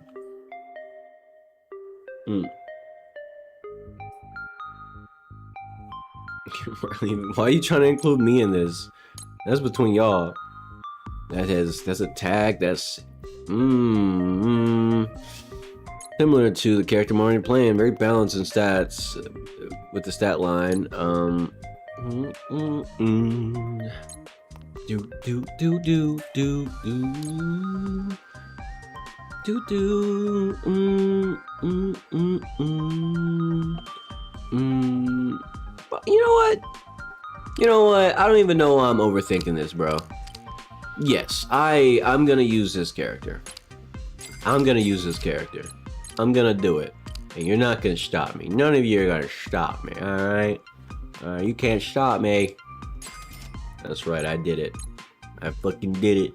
Why are you trying to include me in this? That's between y'all. That's attack. That's similar to the character I'm already playing. Very balanced in stats with the stat line. You know what? You know what? I don't even know why I'm overthinking this, bro. Yes, I'm gonna use this character. I'm gonna use this character. I'm gonna do it. And you're not gonna stop me. None of you are gonna stop me, alright? You can't stop me. That's right, I did it. I fucking did it.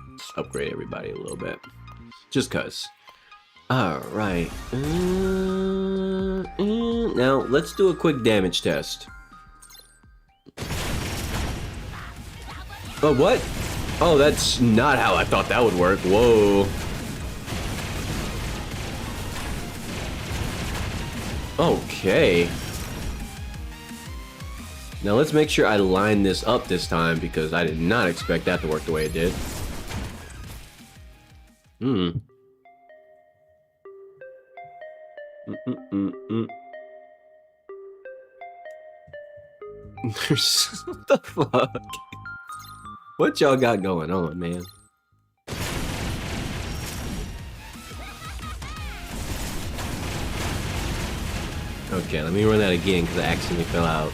Let's upgrade everybody a little bit. Just cuz. Alright. Now, let's do a quick damage test. Oh, what? Oh, that's not how I thought that would work. Whoa. Okay. Now let's make sure I line this up this time because I did not expect that to work the way it did. What the fuck? What y'all got going on, man? Okay, let me run that again because I accidentally fell out.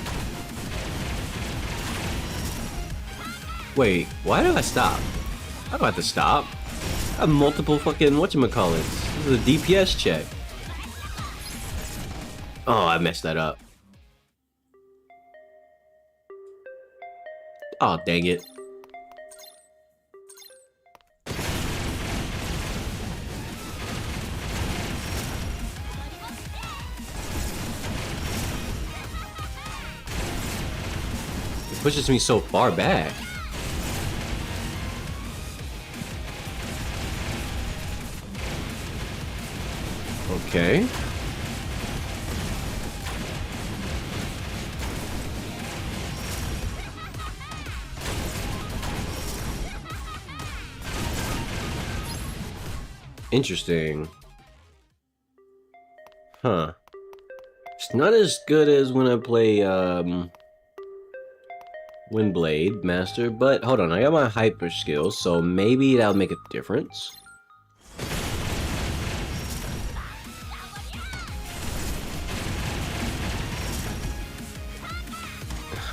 Wait, why did I stop? I don't have to stop. I have multiple fucking whatchamacallits. This is a DPS check. Oh, I messed that up. Oh, dang it. It pushes me so far back. Okay. Interesting. Huh. It's not as good as when I play Windblade Master, but hold on, I got my hyper skills, so maybe that'll make a difference.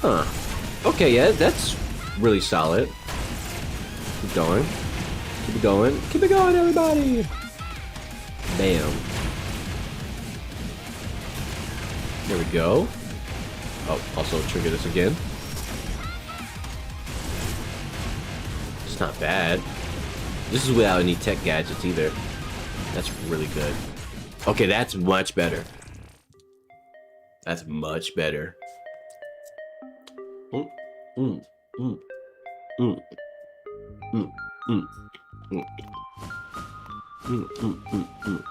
Huh. Okay, yeah, that's really solid. Keep going. Keep it going. Keep it going, everybody! Bam. There we go. Oh, also trigger this again. It's not bad. This is without any tech gadgets either. That's really good. Okay, that's much better. That's much better. Mm, mm, mm, mm, mm, mm, mm, mm, mm.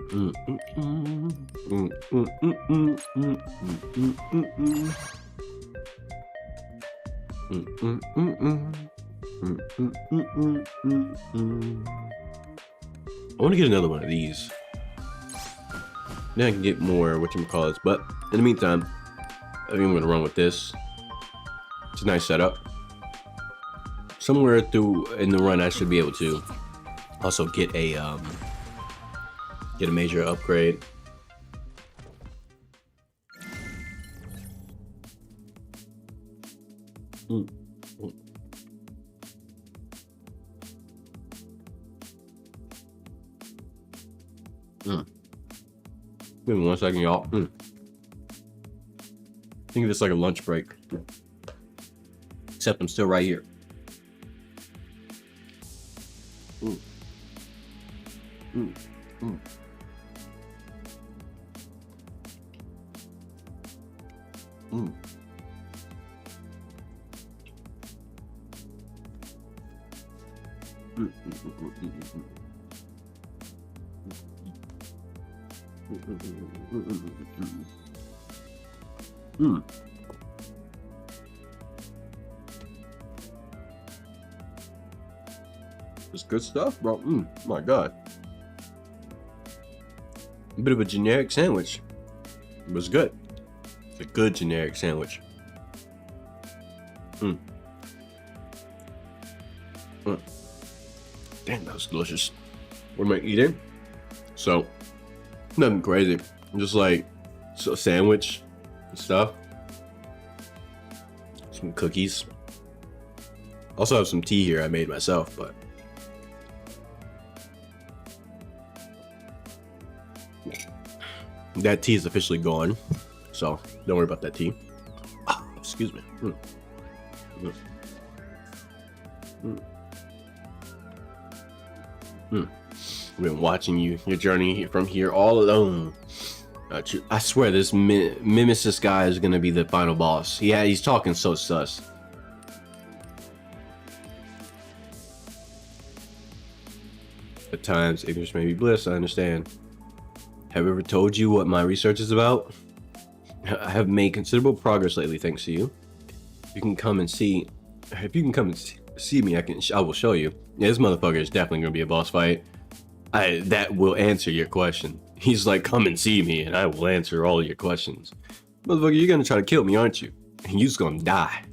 Mm, mm, mm, mm, mm, mm, mm, mm, mm, mm, mm. Mm, mm, mm, mm. Mm, mm, mm, mm, mm, mm. I want to get another one of these. Then I can get more whatchamacallits. But in the meantime, I think I'm going to run with this. It's a nice setup. Somewhere through in the run, I should be able to also get a major upgrade. Mm. Mm. Mm. Give me 1 second, y'all. Mm. Think of this like a lunch break. Except I'm still right here. Mm. Mm. Mm. Mm. Mm. Mm. It's good stuff, bro. My God. A bit of a generic sandwich. It was good. It's a good generic sandwich. Mm. Mm. Damn, that was delicious. What am I eating? So, nothing crazy. Just like a sandwich and stuff. Some cookies. Also have some tea here I made myself, but that tea is officially gone. So don't worry about that tea. Ah, excuse me. Mm. Mm. Mm. Mm. I've been watching your journey from here all alone. I swear this Mimesis guy is gonna be the final boss. Yeah, he's talking so sus. At times, ignorance may be bliss, I understand. Have I ever told you what my research is about? I have made considerable progress lately, thanks to you. You can come and see. If you can come and see me, I will show you. Yeah, this motherfucker is definitely gonna be a boss fight. That will answer your question. He's like, come and see me, and I will answer all your questions. Motherfucker, you're gonna try to kill me, aren't you? And you're just gonna die.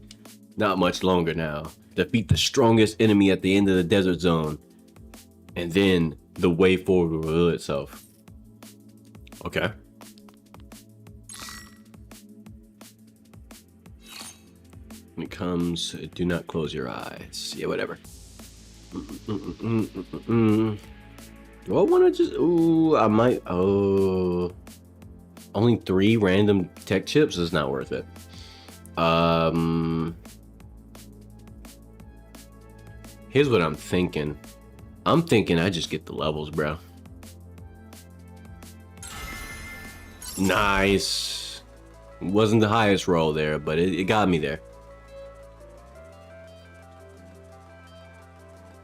Not much longer now. Defeat the strongest enemy at the end of the desert zone, and then the way forward will reveal itself. Okay. When it comes, do not close your eyes. Yeah, whatever. Do I want to just... Ooh, I might... Oh... Only 3 random tech chips is not worth it. Here's what I'm thinking. I'm thinking I just get the levels, bro. Nice. Wasn't the highest roll there, but it got me there.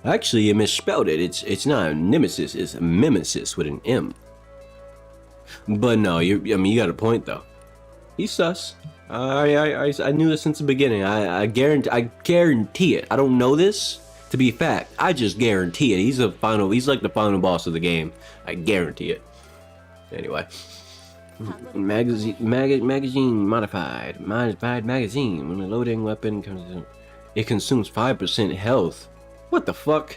Actually, you misspelled it. It's not Nemesis. It's Mimesis with an M. But no, I mean, you got a point though. He's sus. I knew this since the beginning. I guarantee it. I don't know this to be fact. I just guarantee it. He's like the final boss of the game. I guarantee it. Anyway. Magazine modified magazine. When the loading weapon comes in, it consumes 5% health. What the fuck?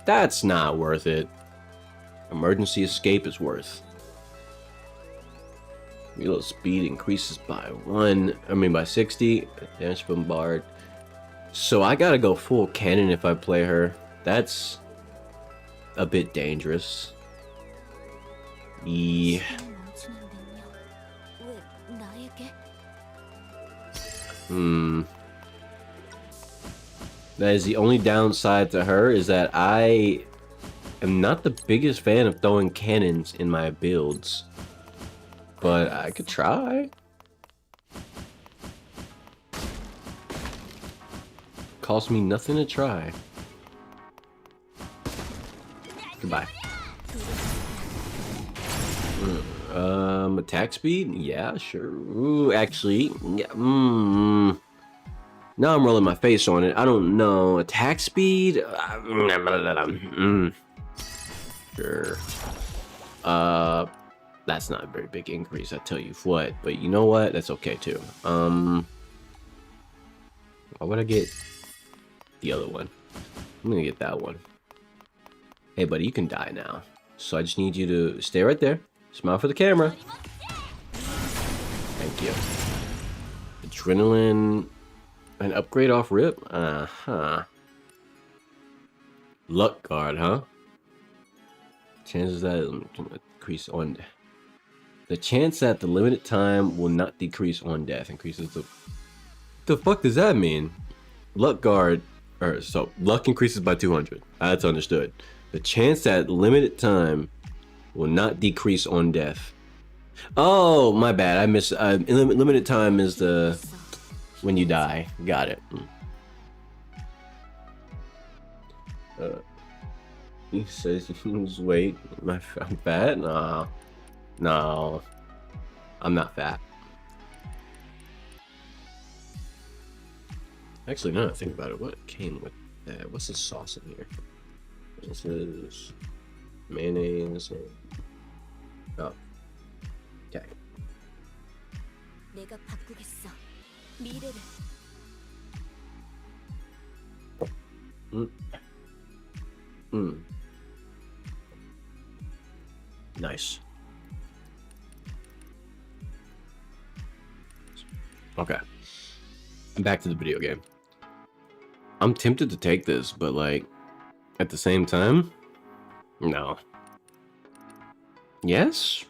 That's not worth it. Emergency escape is worth. Reload speed increases by 60. Damage bombard. So I gotta go full cannon if I play her. That's a bit dangerous. Yeah. That is the only downside to her, is that I am not the biggest fan of throwing cannons in my builds. But I could try. Cost me nothing to try. Goodbye. Attack speed? Yeah, sure. Ooh, actually, yeah. Now I'm rolling my face on it. I don't know. Attack speed? Sure. That's not a very big increase, I tell you what. But you know what? That's okay too. Why would I get the other one? I'm gonna get that one. Hey, buddy, you can die now. So I just need you to stay right there. Smile for the camera. Thank you. Adrenaline. An upgrade off rip? Uh-huh. Luck guard, huh? Chances that increase on... The chance that the limited time will not decrease on death increases the... The fuck does that mean? Luck guard... So, luck increases by 200. That's understood. The chance that limited time will not decrease on death. Oh, my bad. I missed. Limited time is the when you die. Got it. He says you lose weight. I'm fat? Nah. No. I'm not fat. Actually, now that I think about it, what came with that? What's the sauce in here? This is mayonnaise. Oh. Okay. Nice. Okay. Back to the video game. I'm tempted to take this, but like at the same time, no. Yes?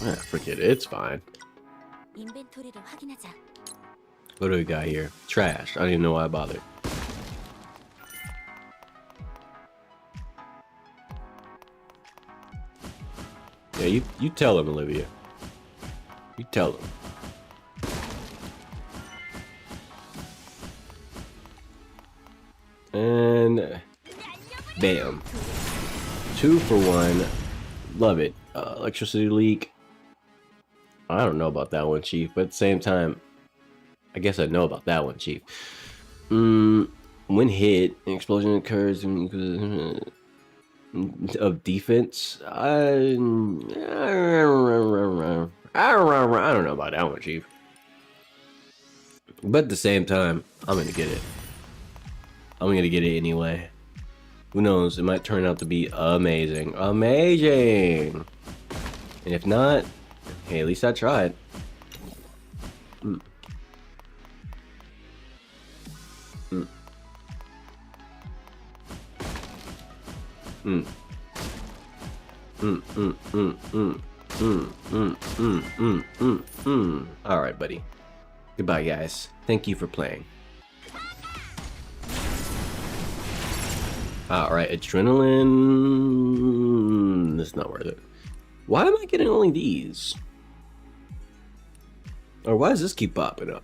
Yeah, forget it. It's fine. What do we got here? Trash. I don't even know why I bothered. Yeah, you tell him, Olivia. You tell him. And bam. 2 for 1. Love it. Electricity leak. I don't know about that one, Chief, but at the same time, I guess I know about that one, Chief. When hit, an explosion occurs of defense. I don't know about that one, Chief. But at the same time, I'm gonna get it. I'm gonna get it anyway. Who knows? It might turn out to be amazing. Amazing! And if not, hey, at least I tried. Alright, buddy. Goodbye, guys. Thank you for playing. Alright, adrenaline... It's not worth it. Why am I getting only these? Or why does this keep popping up?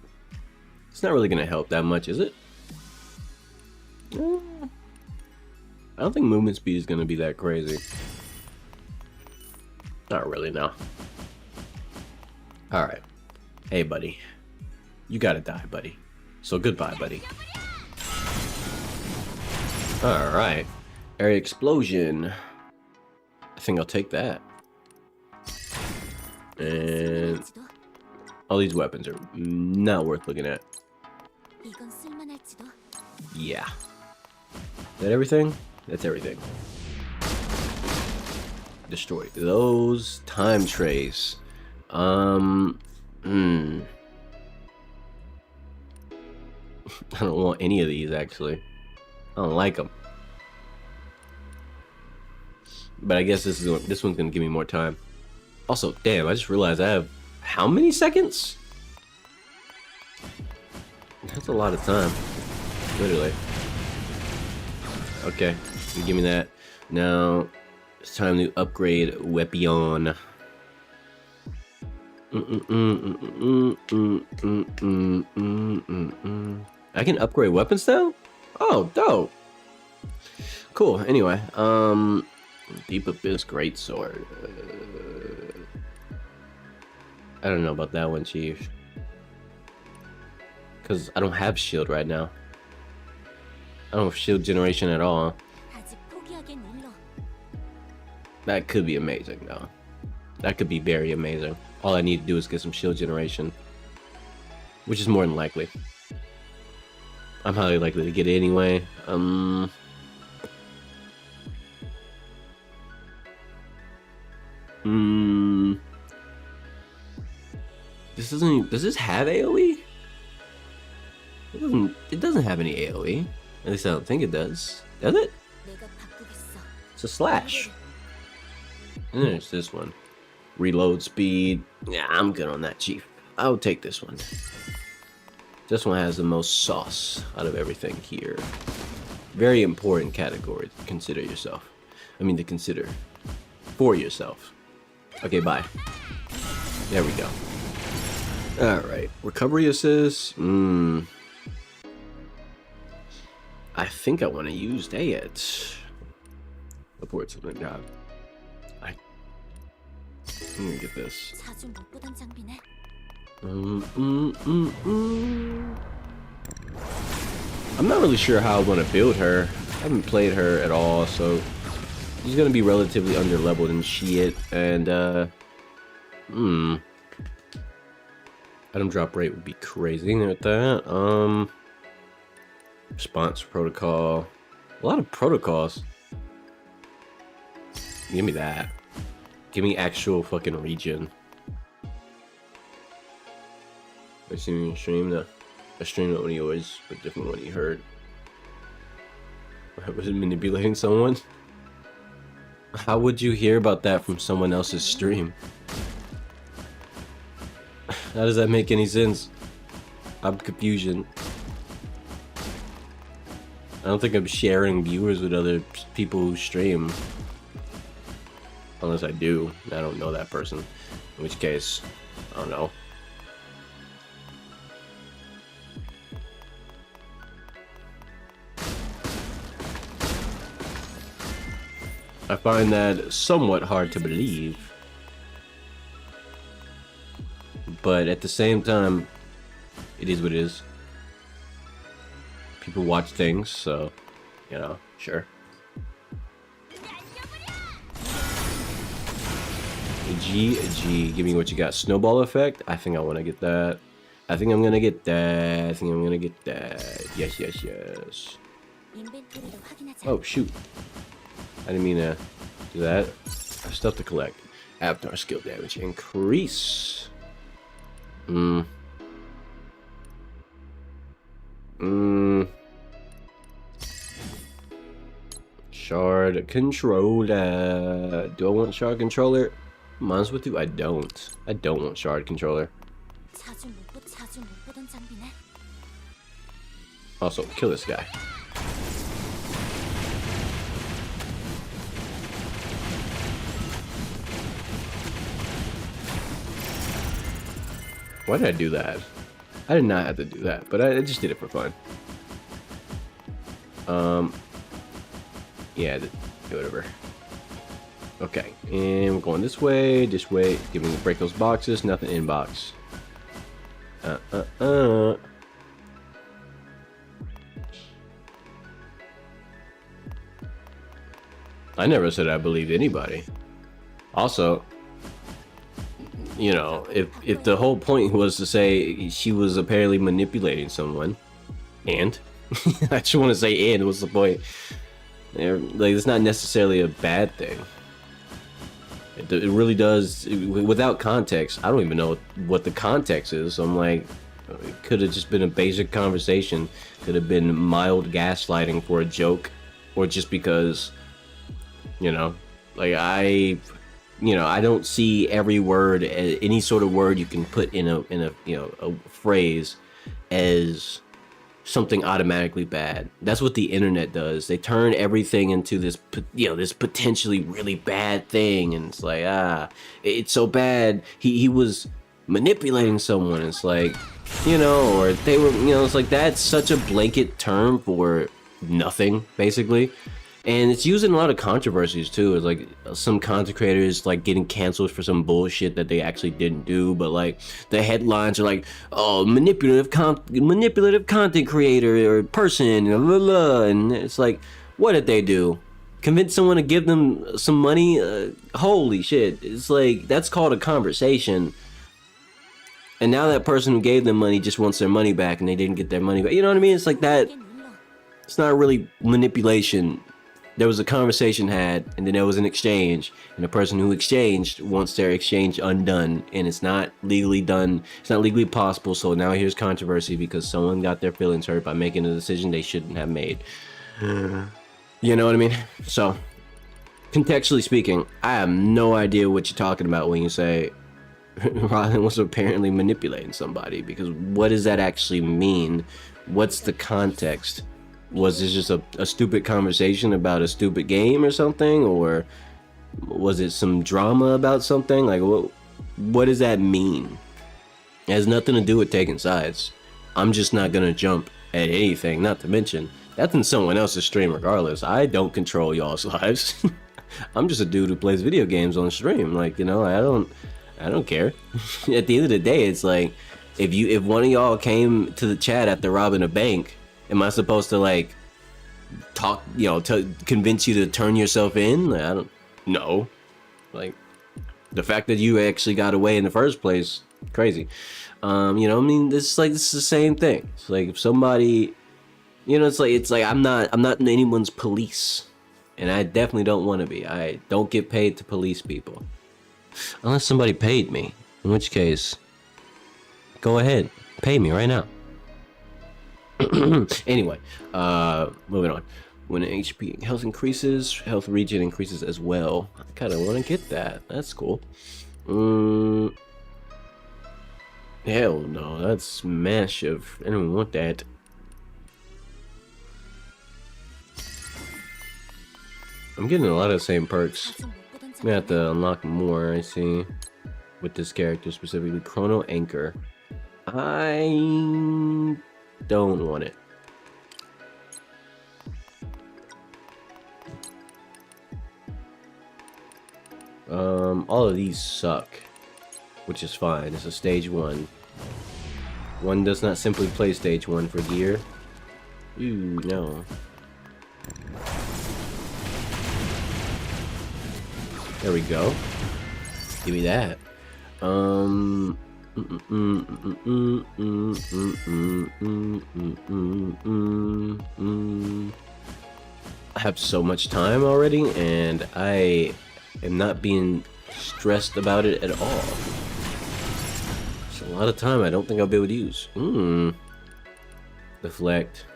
It's not really going to help that much, is it? I don't think movement speed is going to be that crazy. Not really, no. Alright. Hey, buddy. You gotta die, buddy. So goodbye, buddy. Alright. Area explosion. I think I'll take that. And all these weapons are not worth looking at. Yeah. Is that everything? That's everything. Destroy those. Time trace. I don't want any of these, actually. I don't like them. But I guess this one's gonna give me more time. Also, damn, I just realized I have how many seconds? That's a lot of time. Literally. Okay, you give me that. Now it's time to upgrade weapon. I can upgrade weapons now? Oh, dope. Cool. Anyway, Deep Abyss Greatsword. I don't know about that one, Chief. Because I don't have shield right now. I don't have shield generation at all. That could be amazing, though. That could be very amazing. All I need to do is get some shield generation, which is more than likely. I'm highly likely to get it anyway. This doesn't even, does this have AoE? It doesn't have any AoE. At least I don't think it does. Does it? It's a slash. And there's this one. Reload speed. Yeah, I'm good on that, Chief. I'll take this one. This one has the most sauce out of everything here. Very important category to consider yourself. I mean, to consider for yourself. Okay, bye. There we go. Alright. Recovery assist. I think I want to use that. Report to the job. I'm gonna get this. I'm not really sure how I want to build her. I haven't played her at all, so she's gonna be relatively under-leveled and shit. And item drop rate would be crazy with that. Response protocol. A lot of protocols. Give me that. Give me actual fucking regen. I seen you stream that. I streamed that one he always, a different one he heard. Was it manipulating someone? How would you hear about that from someone else's stream? How does that make any sense? I'm confusion. I don't think I'm sharing viewers with other people who stream. Unless I do. I don't know that person. In which case, I don't know. I find that somewhat hard to believe. But at the same time, it is what it is. People watch things, so, you know, sure. GG, give me what you got. Snowball effect? I think I want to get that. I think I'm gonna get that. I think I'm gonna get that. Yes, yes, yes. Oh, shoot. I didn't mean to do that. I have stuff to collect. Avatar skill damage increase. Shard controller. Do I want shard controller? Mine's with you. I don't. I don't want shard controller. Also, kill this guy. Why did I do that? I did not have to do that, but I just did it for fun. Yeah, whatever. Okay, and we're going this way, Give me break those boxes, nothing in box. I never said I believed anybody. Also, you know, if the whole point was to say she was apparently manipulating someone, and I just want to say, and what's the point? Like, it's not necessarily a bad thing. It really does. Without context, I don't even know what the context is. So I'm like, it could have just been a basic conversation. Could have been mild gaslighting for a joke, or just because, you know, like I don't see every word, any sort of word you can put in a you know, a phrase as something automatically bad. That's what the internet does. They turn everything into this, you know, this potentially really bad thing, and it's like, it's so bad. He was manipulating someone. It's like, you know, or they were, you know, it's like that's such a blanket term for nothing, basically. And it's used in a lot of controversies too. It's like some content creators like getting canceled for some bullshit that they actually didn't do, but like the headlines are like, "Oh, manipulative content creator or person," blah, blah, blah. And it's like, what did they do? Convince someone to give them some money? Holy shit! It's like that's called a conversation. And now that person who gave them money just wants their money back, and they didn't get their money back. You know what I mean? It's like that. It's not really manipulation. There was a conversation had, and then there was an exchange, and the person who exchanged wants their exchange undone, and it's not legally done. It's not legally possible. So now here's controversy because someone got their feelings hurt by making a decision they shouldn't have made. You know what I mean? So, contextually speaking, I have no idea what you're talking about when you say Robin was apparently manipulating somebody, because what does that actually mean? What's the context? Was this just a stupid conversation about a stupid game or something, or was it some drama about something? Like, what does that mean? It has nothing to do with taking sides. I'm just not gonna jump at anything, not to mention that's in someone else's stream regardless. I don't control y'all's lives. I'm just a dude who plays video games on stream. Like, you know, I don't care. At the end of the day, it's like, if one of y'all came to the chat after robbing a bank, am I supposed to like talk, you know, to convince you to turn yourself in? Like, I don't know. Like, the fact that you actually got away in the first place, crazy. You know, I mean, this is the same thing. It's like if somebody, you know, it's like I'm not anyone's police, and I definitely don't want to be. I don't get paid to police people unless somebody paid me, in which case, go ahead, pay me right now. Anyway, moving on. When HP health increases, health regen increases as well. I kind of want to get that. That's cool. Hell no, that's massive. I don't want that. I'm getting a lot of the same perks. I'm gonna have to unlock more, I see, with this character specifically. Chrono Anchor. I don't want it. All of these suck, which is fine. It's a stage 1. One does not simply play stage 1 for gear. Ooh, no. There we go. Give me that. I have so much time already, and I am not being stressed about it at all. It's a lot of time I don't think I'll be able to use. Deflect.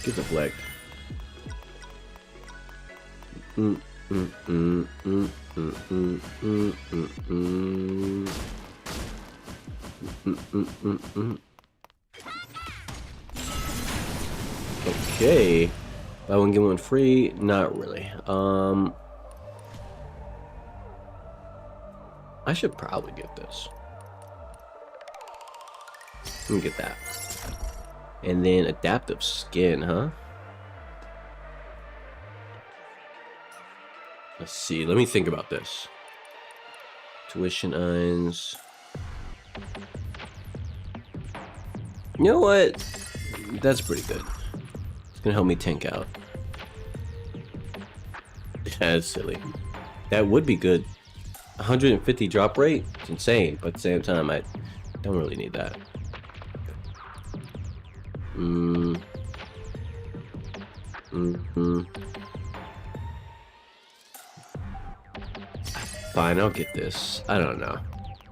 Get deflect. Okay. Buy one, get one free? Not really. I should probably get this. Let me get that. And then adaptive skin, huh? Let's see. Let me think about this. Tuition earns. You know what? That's pretty good. It's gonna help me tank out. That's silly. That would be good. 150 drop rate? It's insane, but at the same time, I don't really need that. Fine, I'll get this. I don't know.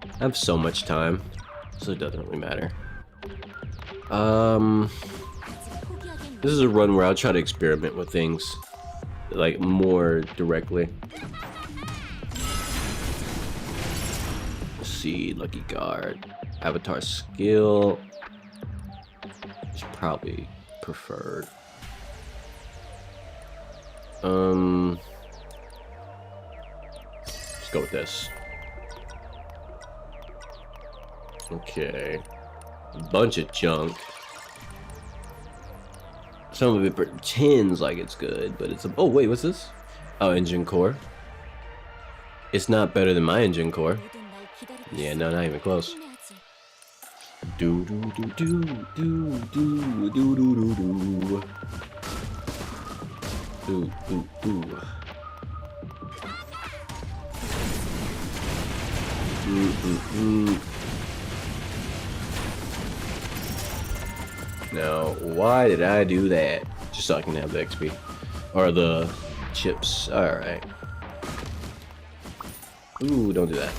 I have so much time, so it doesn't really matter. This is a run where I'll try to experiment with things, like, more directly. Let's see, Lucky Guard. Avatar skill. It's probably preferred. Let's go with this. Okay. A bunch of junk. Some of it pretends like it's good, but it's a... Oh, wait, what's this? Oh, engine core. It's not better than my engine core. Yeah, no, not even close. Do do do do do do do do do do. Do do do. Now, why did I do that? Just so I can have the XP. Or the chips. Alright. Ooh, don't do that.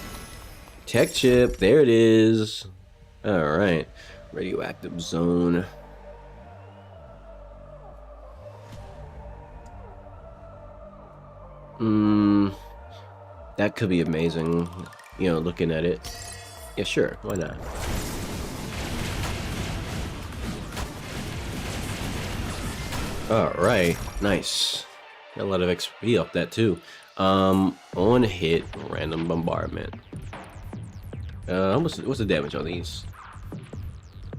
Tech chip, there it is. Alright. Radioactive zone. That could be amazing. You know, looking at it. Yeah, sure, why not? Alright, nice. Got a lot of XP up that too. On hit, random bombardment. What's the damage on these?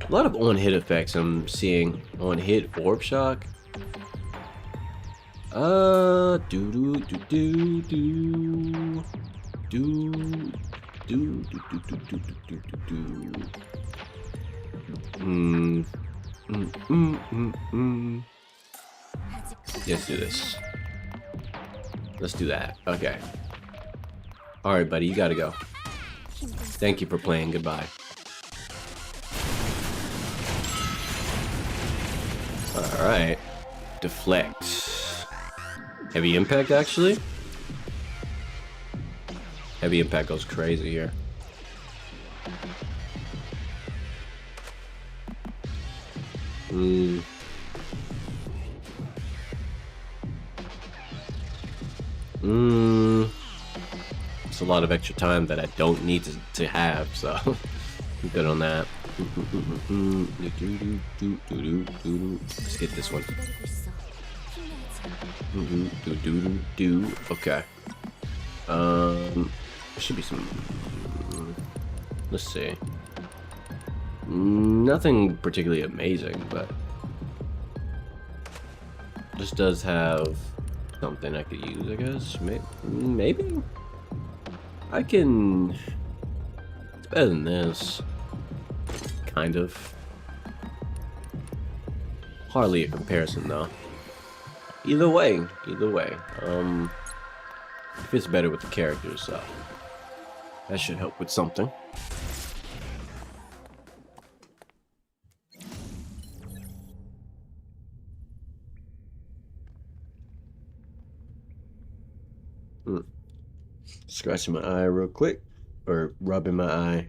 A lot of on hit effects I'm seeing. On hit, orb shock. Do do do do do do do do do do do do. Let's do this. Let's do that. Okay. Alright, buddy, you gotta go. Thank you for playing. Goodbye. Alright. Deflect. Heavy impact, actually? Heavy impact goes crazy here. It's a lot of extra time that I don't need to have, so I'm good on that. Let's get this one. Okay. Should be some. Let's see. Nothing particularly amazing, but this does have something I could use, I guess. Maybe I can. It's better than this. Kind of. Hardly a comparison, though. Either way. It fits better with the characters, so that should help with something. Scratching my eye real quick, or rubbing my eye.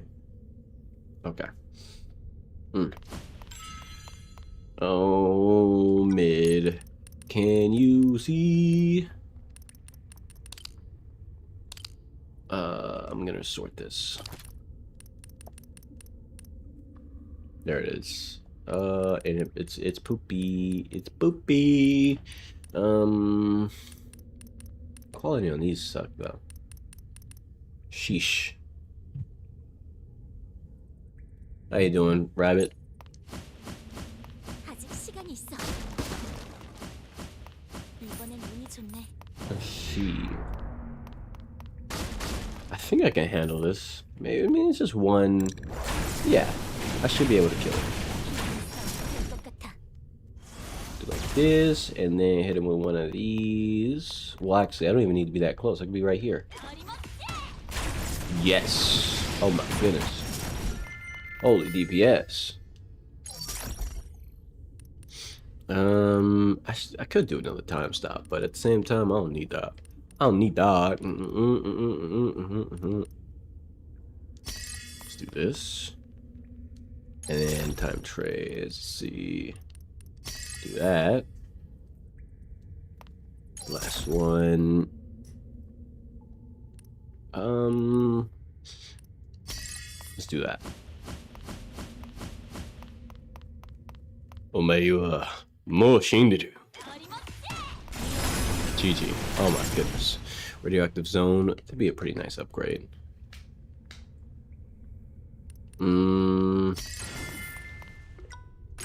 Okay. Oh, mid. Can you see? I'm gonna sort this. There it is. And it's poopy. It's poopy. Quality on these suck though. Sheesh. How you doing, rabbit? Let's see. I think I can handle this. Maybe, I mean, it's just one. Yeah, I should be able to kill it. Do like this, and then hit him with one of these. Well, actually, I don't even need to be that close. I can be right here. Yes. Oh my goodness. Holy DPS. I could do another time stop, but at the same time, I don't need that. I don't need that. Let's do this. And then time trade. Let's see. Do that. Last one. Let's do that. More Shinderu. GG. Oh my goodness. Radioactive zone. That'd be a pretty nice upgrade.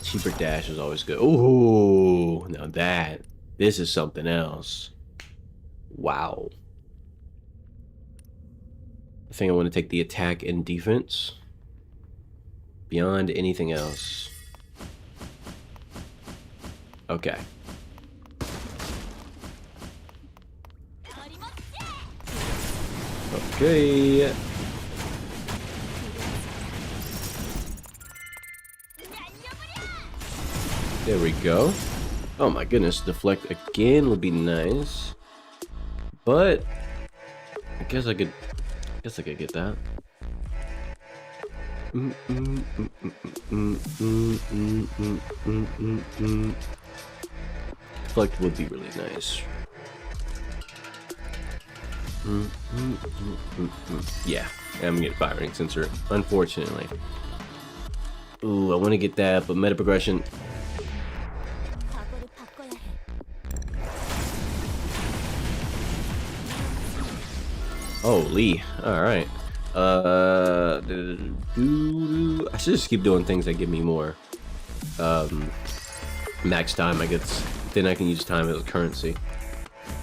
Cheaper dash is always good. Ooh, now this is something else. Wow. I think I want to take the attack and defense beyond anything else. Okay. Okay. There we go. Oh my goodness, deflect again would be nice. But I guess I could get that. Deflect would be really nice. Yeah, I'm gonna get firing sensor, unfortunately. Ooh, I want to get that, but meta progression. Holy, alright. I should just keep doing things that give me more max time, I guess. Then I can use time as a currency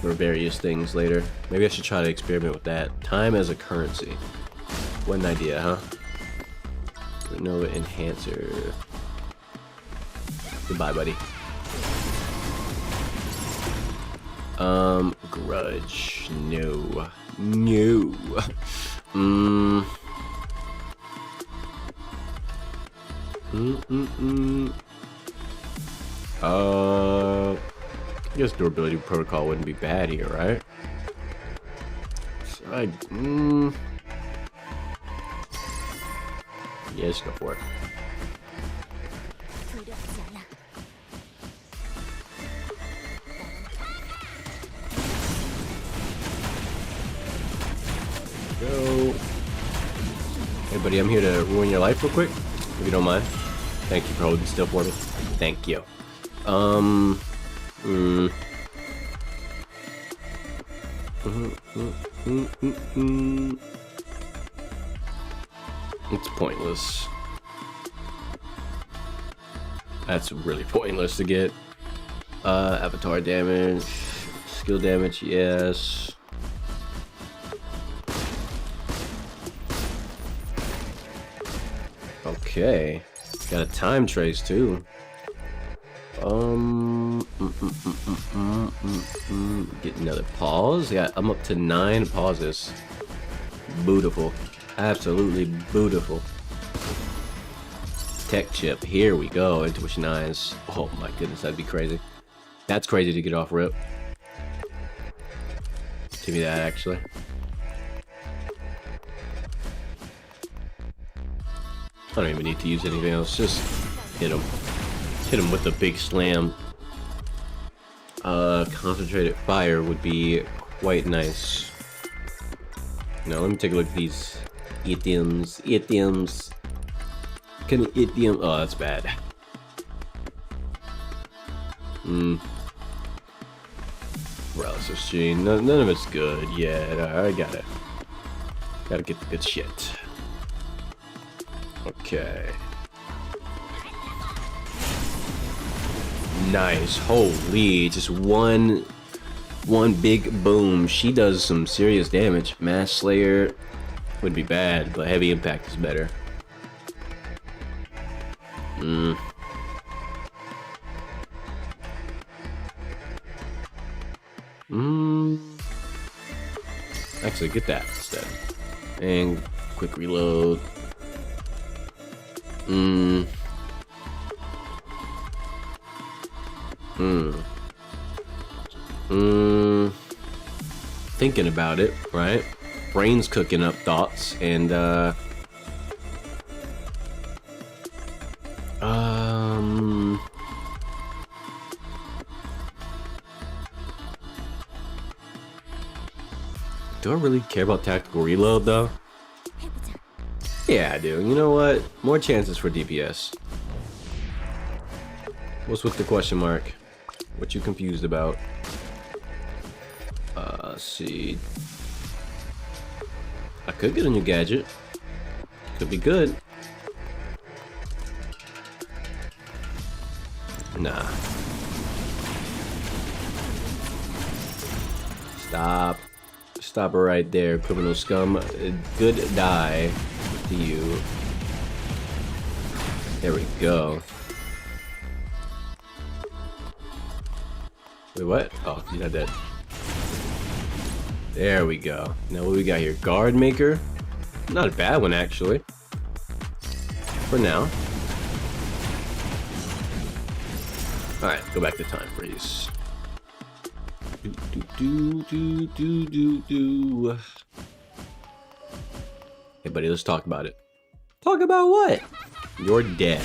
for various things later. Maybe I should try to experiment with that. Time as a currency. What an idea, huh? Nova enhancer. Goodbye, buddy. Grudge. No. No. I guess durability protocol wouldn't be bad here, right? So yeah, just go for it. Go. Hey, buddy, I'm here to ruin your life real quick, if you don't mind. Thank you for holding still for me. Thank you. It's pointless. That's really pointless to get. Avatar damage, skill damage, yes. Okay, got a time trace too. Get another pause. Yeah, I'm up to 9 pauses. Beautiful, absolutely beautiful. Tech chip. Here we go. Intuition eyes. Oh my goodness, that'd be crazy. That's crazy to get off rip. Give me that actually. I don't even need to use anything else. Just hit him. Hit him with the big slam. Concentrated fire would be quite nice. Now let me take a look at these items. Items. Can item? Oh, that's bad. Paralysis gene. None of it's good yet. I gotta get the good shit. Okay. Nice. Holy, just one big boom. She does some serious damage. Mass Slayer would be bad, but heavy impact is better. Actually, get that instead. And quick reload. Thinking about it, right? Brain's cooking up thoughts, and do I really care about tactical reload though? Yeah, I do. You know what? More chances for DPS. What's with the question mark? What you confused about? Let's see. I could get a new gadget. Could be good. Nah. Stop. Stop it right there, criminal scum. Good die to you. There we go. Wait, what? Oh, you're not dead. There we go. Now what we got here? Guard maker? Not a bad one, actually. For now. Alright, go back to time freeze. Hey buddy, let's talk about it. Talk about what? You're dead.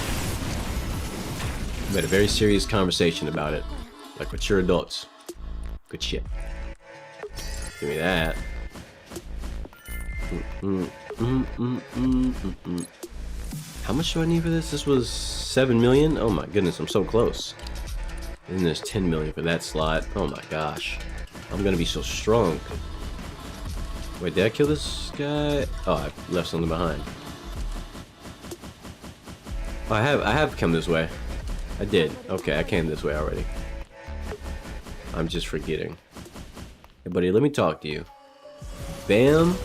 We had a very serious conversation about it. Like mature adults. Good shit. Give me that. How much do I need for this? This was 7 million? Oh my goodness, I'm so close. And there's 10 million for that slot. Oh my gosh. I'm gonna be so strong. Wait, did I kill this guy? Oh, I left something behind. Oh, I have come this way. I did. Okay, I came this way already. I'm just forgetting. Hey buddy, let me talk to you. Bam,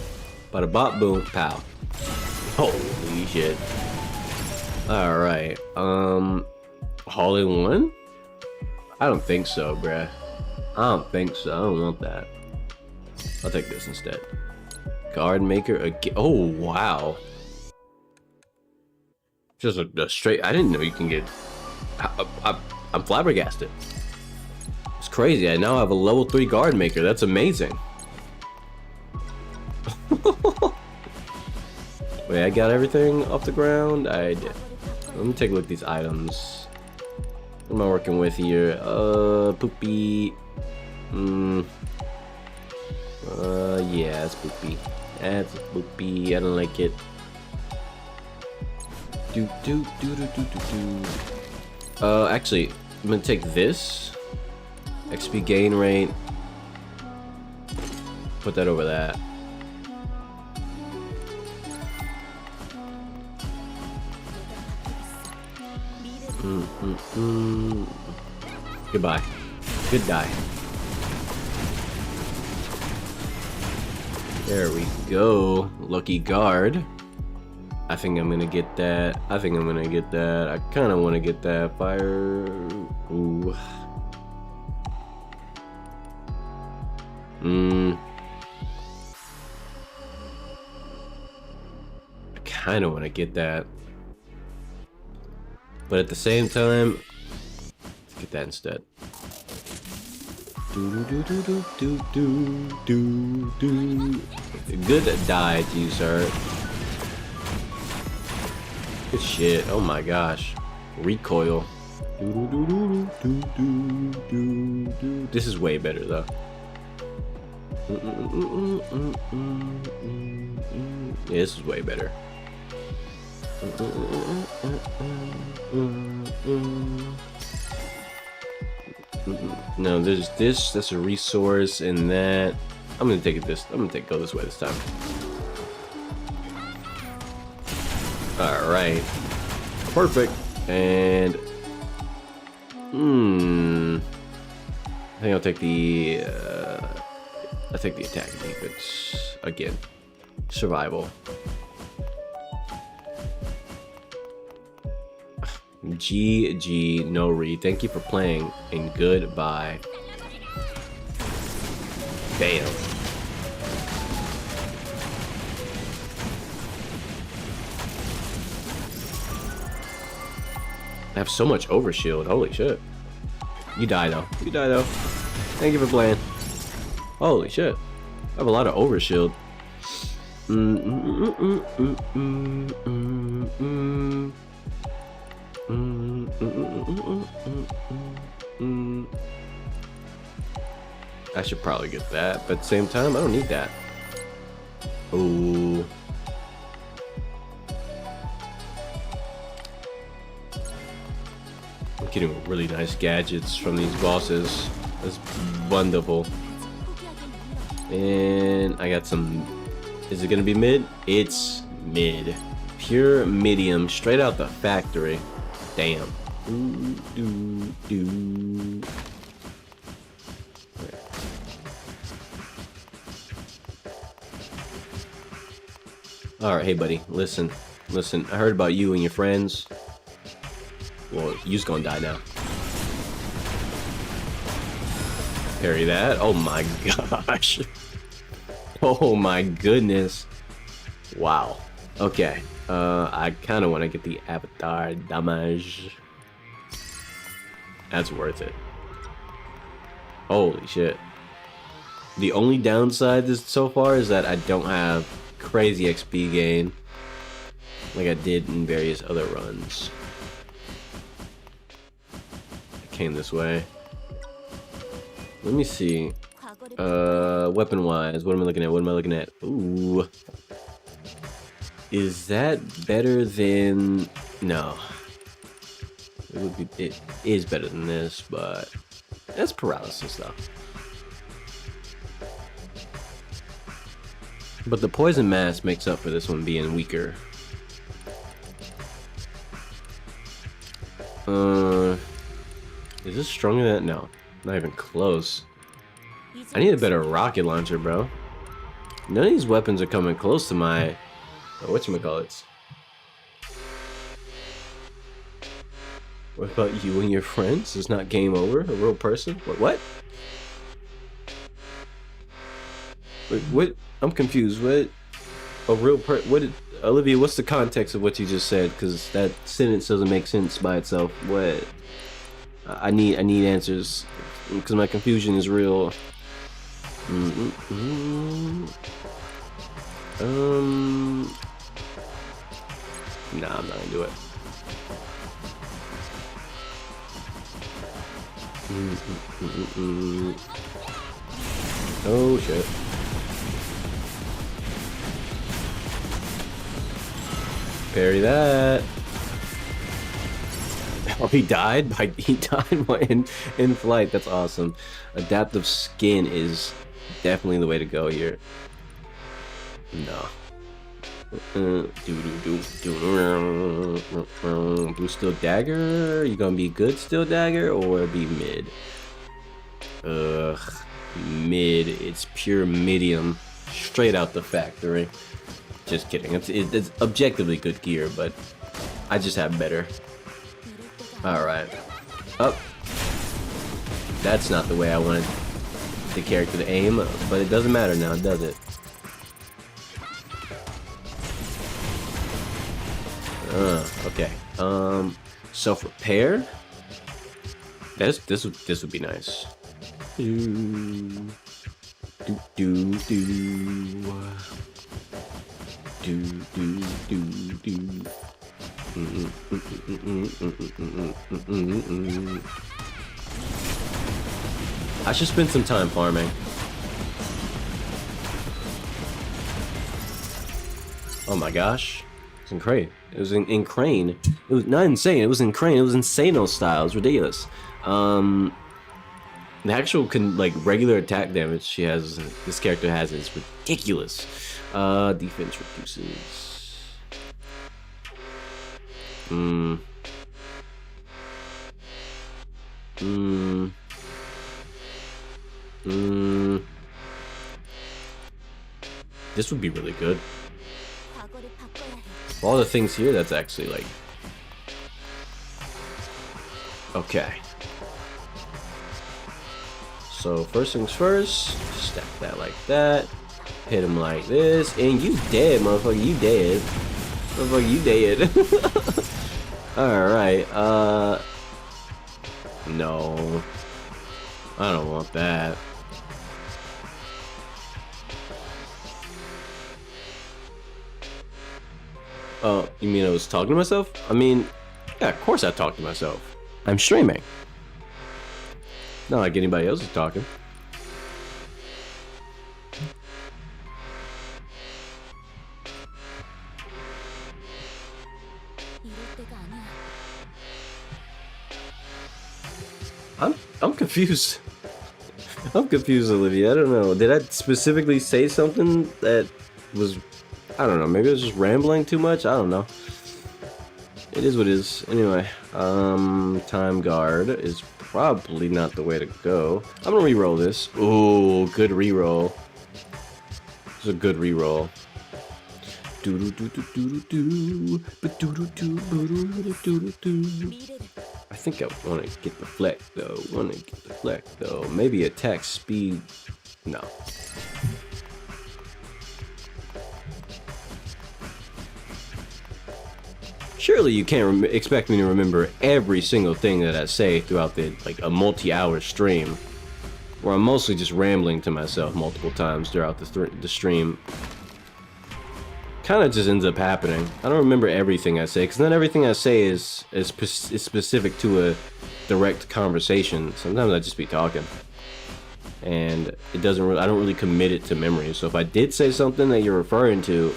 bada bop boom, pow. Holy shit. Alright, all in one? I don't think so, bruh. I don't think so. I don't want that. I'll take this instead. Guard maker again. Oh, wow. Just a straight. I didn't know you can get. I'm flabbergasted. It's crazy. I now have a level 3 guard maker. That's amazing. Wait, I got everything off the ground? I did. Let me take a look at these items. What am I working with here? Poopy. Yeah, that's poopy. That's poopy. I don't like it. Actually, I'm gonna take this. XP gain rate. Put that over that. Goodbye. Good die. There we go. Lucky guard. I think I'm gonna get that. I think I'm gonna get that. I kind of want to get that fire. Ooh. I kind of want to get that. But at the same time, let's get that instead. Good die to you, sir. Good shit. Oh my gosh. Recoil. This is way better though. Yeah, this is way better. No, there's this. That's a resource, and that. I'm gonna take it this. I'm gonna go this way this time. All right, perfect. And I think I'll take the. I take the attack and defense again. Survival. GG, no re. Thank you for playing, and goodbye. Bam. I have so much overshield. Holy shit. You die though. You die though. Thank you for playing. Holy shit. I have a lot of overshield. I should probably get that, but at the same time, I don't need that. Ooh. I'm getting really nice gadgets from these bosses. That's wonderful. And I got some. Is it gonna be mid? It's mid. Pure medium, straight out the factory. Damn. All right, hey buddy, listen. I heard about you and your friends. Well, you's gonna die now. Parry that. Oh my gosh. Oh my goodness. Wow. Okay. I kind of want to get the avatar damage. That's worth it. Holy shit. The only downside so far is that I don't have crazy XP gain like I did in various other runs. I came this way. Let me see. Weapon wise, what am I looking at? Ooh. Is that better than... No. It is better than this, but that's paralysis though. But the poison mass makes up for this one being weaker. Is this stronger than that? No, not even close. I need a better rocket launcher, bro. None of these weapons are coming close to my whatchamacallits. What about you and your friends? It's not game over? A real person? What? What? I'm confused. What? A real Olivia, what's the context of what you just said? Because that sentence doesn't make sense by itself. What? I need answers. Because my confusion is real. Nah, I'm not gonna do it. Oh shit. Parry that. Oh, he died in flight. That's awesome. Adaptive skin is definitely the way to go here. No. Blue steel dagger. You gonna be good steel dagger or be mid? Mid. It's pure medium, straight out the factory. Just kidding. It's objectively good gear, but I just have better. All right. Up. That's not the way I wanted the character to aim, but it doesn't matter now, does it? Okay. Self repair. This would be nice. I should spend some time farming. Oh my gosh. It was in Crane. It was in Crane. It was not insane. It was in Crane. It was Insano style. It was ridiculous. The actual regular attack damage this character has is ridiculous. Defense reduces. This would be really good. All the things here, that's actually like... Okay. So first things first, stack that like that. Hit him like this, and you dead, motherfucker. You dead. Motherfucker, you dead. Alright, no. I don't want that. Oh, you mean I was talking to myself? I mean, yeah, of course I talk to myself. I'm streaming. Not like anybody else is talking. I'm confused. I'm confused, Olivia. I don't know. Did I specifically say something that was... I don't know. Maybe I was just rambling too much? I don't know. It is what it is. Anyway, time guard is probably not the way to go. I'm gonna re-roll this. Ooh, good re-roll. It's a good re-roll. I think I want to get the flex though. Maybe attack speed. No. Surely you can't expect me to remember every single thing that I say throughout the a multi-hour stream, where I'm mostly just rambling to myself multiple times throughout the stream. Kind of just ends up happening. I don't remember everything I say, because not everything I say is specific to a direct conversation. Sometimes I just be talking, and it doesn't. I don't really commit it to memory. So if I did say something that you're referring to,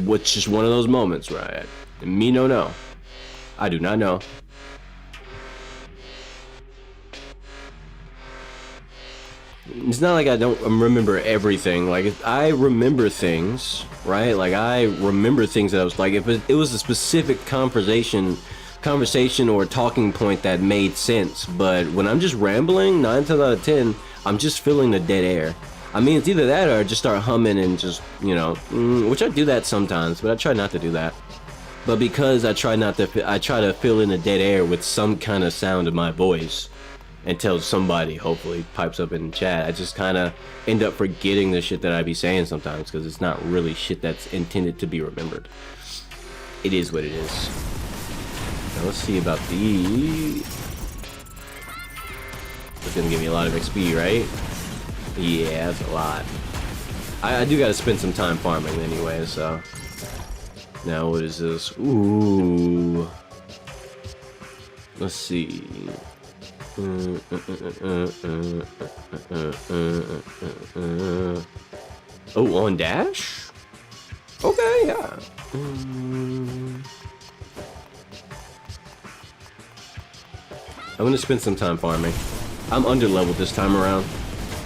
what's just one of those moments where me no know. I do not know. It's not like I don't remember everything. Like, I remember things, right? Like, I remember things that I was like, if it was a specific conversation or talking point that made sense. But when I'm just rambling, 9 times out of 10, I'm just filling the dead air. I mean, it's either that or I just start humming and just, which I do that sometimes, but I try not to do that. But because I try to fill in the dead air with some kind of sound of my voice until somebody hopefully pipes up in chat, I just kind of end up forgetting the shit that I be saying sometimes, because it's not really shit that's intended to be remembered. It is what it is. Now let's see about the... It's gonna give me a lot of XP, right? Yeah, that's a lot. I do gotta spend some time farming anyway, so... Now what is this? Ooh. Let's see. Oh, on dash? Okay, yeah. I'm gonna spend some time farming. I'm under leveled this time around.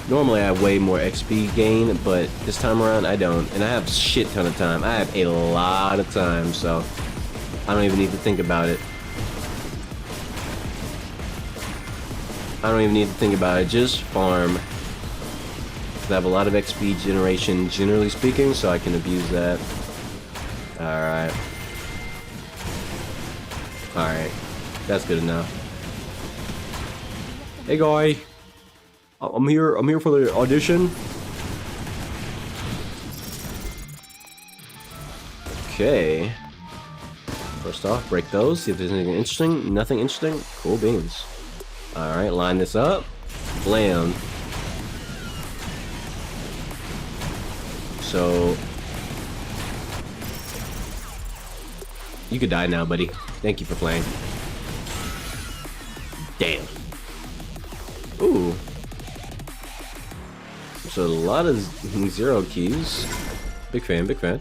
Normally I have way more XP gain, but this time around I don't. And I have a shit ton of time. I have a lot of time, so I don't even need to think about it. I don't even need to think about it. Just farm. I have a lot of XP generation, generally speaking, so I can abuse that. Alright. Alright. That's good enough. Hey, guy. I'm here for the audition. Okay. First off, break those. See if there's anything interesting. Nothing interesting. Cool beans. Alright, line this up. Blam. So... You could die now, buddy. Thank you for playing. Damn. Ooh. So a lot of zero keys. Big fan, big fan.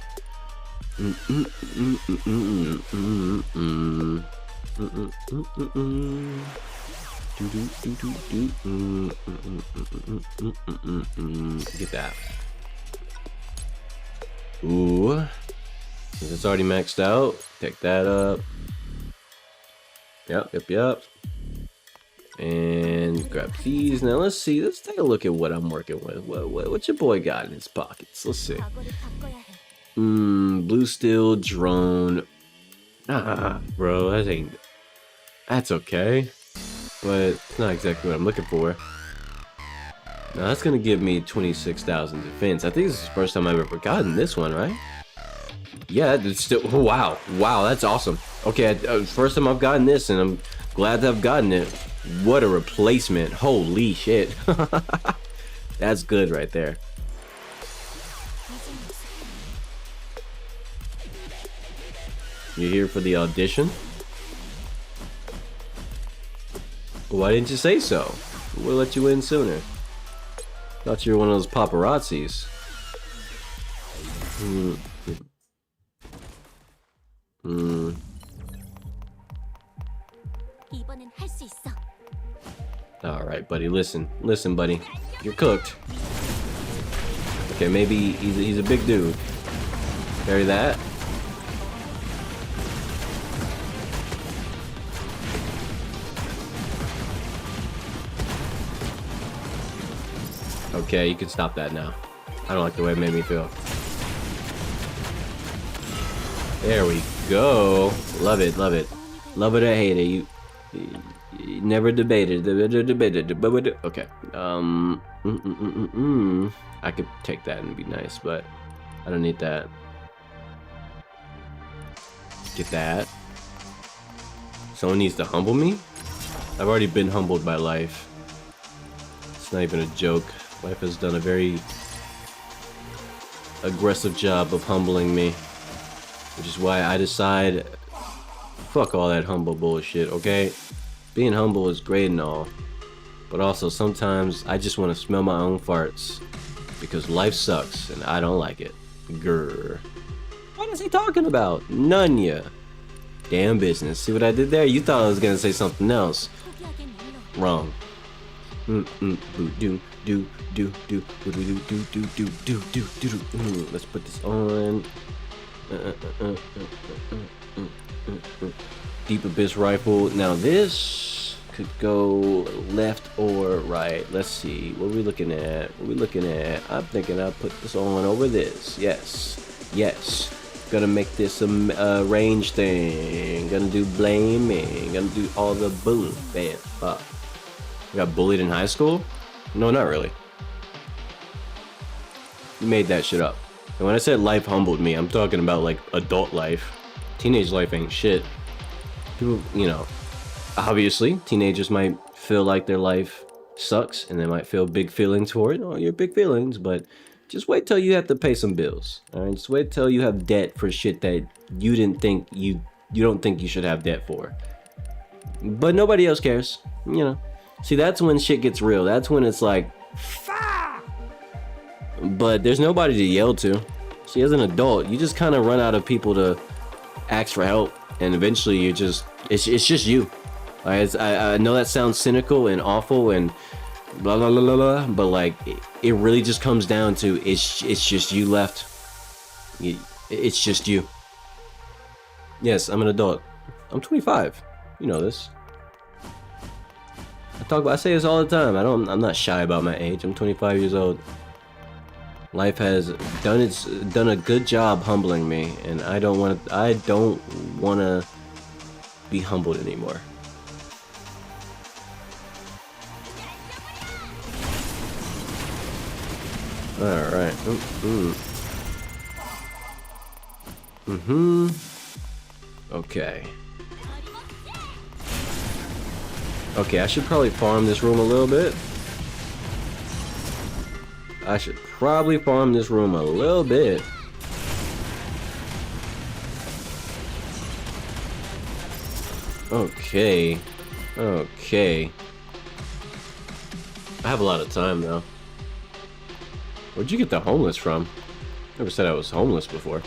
Get that. Ooh. It's already maxed out. Pick that up. Yep. And grab these. Now let's see. Let's take a look at what I'm working with. What your boy got in his pockets? Let's see. Blue steel drone. Bro, that's okay. But it's not exactly what I'm looking for. Now that's gonna give me 26,000 defense. I think this is the first time I've ever gotten this one, right? Yeah, it's still, wow, that's awesome. Okay, first time I've gotten this, and I'm glad that I've gotten it. What a replacement. Holy shit. That's good right there. You here for the audition? Why didn't you say so? We'll let you in sooner. Thought you were one of those paparazzis. Alright, buddy, listen, buddy. You're cooked. Okay, maybe he's a big dude. Carry that. Okay, you can stop that now. I don't like the way it made me feel. There we go. Love it, love it. Love it or hate it. You never debated. Okay. I could take that and be nice, but I don't need that. Get that. Someone needs to humble me? I've already been humbled by life. It's not even a joke. Life has done a very aggressive job of humbling me. Which is why I decide, fuck all that humble bullshit, okay? Being humble is great and all. But also sometimes I just want to smell my own farts. Because life sucks and I don't like it. Grr. What is he talking about? None ya. Damn business. See what I did there? You thought I was gonna say something else. Wrong. Let's put this on. Deep Abyss rifle. Now this could go left or right. Let's see. What are we looking at? What are we looking at? I'm thinking I'll put this on over this. Yes. Yes. Gonna make this a range thing. Gonna do blaming. Gonna do all the boom. Bam. Pop. I got bullied in high school? No, not really. You made that shit up. And when I said life humbled me, I'm talking about like adult life. Teenage life ain't shit. People, you know, obviously, teenagers might feel like their life sucks and they might feel big feelings for it. Oh, your big feelings, but just wait till you have to pay some bills. All right, just wait till you have debt for shit that you didn't think you don't think you should have debt for. But nobody else cares, you know. See, that's when shit gets real. That's when it's like, fuck! But there's nobody to yell to. See, as an adult, you just kind of run out of people to ask for help, and eventually you just, it's just you. I know that sounds cynical and awful and blah blah blah blah, blah, but like it really just comes down to it's just you left. It's just you. Yes, I'm an adult. I'm 25. You know this. I say this all the time. I'm not shy about my age. I'm 25 years old. Life has done a good job humbling me, and I don't want to be humbled anymore. All right. Okay. Okay, I should probably farm this room a little bit. Okay. Okay. I have a lot of time though. Where'd you get the homeless from? Never said I was homeless before.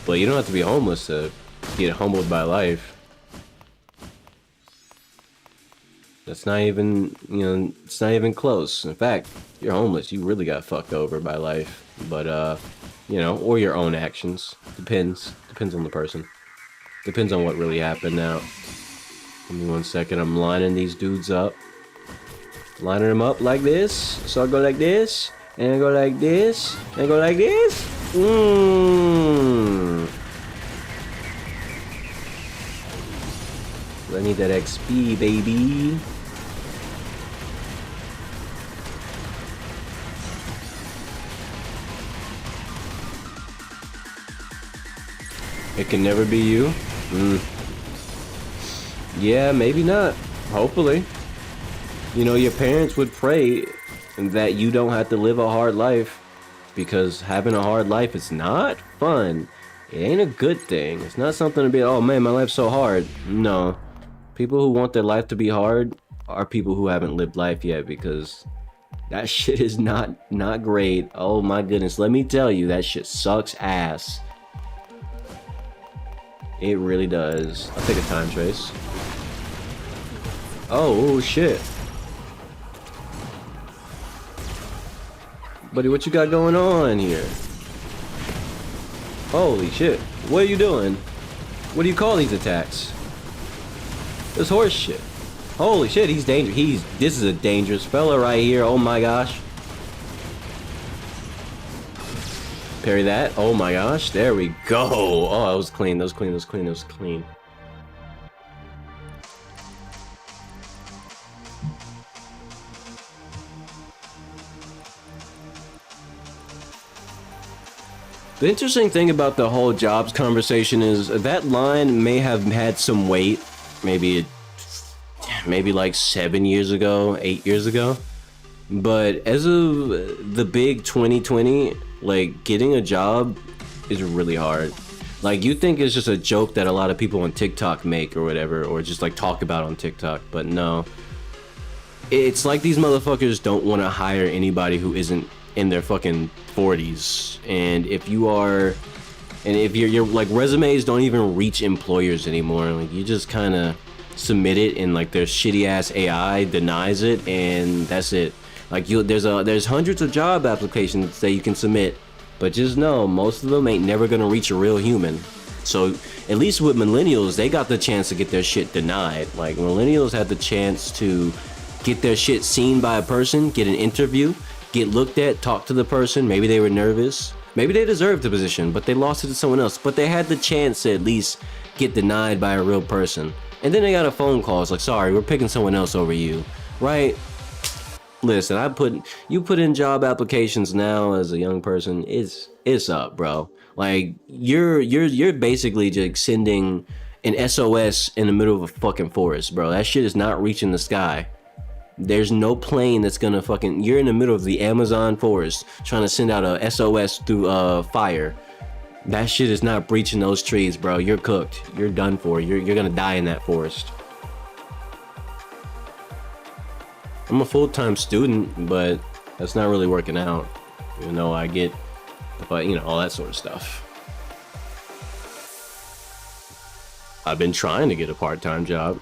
But you don't have to be homeless to get humbled by life. That's not even, you know, it's not even close. In fact, you're homeless. You really got fucked over by life. But, you know, or your own actions. Depends. Depends on the person. Depends on what really happened now. Give me 1 second. I'm lining these dudes up. Lining them up like this. So I go like this. And I go like this. And I go like this. I need that XP, baby. It can never be you? Yeah, maybe not. Hopefully. You know, your parents would pray that you don't have to live a hard life, because having a hard life is not fun. It ain't a good thing. It's not something to be, oh man, my life's so hard. No. People who want their life to be hard are people who haven't lived life yet, because that shit is not great. Oh my goodness, let me tell you, that shit sucks ass. It really does. I'll take a time trace. Oh shit. Buddy, what you got going on here? Holy shit. What are you doing? What do you call these attacks? This horse shit. Holy shit, he's dangerous. This is a dangerous fella right here. Oh my gosh. Parry that. Oh my gosh. There we go. Oh, that was clean. That was clean. That was clean. That was clean. The interesting thing about the whole jobs conversation is that line may have had some weight, maybe like 7 years ago, 8 years ago. But as of the big 2020, like getting a job is really hard. Like you think it's just a joke that a lot of people on TikTok make or whatever, or just like talk about on TikTok, but no. It's like these motherfuckers don't want to hire anybody who isn't in their fucking 40s. And if you are, and if you're like, resumes don't even reach employers anymore. Like you just kind of submit it and like their shitty ass AI denies it, and that's it. Like there's hundreds of job applications that you can submit, but just know most of them ain't never gonna reach a real human. So at least with millennials, they got the chance to get their shit denied. Like millennials had the chance to get their shit seen by a person, get an interview, get looked at, talk to the person. Maybe they were nervous, maybe they deserved the position, but they lost it to someone else. But they had the chance to at least get denied by a real person. And then they got a phone call. It's like, sorry, we're picking someone else over you, right? Listen, you put in job applications now as a young person. It's up, bro. Like you're basically just sending an SOS in the middle of a fucking forest, bro. That shit is not reaching the sky. There's no plane that's gonna fucking. You're in the middle of the Amazon forest trying to send out a SOS through fire. That shit is not breaching those trees, bro. You're cooked. You're done for. You're gonna die in that forest. I'm a full-time student, but that's not really working out. You know, I get, all that sort of stuff. I've been trying to get a part-time job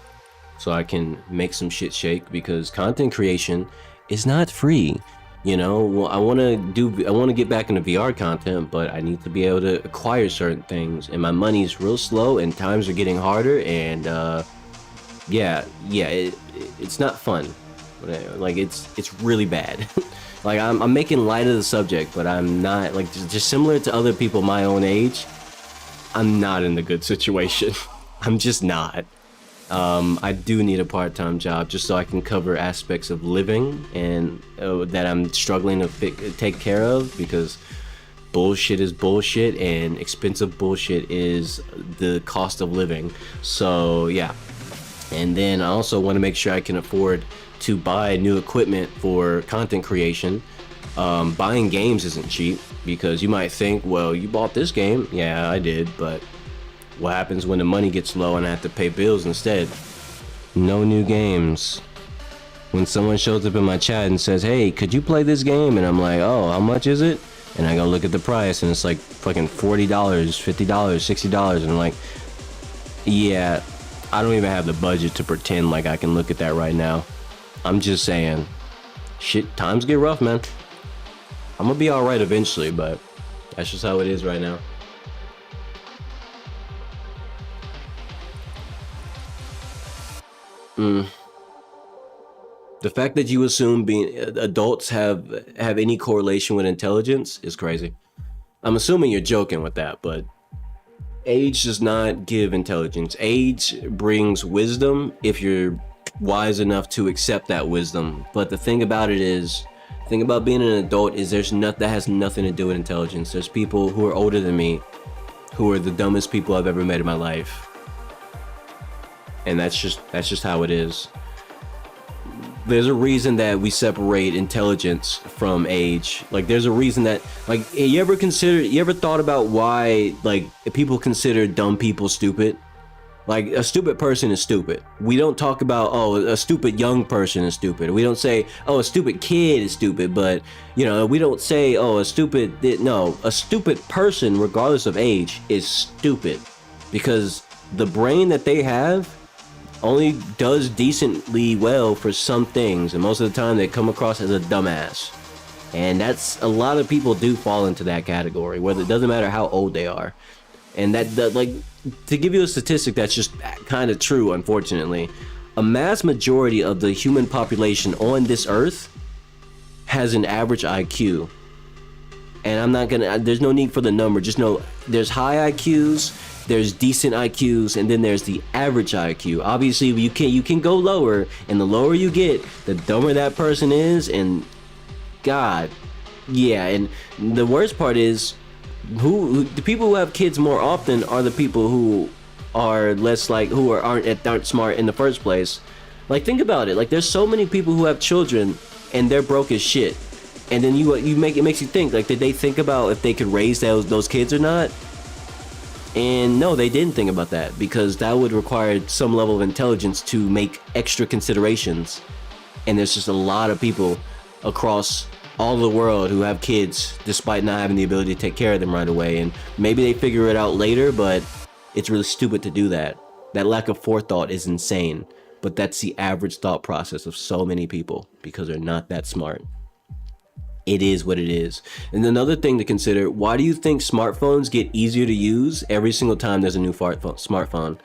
so I can make some shit shake, because content creation is not free. You know, well, I want to get back into VR content, but I need to be able to acquire certain things, and my money's real slow, and times are getting harder, and it's not fun. Like it's really bad. Like I'm making light of the subject, but I'm not, like, just similar to other people my own age, I'm not in a good situation. I'm just not. I do need a part-time job just so I can cover aspects of living and that I'm struggling to take care of, because bullshit is bullshit and expensive bullshit is the cost of living. So yeah. And then I also want to make sure I can afford to buy new equipment for content creation. Buying games isn't cheap, because you might think, well, you bought this game. Yeah, I did, but what happens when the money gets low and I have to pay bills instead? No new games. When someone shows up in my chat and says, hey, could you play this game? And I'm like, oh, how much is it? And I go look at the price and it's like fucking $40, $50, $60. And I'm like, yeah, I don't even have the budget to pretend like I can look at that right now. I'm just saying, shit, times get rough, man. I'm gonna be all right eventually, but that's just how it is right now. The fact that you assume being adults have any correlation with intelligence is crazy. I'm assuming you're joking with that, but age does not give intelligence. Age brings wisdom if you're wise enough to accept that wisdom. But the thing about being an adult is that has nothing to do with intelligence. There's people who are older than me who are the dumbest people I've ever met in my life. And that's just how it is. There's a reason that we separate intelligence from age. Like there's a reason that, like, you ever thought about why, like, people consider dumb people stupid? Like, a stupid person is stupid. We don't talk about, oh, a stupid young person is stupid. We don't say, oh, a stupid kid is stupid. But, you know, we don't say, oh, a stupid person, regardless of age, is stupid, because the brain that they have only does decently well for some things, and most of the time they come across as a dumbass. And that's, a lot of people do fall into that category, whether it doesn't matter how old they are. And that like, to give you a statistic that's just kind of true, unfortunately, a mass majority of the human population on this earth has an average IQ. And I'm not gonna, there's no need for the number, just know there's high IQs, there's decent IQs, and then there's the average IQ. Obviously, you can go lower, and the lower you get, the dumber that person is, and God, yeah. And the worst part is, the people who have kids more often are the people who are less like, who aren't smart in the first place. Like, think about it. Like, there's so many people who have children, and they're broke as shit. And then it makes you think, like, did they think about if they could raise those kids or not? And no, they didn't think about that, because that would require some level of intelligence to make extra considerations. And there's just a lot of people across all the world who have kids despite not having the ability to take care of them right away. And maybe they figure it out later, but it's really stupid to do that. That lack of forethought is insane. But that's the average thought process of so many people, because they're not that smart. It is what it is. And another thing to consider, why do you think smartphones get easier to use every single time there's a new smartphone?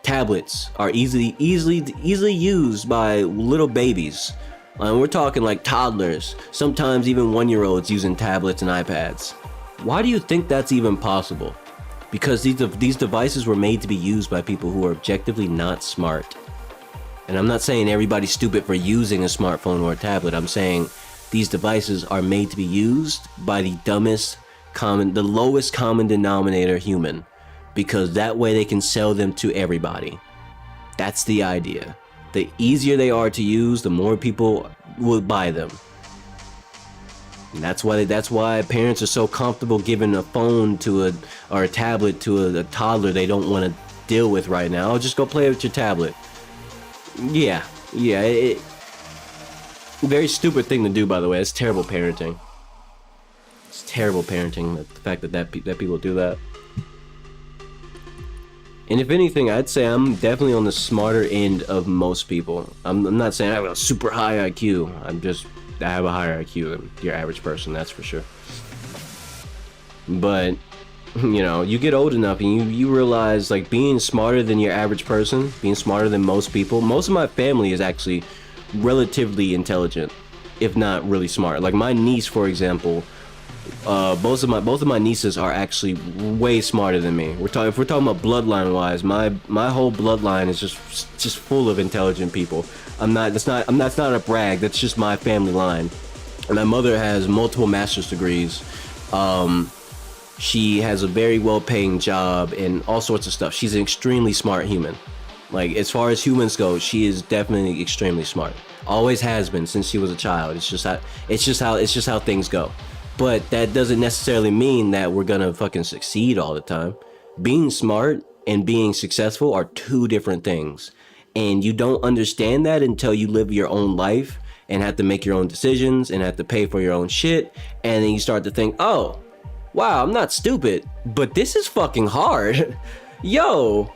Tablets are easily used by little babies. We're talking like toddlers, sometimes even 1-year-olds using tablets and iPads. Why do you think that's even possible? Because these devices were made to be used by people who are objectively not smart. And I'm not saying everybody's stupid for using a smartphone or a tablet. I'm saying these devices are made to be used by the lowest common denominator human, because that way they can sell them to everybody. That's the idea. The easier they are to use, the more people will buy them. And that's why parents are so comfortable giving a phone or a tablet to a toddler they don't want to deal with right now. Oh, just go play with your tablet. Yeah. Very stupid thing to do, by the way. It's terrible parenting. It's terrible parenting, the fact that people do that. And if anything, I'd say I'm definitely on the smarter end of most people. I'm not saying I have a super high IQ. I have a higher IQ than your average person, that's for sure. But, you get old enough and you realize, like, being smarter than your average person, being smarter than most people. Most of my family is actually relatively intelligent, if not really smart. Like my niece, for example, both of my nieces are actually way smarter than me. If we're talking about bloodline wise, my whole bloodline is just full of intelligent people. That's not a brag. That's just my family line. And my mother has multiple master's degrees. She has a very well-paying job and all sorts of stuff. She's an extremely smart human. Like, as far as humans go, she is definitely extremely smart. Always has been since she was a child. It's just how things go. But that doesn't necessarily mean that we're gonna fucking succeed all the time. Being smart and being successful are two different things. And you don't understand that until you live your own life and have to make your own decisions and have to pay for your own shit. And then you start to think, oh, wow, I'm not stupid, but this is fucking hard. Yo,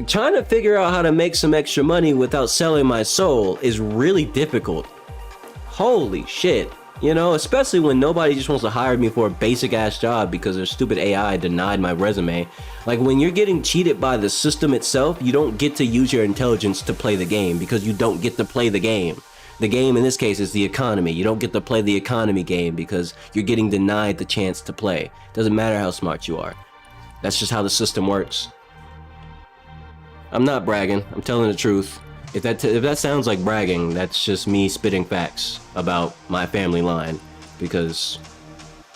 trying to figure out how to make some extra money without selling my soul is really difficult. Holy shit. Especially when nobody just wants to hire me for a basic ass job because their stupid AI denied my resume. Like, when you're getting cheated by the system itself, you don't get to use your intelligence to play the game, because you don't get to play the game. The game in this case is the economy. You don't get to play the economy game because you're getting denied the chance to play. Doesn't matter how smart you are. That's just how the system works. I'm not bragging. I'm telling the truth. If that sounds like bragging, that's just me spitting facts about my family line, because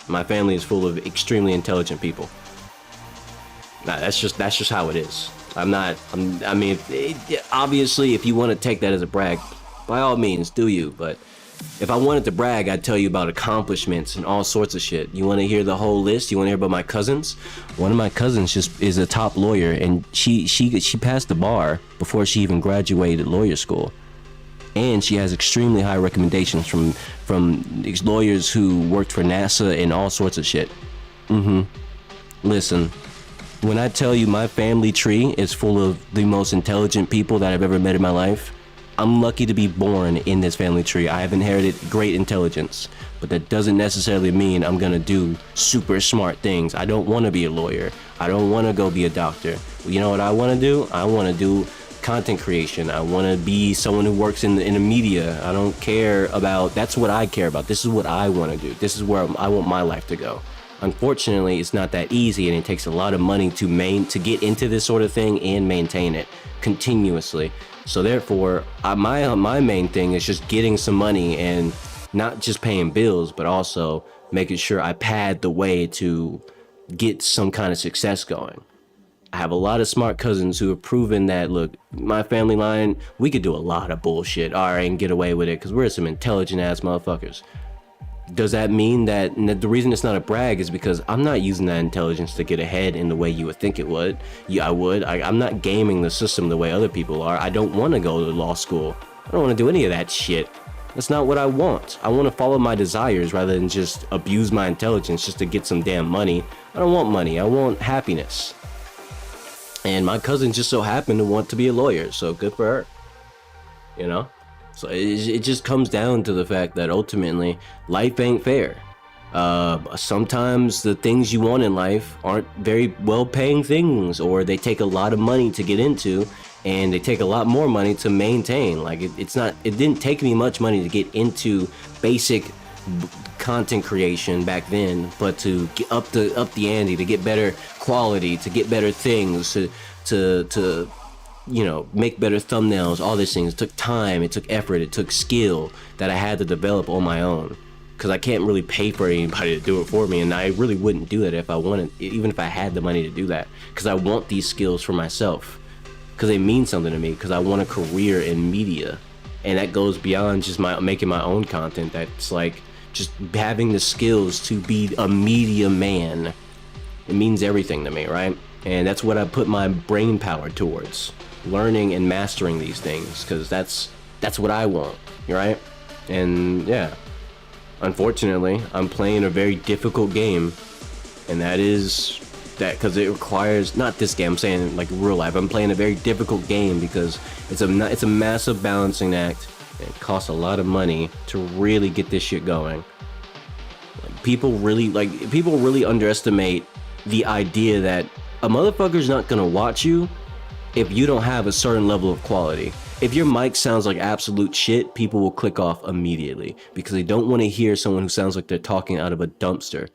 my family is full of extremely intelligent people. Nah, that's just how it is. Obviously, if you want to take that as a brag, by all means, do you. But if I wanted to brag, I'd tell you about accomplishments and all sorts of shit. You want to hear the whole list? You want to hear about my cousins? One of my cousins just is a top lawyer, and she passed the bar before she even graduated lawyer school. And she has extremely high recommendations from these lawyers who worked for NASA and all sorts of shit. Listen, when I tell you my family tree is full of the most intelligent people that I've ever met in my life, I'm lucky to be born in this family tree. I have inherited great intelligence, but that doesn't necessarily mean I'm gonna do super smart things. I don't want to be a lawyer. I don't want to go be a doctor. You know what I want to do? I want to do content creation. I want to be someone who works in the media. I don't care about, that's what I care about. This is what I want to do. This is where I want my life to go. Unfortunately, it's not that easy, and it takes a lot of money to get into this sort of thing and maintain it continuously. So therefore, my main thing is just getting some money and not just paying bills, but also making sure I pad the way to get some kind of success going. I have a lot of smart cousins who have proven that, look, my family line, we could do a lot of bullshit, all right, and get away with it because we're some intelligent ass motherfuckers. Does that mean that the reason it's not a brag is because I'm not using that intelligence to get ahead in the way you would think it would? Yeah, I would. I'm not gaming the system the way other people are. I don't want to go to law school. I don't want to do any of that shit. That's not what I want. I want to follow my desires rather than just abuse my intelligence just to get some damn money. I don't want money. I want happiness. And my cousin just so happened to want to be a lawyer, so good for her. You know? So it just comes down to the fact that ultimately life ain't fair. Sometimes the things you want in life aren't very well paying things, or they take a lot of money to get into, and they take a lot more money to maintain. Like it didn't take me much money to get into basic content creation back then, but to get up the ante, to get better quality, to get better things, to you know, make better thumbnails, all these things. It took time, it took effort, it took skill that I had to develop on my own, because I can't really pay for anybody to do it for me, and I really wouldn't do that if I wanted, even if I had the money to do that, because I want these skills for myself, because they mean something to me, because I want a career in media. And that goes beyond just making my own content. That's like just having the skills to be a media man. It means everything to me, right? And that's what I put my brain power towards, learning and mastering these things, because that's what I want, right? And yeah, unfortunately, I'm playing a very difficult game, and that is that because it requires, not this game, I'm saying like real life, I'm playing a very difficult game because it's a massive balancing act, and it costs a lot of money to really get this shit going. People really underestimate the idea that a motherfucker's not gonna watch you if you don't have a certain level of quality. If your mic sounds like absolute shit, people will click off immediately because they don't want to hear someone who sounds like they're talking out of a dumpster.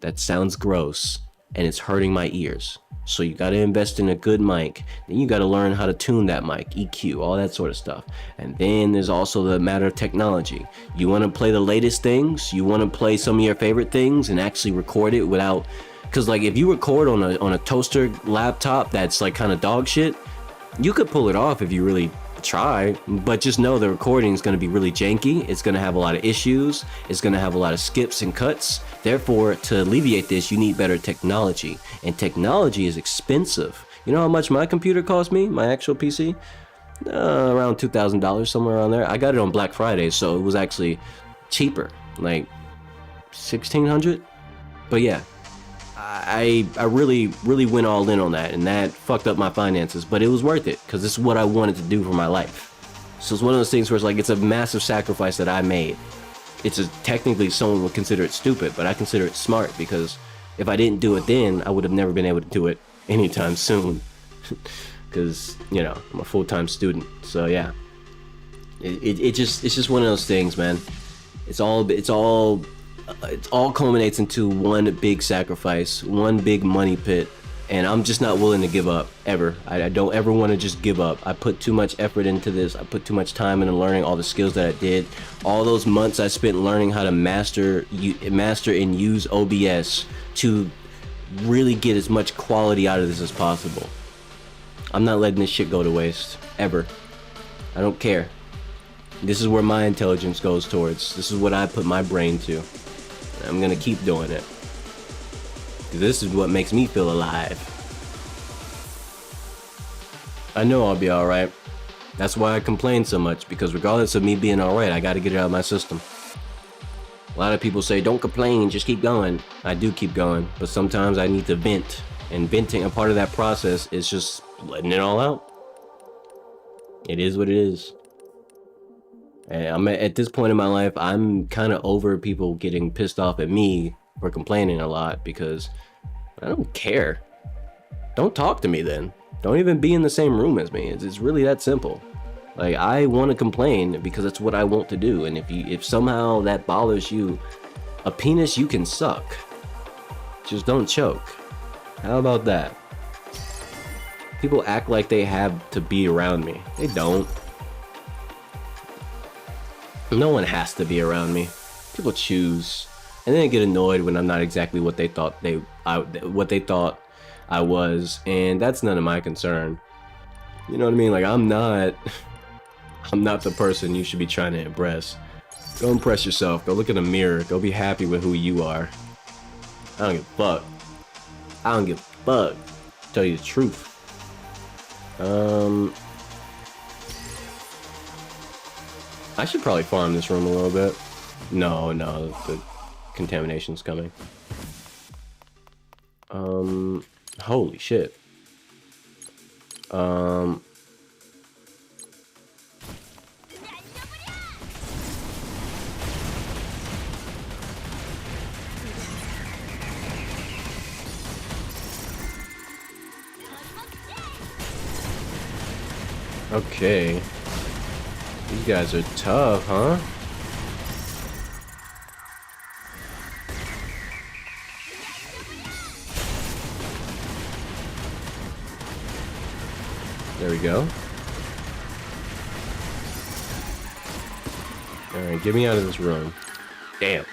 That sounds gross and it's hurting my ears. So you got to invest in a good mic. Then you got to learn how to tune that mic, EQ, all that sort of stuff. And then there's also the matter of technology. You want to play the latest things, you want to play some of your favorite things and actually record it without, because like if you record on a toaster laptop that's like kind of dog shit, you could pull it off if you really try, but just know the recording is going to be really janky. It's going to have a lot of issues. It's going to have a lot of skips and cuts. Therefore, to alleviate this, you need better technology, and technology is expensive. You know how much my computer cost me, my actual PC? Around $2,000, somewhere around there. I got it on Black Friday, so it was actually cheaper, like $1,600. But yeah, I really went all in on that, and that fucked up my finances, but it was worth it because this is what I wanted to do for my life. So it's one of those things where it's like, it's a massive sacrifice that I made. Technically someone would consider it stupid, but I consider it smart, because if I didn't do it then, I would have never been able to do it anytime soon. Because, you know, I'm a full-time student. So yeah, it's just one of those things, man. It all culminates into one big sacrifice, one big money pit, and I'm just not willing to give up, ever. I don't ever want to just give up. I put too much effort into this. I put too much time into learning all the skills that I did. All those months I spent learning how to master and use OBS to really get as much quality out of this as possible. I'm not letting this shit go to waste, ever. I don't care. This is where my intelligence goes towards. This is what I put my brain to. I'm gonna keep doing it. This is what makes me feel alive. I know I'll be alright. That's why I complain so much, because regardless of me being alright, I gotta get it out of my system. A lot of people say, don't complain, just keep going. I do keep going, but sometimes I need to vent. And venting, a part of that process is just letting it all out. It is what it is. And I'm at this point in my life, I'm kind of over people getting pissed off at me for complaining a lot, because I don't care. Don't talk to me then. Don't even be in the same room as me. It's really that simple. Like, I want to complain because it's what I want to do. And if somehow that bothers you, a penis you can suck. Just don't choke. How about that? People act like they have to be around me. They don't. No one has to be around me. People choose. And then they get annoyed when I'm not exactly what they thought I was, and that's none of my concern. You know what I mean? Like, I'm not the person you should be trying to impress. Go impress yourself. Go look in the mirror. Go be happy with who you are. I don't give a fuck. I don't give a fuck. Tell you the truth. I should probably farm this room a little bit. No, the contamination's coming. Holy shit. Okay. These guys are tough, huh? There we go. Alright, get me out of this room. Damn.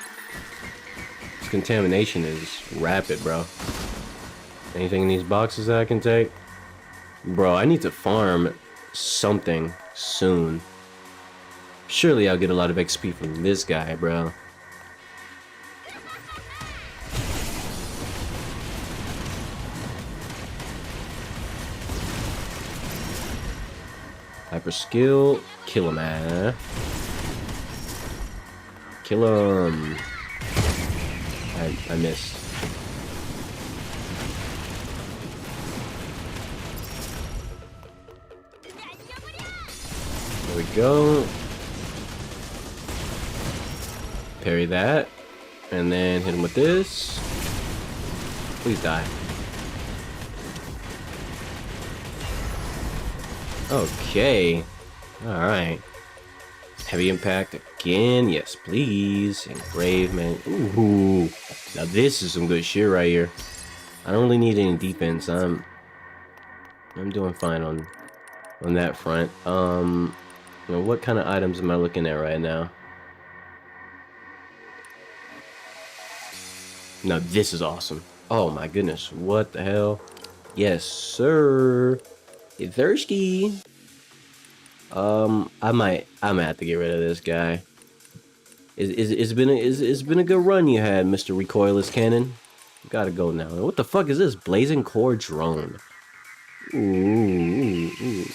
This contamination is rapid, bro. Anything in these boxes that I can take? Bro, I need to farm something soon. Surely I'll get a lot of XP from this guy, bro. Hyper skill, kill him, man. Kill him. I missed. There we go. Parry that, and then hit him with this. Please die. Okay. Alright. Heavy impact again. Yes, please. Engravement. Ooh. Now this is some good shit right here. I don't really need any defense. I'm doing fine on that front. You know, what kind of items am I looking at right now? Now this is awesome. Oh my goodness. What the hell? Yes, sir. You thirsty? I might have to get rid of this guy. It's been a good run you had, Mr. Recoilless Cannon. Gotta go now. What the fuck is this? Blazing Core Drone. Ooh.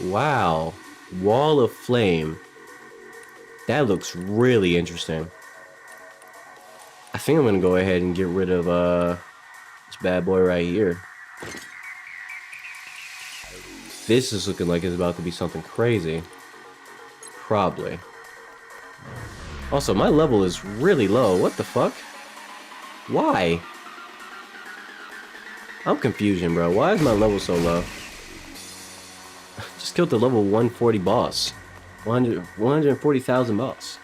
Wow. Wall of Flame. That looks really interesting. I think I'm gonna go ahead and get rid of this bad boy right here. This is looking like it's about to be something crazy. Probably. Also, my level is really low. What the fuck? Why? I'm confusion, bro. Why is my level so low? Just killed the level 140 boss. 140,000 boss.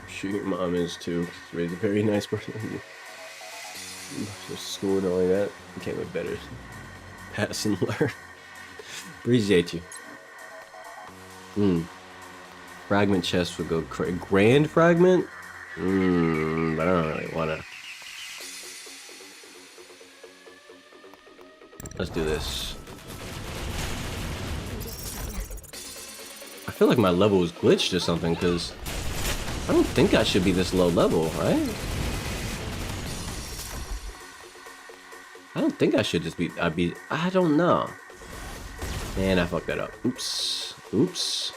Sure, your mom is too. She's a very nice person. School and all like that. Became a better pass and learn. Appreciate you. Fragment chest would go grand fragment? But I don't really wanna. Let's do this. I feel like my level is glitched or something, because I don't think I should be this low level, right? I don't think I should just be, I don't know. Man, I fucked that up. Oops. Oops.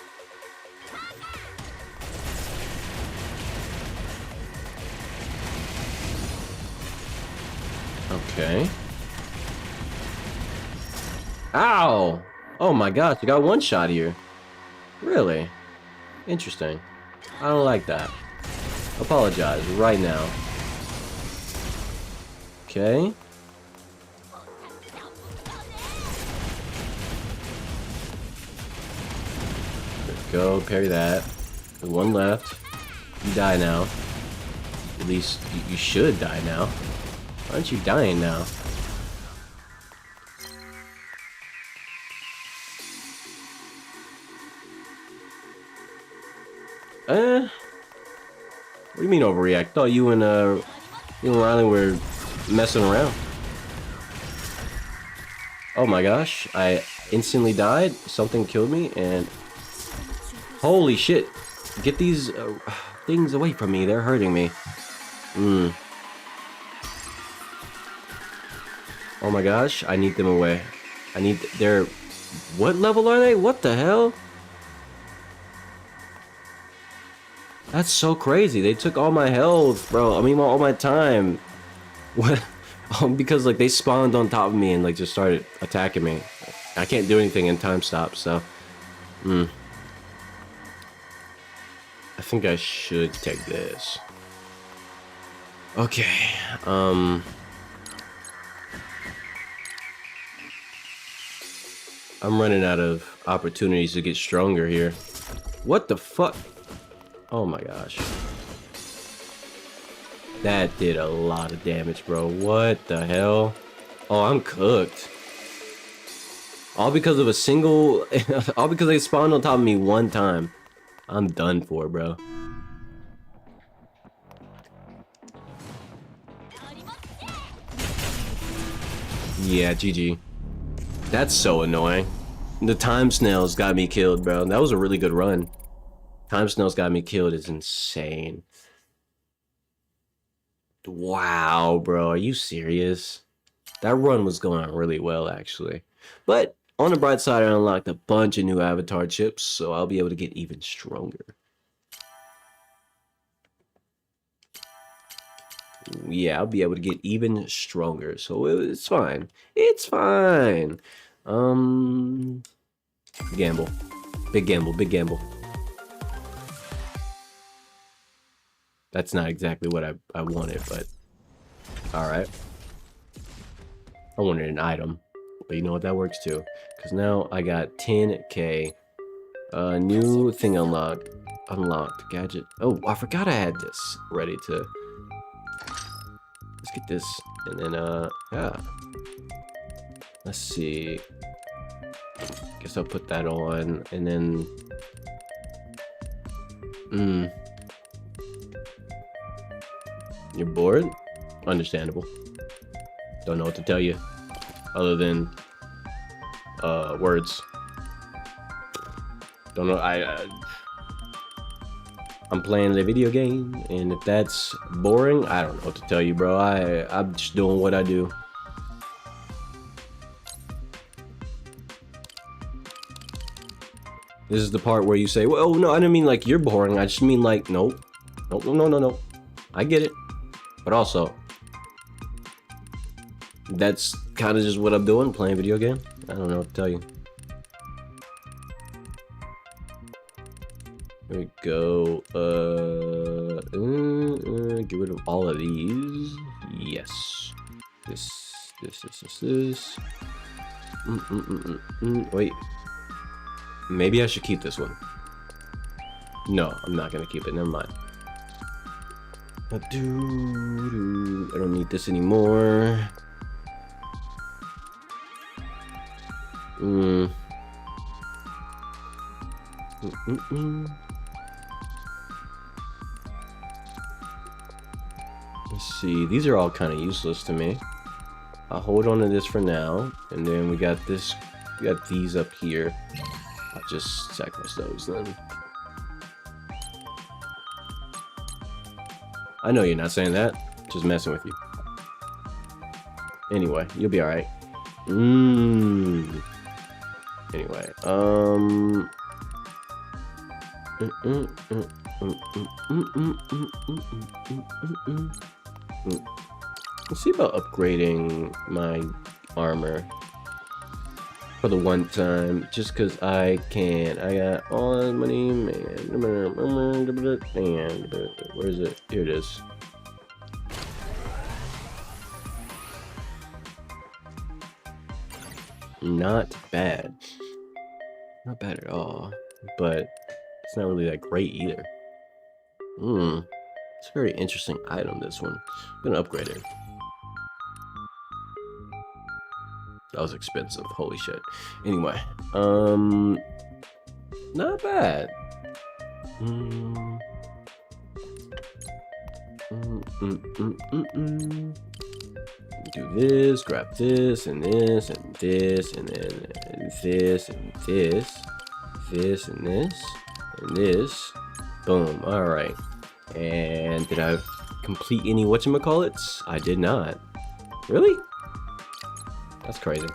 Okay. Ow! Oh my gosh, you got one shot here. Really? Interesting. I don't like that. Apologize right now. Okay. There we go. Parry that. There's one left. You die now. At least you should die now. Why aren't you dying now? What do you mean overreact? Thought you and Riley were messing around. Oh my gosh, I instantly died. Something killed me, and holy shit. Get these things away from me. They're hurting me. Oh my gosh, I need them away. I need their... What level are they? What the hell? That's so crazy. They took all my health, bro. I mean, all my time. What? Because like they spawned on top of me and like just started attacking me. I can't do anything in time stop, so. I think I should take this. Okay. I'm running out of opportunities to get stronger here. What the fuck? Oh my gosh. That did a lot of damage, bro. What the hell? Oh, I'm cooked. All because of a single... all because they spawned on top of me one time. I'm done for, bro. Yeah, GG. That's so annoying. The time snails got me killed, bro. That was a really good run. Time snails got me killed is insane. Wow, bro. Are you serious? That run was going really well, actually. But on the bright side, I unlocked a bunch of new avatar chips, so I'll be able to get even stronger. Yeah, I'll be able to get even stronger, so it's fine. It's fine. Gamble. Big gamble, big gamble. That's not exactly what I wanted, but alright. I wanted an item, but you know what, that works too. Because now I got 10k. New thing unlocked. Unlocked. Gadget. Oh, I forgot I had this ready to... Let's get this, and then, yeah. Let's see. Guess I'll put that on, and then... You're bored? Understandable. Don't know what to tell you. Other than... words. Don't know, I'm playing the video game, and if that's boring, I don't know what to tell you, bro. I'm just doing what I do. This is the part where you say, well, no, I didn't mean like you're boring. I just mean like, nope. Nope, no. I get it. But also, that's kind of just what I'm doing, playing video game. I don't know what to tell you. There we go. Get rid of all of these. Yes. This. Wait. Maybe I should keep this one. No, I'm not gonna keep it. Never mind. I don't need this anymore. Let's see, these are all kind of useless to me. I'll hold on to this for now, and then we got this, we got these up here. I'll just sacrifice those then. I know you're not saying that, just messing with you. Anyway, you'll be alright. Anyway, let's see about upgrading my armor for the one time, just because I can. I got all the money, man. Where is it? Here it is. not bad. Not bad at all, but it's not really that great either. It's a very interesting item, this one. I'm gonna upgrade it. That was expensive, holy shit. Anyway, not bad. Do this, grab this, and this, and this, and then this, and this, this, and this, and this. Boom, alright. And did I complete any whatchamacallits? I did not. Really? That's crazy.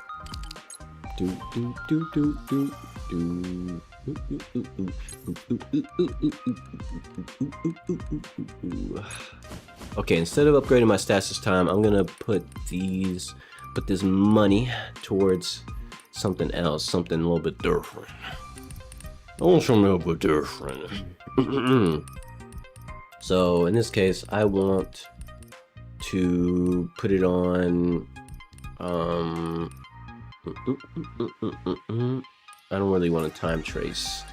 Okay, instead of upgrading my stats this time, I'm gonna put this money towards something else, something a little bit different. I want something a little bit different. So in this case, I want to put it on. I don't really want to time trace.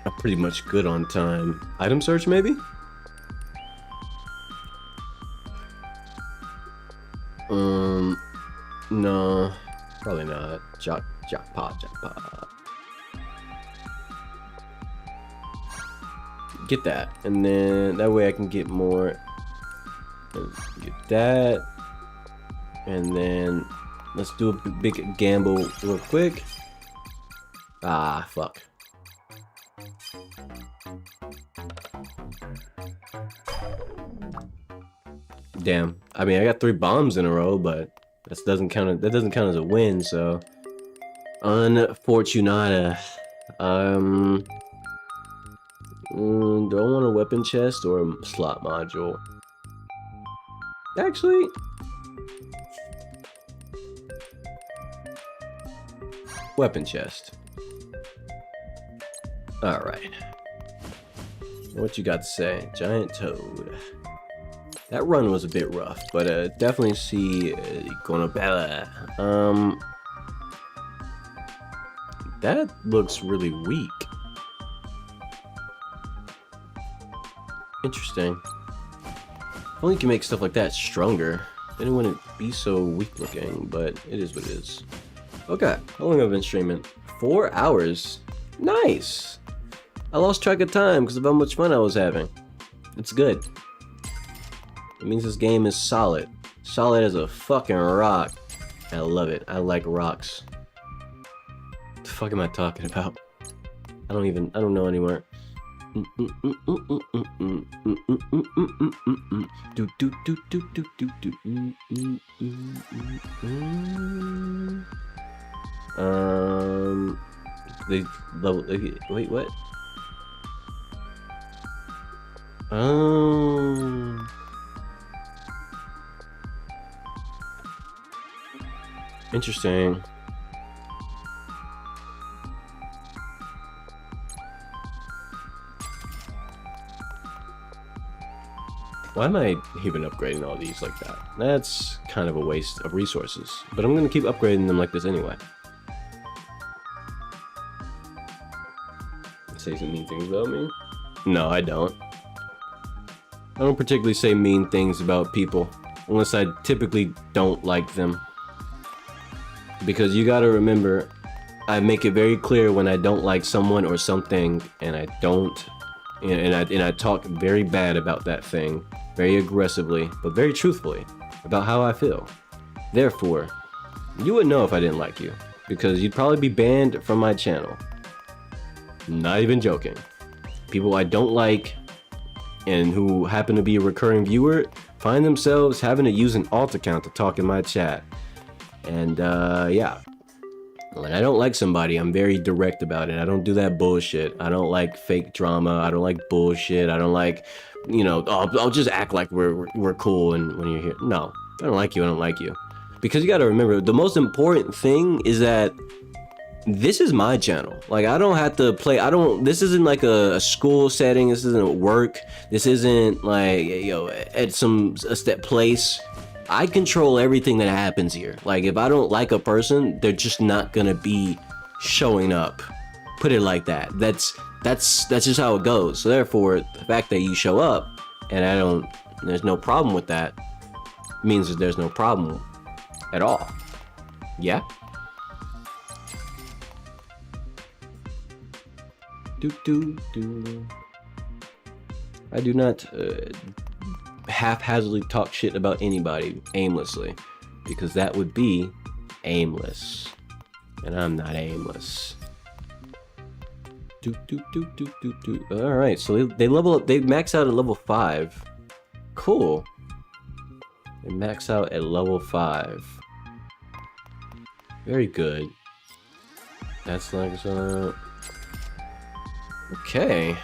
I'm pretty much good on time. Item search, maybe? No, probably not. Jackpot. Get that, and then that way I can get more. Get that, and then let's do a big gamble real quick. Ah, fuck. Damn. I mean, I got 3 bombs in a row, but that doesn't count as a win. So, unfortunata. Do I want a weapon chest or a slot module? Actually, weapon chest. All right. What you got to say? Giant toad. That run was a bit rough, but definitely see gonna better. That looks really weak. Interesting. Only can make stuff like that stronger. Then it wouldn't be so weak looking, but it is what it is. Okay, how long have I been streaming? 4 hours. Nice. I lost track of time because of how much fun I was having. It's good. It means this game is solid. Solid as a fucking rock. I love it. I like rocks. What the fuck am I talking about? I don't know anymore. They level. Wait, what? Interesting. Why am I even upgrading all these like that? That's kind of a waste of resources. But I'm gonna keep upgrading them like this anyway. Say some mean things about me? No, I don't. I don't particularly say mean things about people, unless I typically don't like them. Because you gotta remember, I make it very clear when I don't like someone or something, and I don't, and I talk very bad about that thing, very aggressively, but very truthfully, about how I feel. Therefore, you would know if I didn't like you, because you'd probably be banned from my channel. Not even joking. People I don't like, and who happen to be a recurring viewer, find themselves having to use an alt account to talk in my chat. And yeah, when I don't like somebody, I'm very direct about it. I don't do that bullshit. I don't like fake drama. I don't like bullshit. I don't like, you know, oh, I'll just act like we're cool and when you're here. No, I don't like you. I don't like you. Because you got to remember, the most important thing is that this is my channel. Like, I don't have to play. This isn't like a school setting. This isn't work. This isn't like, you know, at a step place. I control everything that happens here. Like, if I don't like a person, they're just not gonna be showing up. Put it like that. That's just how it goes. So therefore, the fact that you show up and there's no problem with that, means that there's no problem at all. Yeah? I do not haphazardly talk shit about anybody aimlessly, because that would be aimless, and I'm not aimless. All right, so they level up. They max out at level 5. Cool. They max out at level 5. Very good. That's like okay.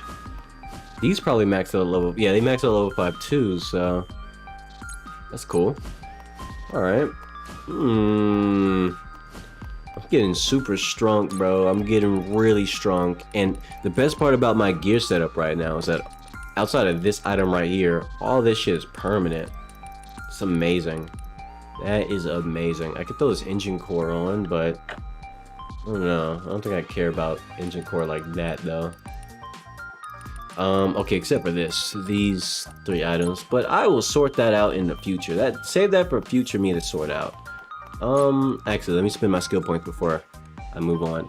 These probably max out at level... Yeah, they max out at level 5 too, so... That's cool. Alright. I'm getting super strong, bro. I'm getting really strong. And the best part about my gear setup right now is that outside of this item right here, all this shit is permanent. It's amazing. That is amazing. I could throw this engine core on, but... I don't know. I don't think I care about engine core like that, though. Okay, except for these 3 items, but I will sort that out in the future. Save that for future me to sort out. Actually, let me spend my skill points before I move on.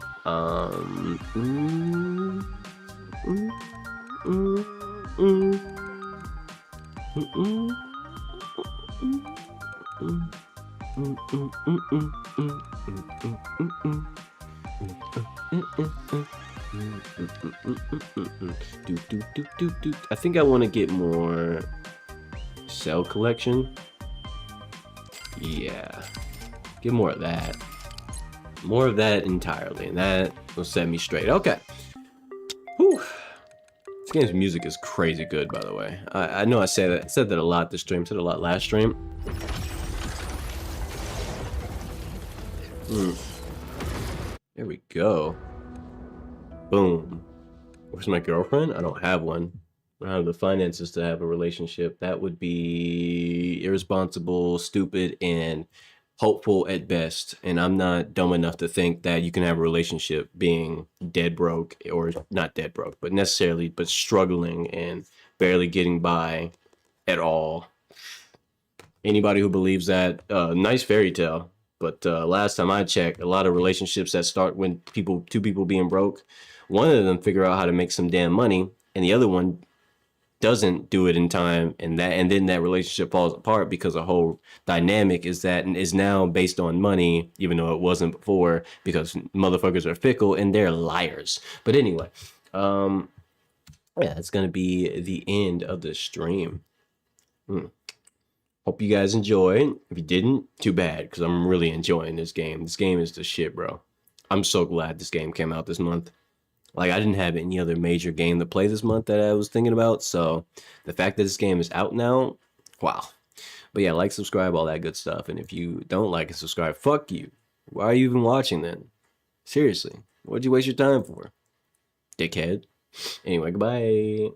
I think I want to get more cell collection. Yeah, get more of that. More of that entirely, and that will set me straight. Okay. Whew. This game's music is crazy good, by the way. I know I said that a lot this stream. Said a lot last stream. There we go. Boom. Where's my girlfriend? I don't have one. I don't have the finances to have a relationship. That would be irresponsible, stupid, and hopeful at best. And I'm not dumb enough to think that you can have a relationship being dead broke, or not dead broke, but struggling and barely getting by at all. Anybody who believes that, nice fairy tale. But last time I checked, a lot of relationships that start when two people being broke, one of them figure out how to make some damn money, and the other one doesn't do it in time, and then that relationship falls apart because the whole dynamic is now based on money, even though it wasn't before, because motherfuckers are fickle and they're liars. But anyway, yeah, that's gonna be the end of the stream. Hope you guys enjoyed. If you didn't, too bad, because I'm really enjoying this game. This game is the shit, bro. I'm so glad this game came out this month. Like, I didn't have any other major game to play this month that I was thinking about, so the fact that this game is out now, wow. But yeah, like, subscribe, all that good stuff. And if you don't like and subscribe, fuck you. Why are you even watching then? Seriously, what'd you waste your time for? Dickhead. Anyway, goodbye.